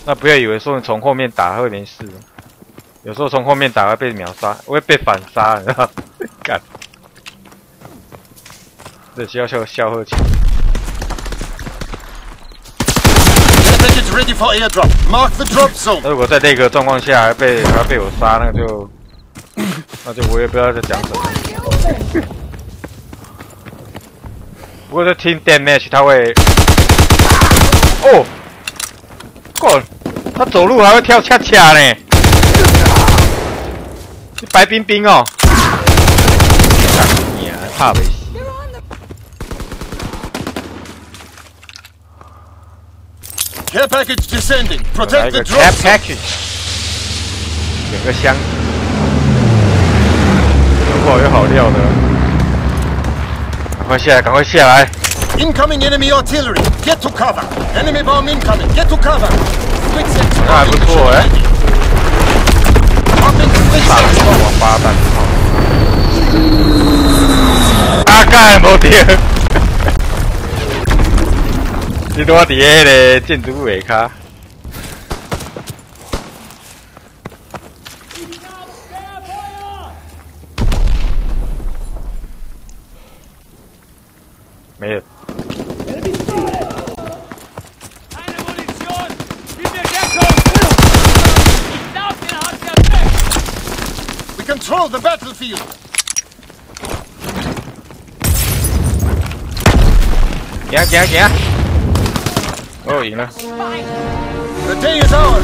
那不要以为说你从后面打会没事，有时候从后面打会被秒杀，会被反杀，你知道？干，这需要消喝起来。那如果在那个状况下还要被我杀，那就我也不知道在讲什么。不过这 Team Deathmatch 他会，哦，够，他走路还会跳恰恰呢，白冰冰哦，干你啊，怕没死。Care package descending. Protect the drop. Care package. 有个箱，有好料的，赶快下来，赶快下来 ！Incoming enemy artillery. Get to cover. Enemy bomb incoming. Get to cover. Quick sense. 那还不错哎。打什么王八蛋！啊干，无掉！你拄伫迄个建筑物下骹。没有。We control the battlefield. 行！哦，赢了。The day is ours.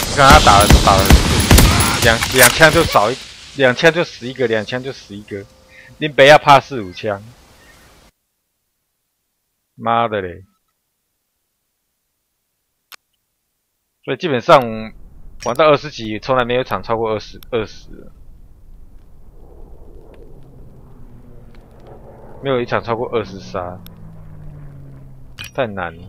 你看他打了两枪就少2枪就死一个，2枪就死一个。你不要怕4、5枪，妈的嘞！所以基本上玩到20级，从来没有一场超过20了，没有一场超过20杀，太难了。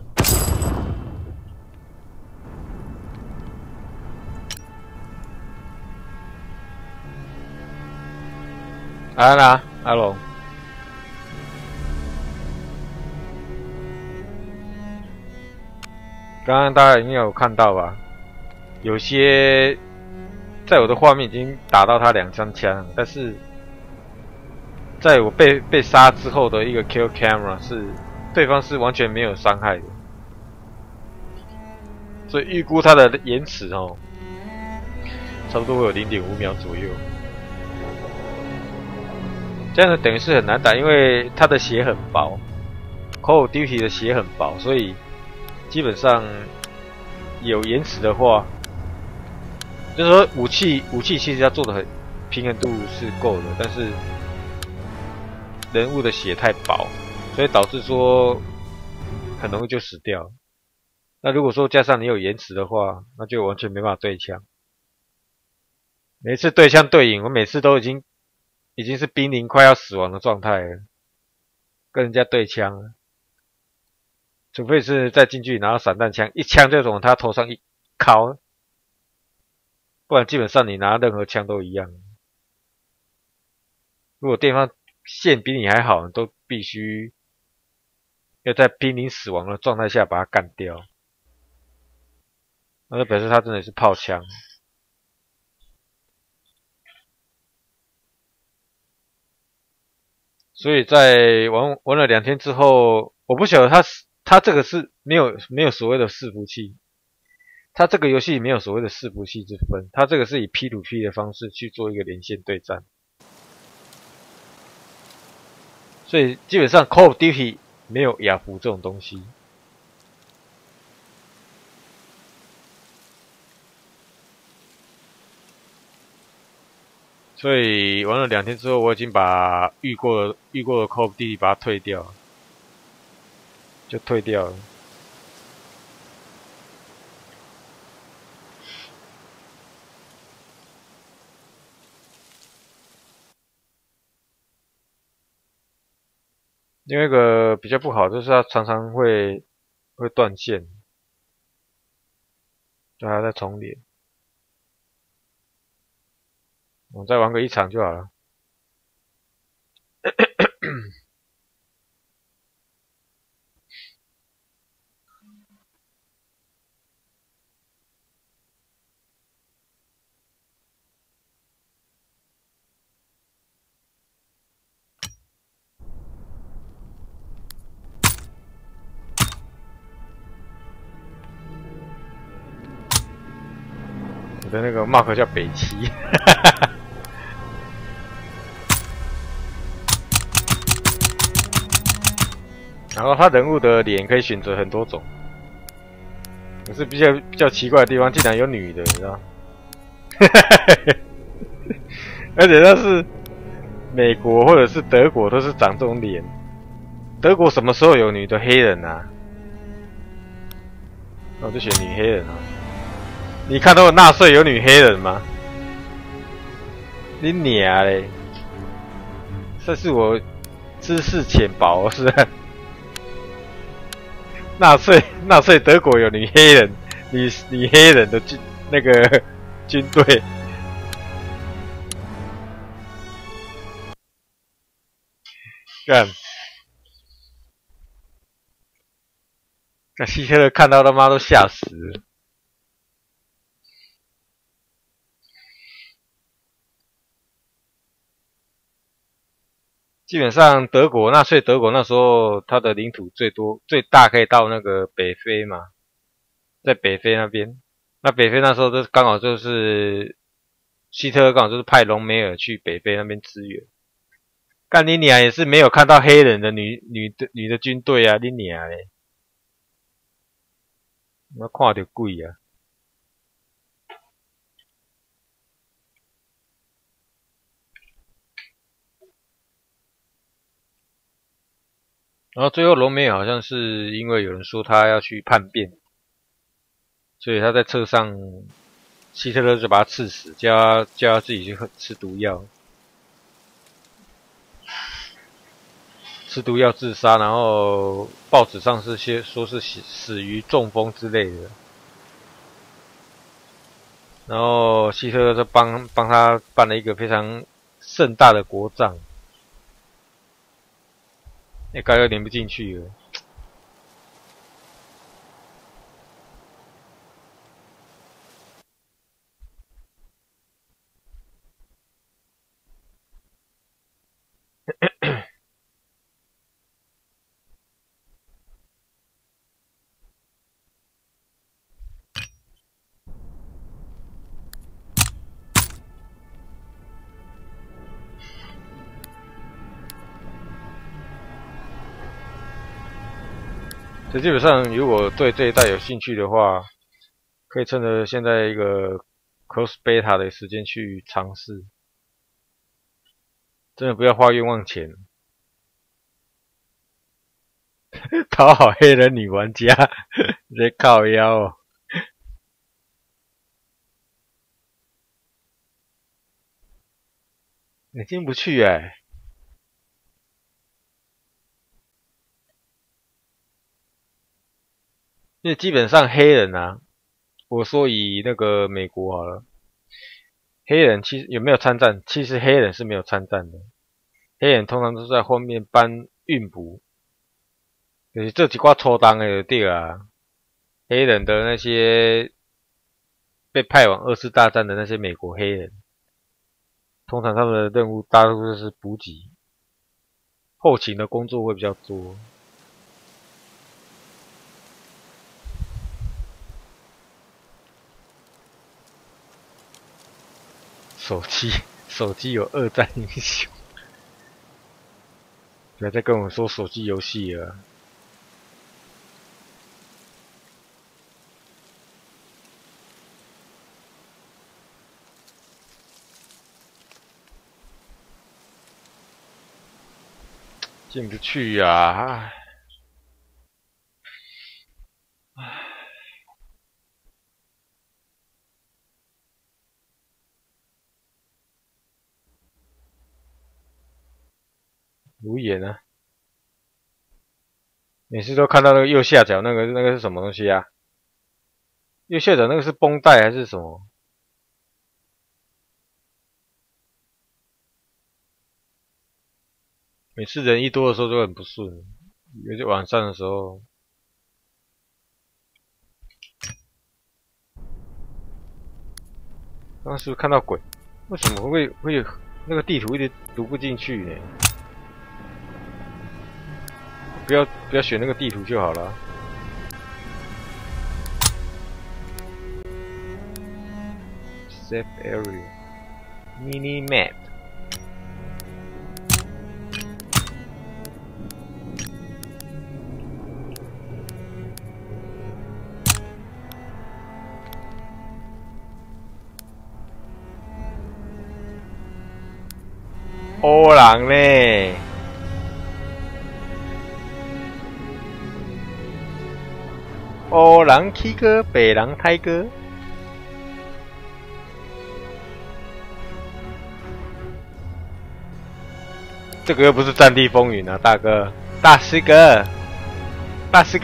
阿龙。刚刚大家应该有看到吧？有些在我的画面已经打到他2-3枪，但是在我被杀之后的一个 kill camera 是对方是完全没有伤害的，所以预估他的延迟哦，差不多会有0.5秒左右。这样子等于是很难打，因为他的血很薄 ，Call of Duty 的血很薄，所以基本上有延迟的话，就是说武器其实要做的很平衡度是够的，但是人物的血太薄，所以导致说很容易就死掉。那如果说加上你有延迟的话，那就完全没办法对枪。每次对枪对赢，我每次都已经是濒临快要死亡的状态了，跟人家对枪了。除非是在近距离拿到散弹枪，一枪就从他头上一敲，不然基本上你拿任何枪都一样。如果对方线比你还好，你都必须要在濒临死亡的状态下把他干掉，那就表示他真的是炮枪。所以在玩了2天之后，我不晓得他这个是没有所谓的伺服器，他这个游戏没有所谓的伺服器之分，他这个是以 P2P 的方式去做一个连线对战，所以基本上 Call of Duty 没有亚服这种东西。所以玩了2天之后，我已经把遇过的 Call of Duty 把它退掉了，就退掉了。另外一个比较不好就是它常常会断线，就还要再重连。我再玩个1场就好了。我的那个 mark 叫北七。然后他人物的脸可以选择很多种，可是比较奇怪的地方，竟然有女的，你知道？而且那是美国或者是德国都是长这种脸，德国什么时候有女的黑人啊？那我就选女黑人啊！你看到纳粹有女黑人吗？你娘嘞！这是我知识浅薄是吧？纳粹德国有女黑人，女黑人的那个军队，干，那希特勒看到他妈都吓死了。基本上纳粹德国那时候，它的领土最大可以到那个北非嘛，在北非那边。那北非那时候就刚好就是希特勒刚好就是派隆美尔去北非那边支援。干你娘也是没有看到黑人的女的军队啊，你娘嘞！我看到鬼啊！然后最后隆美尔好像是因为有人说他要去叛变，所以他在车上，希特勒就把他刺死，叫他自己去吃毒药，吃毒药自杀，然后报纸上是说是死于中风之类的，然后希特勒就帮他办了一个非常盛大的国葬。高又连不进去了。所以基本上，如果对这一代有兴趣的话，可以趁着现在一个 close beta 的时间去尝试，真的不要花冤枉钱。讨好黑人女玩家，在靠腰哦。你进不去哎。因为基本上黑人啊，我说以那个美国好了，黑人其实有没有参战？其实黑人是没有参战的，黑人通常都是在后面搬运补，就是这几挂抽档的就对啊。黑人的那些被派往二次大战的那些美国黑人，通常他们的任务大多数是补给，后勤的工作会比较多。手机有二战英雄，不要再跟我说手机游戏了。进不去呀！无言啊！每次都看到那个右下角那个是什么东西啊？右下角那个是绷带还是什么？每次人一多的时候就很不顺，尤其晚上的时候。刚刚是不是看到鬼？为什么会有那个地图一直读不进去呢？不要选那个地图就好了。Save area mini map。欧人呢？欧人 K 歌，北人胎歌。这个又不是战地风云啊，大哥，大师哥，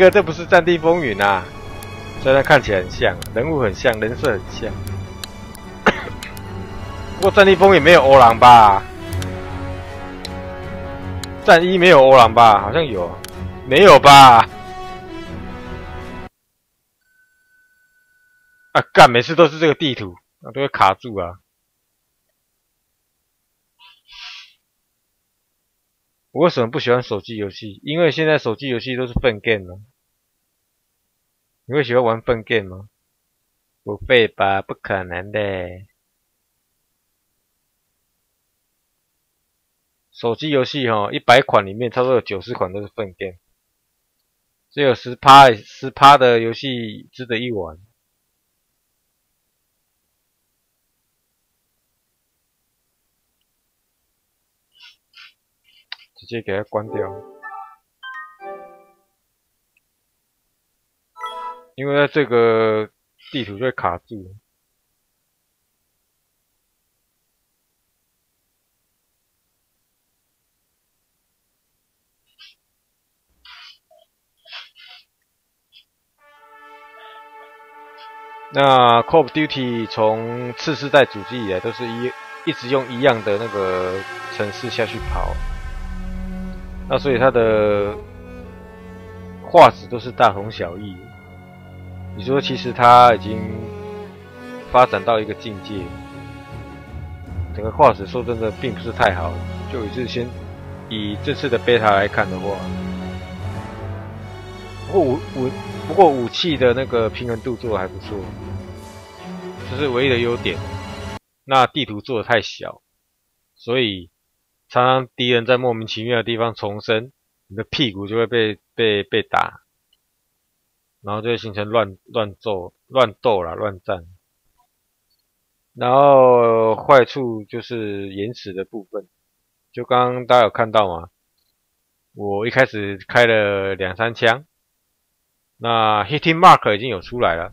这不是战地风云啊。虽然看起来很像，人物很像，人设很像。不过战地风云没有欧人吧？战一没有欧人吧？好像有，没有吧？啊干！每次都是这个地图，啊都会卡住啊。我为什么不喜欢手机游戏？因为现在手机游戏都是粪 game 了。你会喜欢玩粪 game 吗？不会吧，不可能的。手机游戏100款里面差不多有90款都是粪 game， 只有10% 的游戏值得一玩。直接给它关掉，因为在这个地图就会卡住。那 Call of Duty 从次世代主机以来都是一直用一样的那个程式下去跑。那所以它的画质都是大同小异。你说其实它已经发展到一个境界，整个画质说真的并不是太好。就以这次的 beta 来看的话，不过武器的那个平衡度做得还不错，这是唯一的优点。那地图做得太小，所以常常敌人在莫名其妙的地方重生，你的屁股就会被打，然后就会形成乱斗啦，乱战。然后坏处就是延迟的部分，就刚刚大家有看到嘛，我一开始开了2-3枪，那 hitting mark 已经有出来了，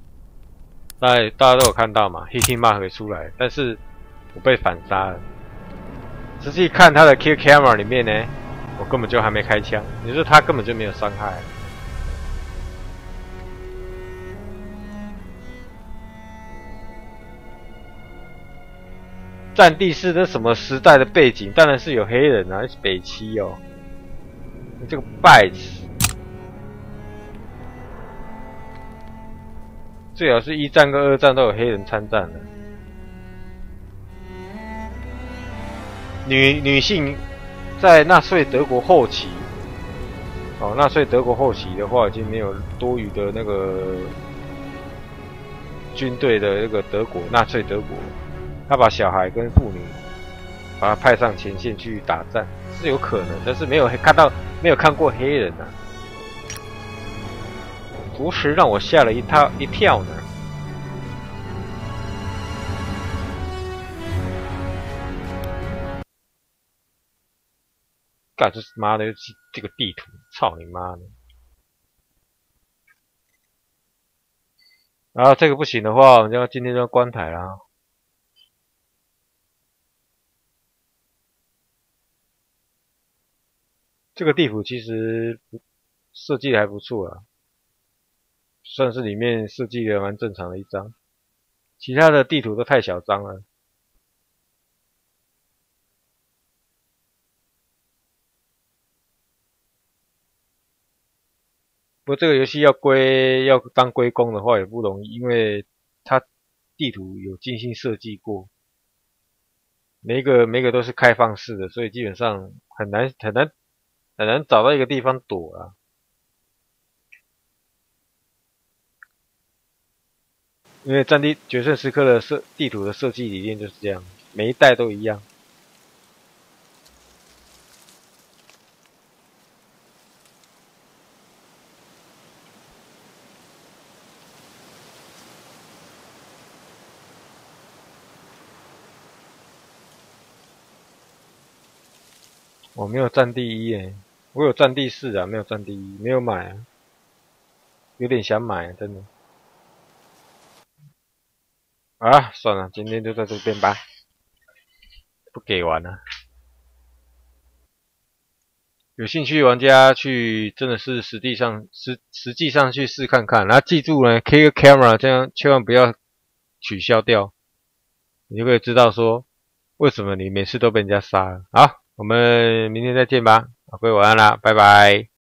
大家都有看到嘛 ，hitting mark 也出来，但是我被反杀了。实际看他的 kill camera 里面呢，我根本就还没开枪，也就是他根本就没有伤害。战地是那什么时代的背景？当然是有黑人啊，是北七哦。你这个败子，最好是1战跟2战都有黑人参战的。女性在纳粹德国后期，纳粹德国后期的话，已经没有多余的那个军队的那个纳粹德国。他把小孩跟妇女把他派上前线去打战是有可能，但是没有看过黑人啊，着实让我吓了一跳呢。干这妈的这个地图，操你妈的！然后这个不行的话，我们就今天就要关台啦。这个地图其实设计的还不错啊，算是里面设计的蛮正常的一张。其他的地图都太小张了。不过这个游戏要当归公的话也不容易，因为它地图有精心设计过，每一个都是开放式的，所以基本上很难找到一个地方躲啊。因为战地决胜时刻的地图的设计理念就是这样，每一代都一样。我没有战地1耶，我有战地4啊，没有战地1，没有买啊，有点想买啊，真的。啊，算了，今天就在这边吧，不给玩了。有兴趣的玩家去真的是实际上去试看看，然后记住呢 ，kill camera 这样千万不要取消掉，你就可以知道说为什么你每次都被人家杀了。好。我们明天再见吧，各位晚安啦，拜拜。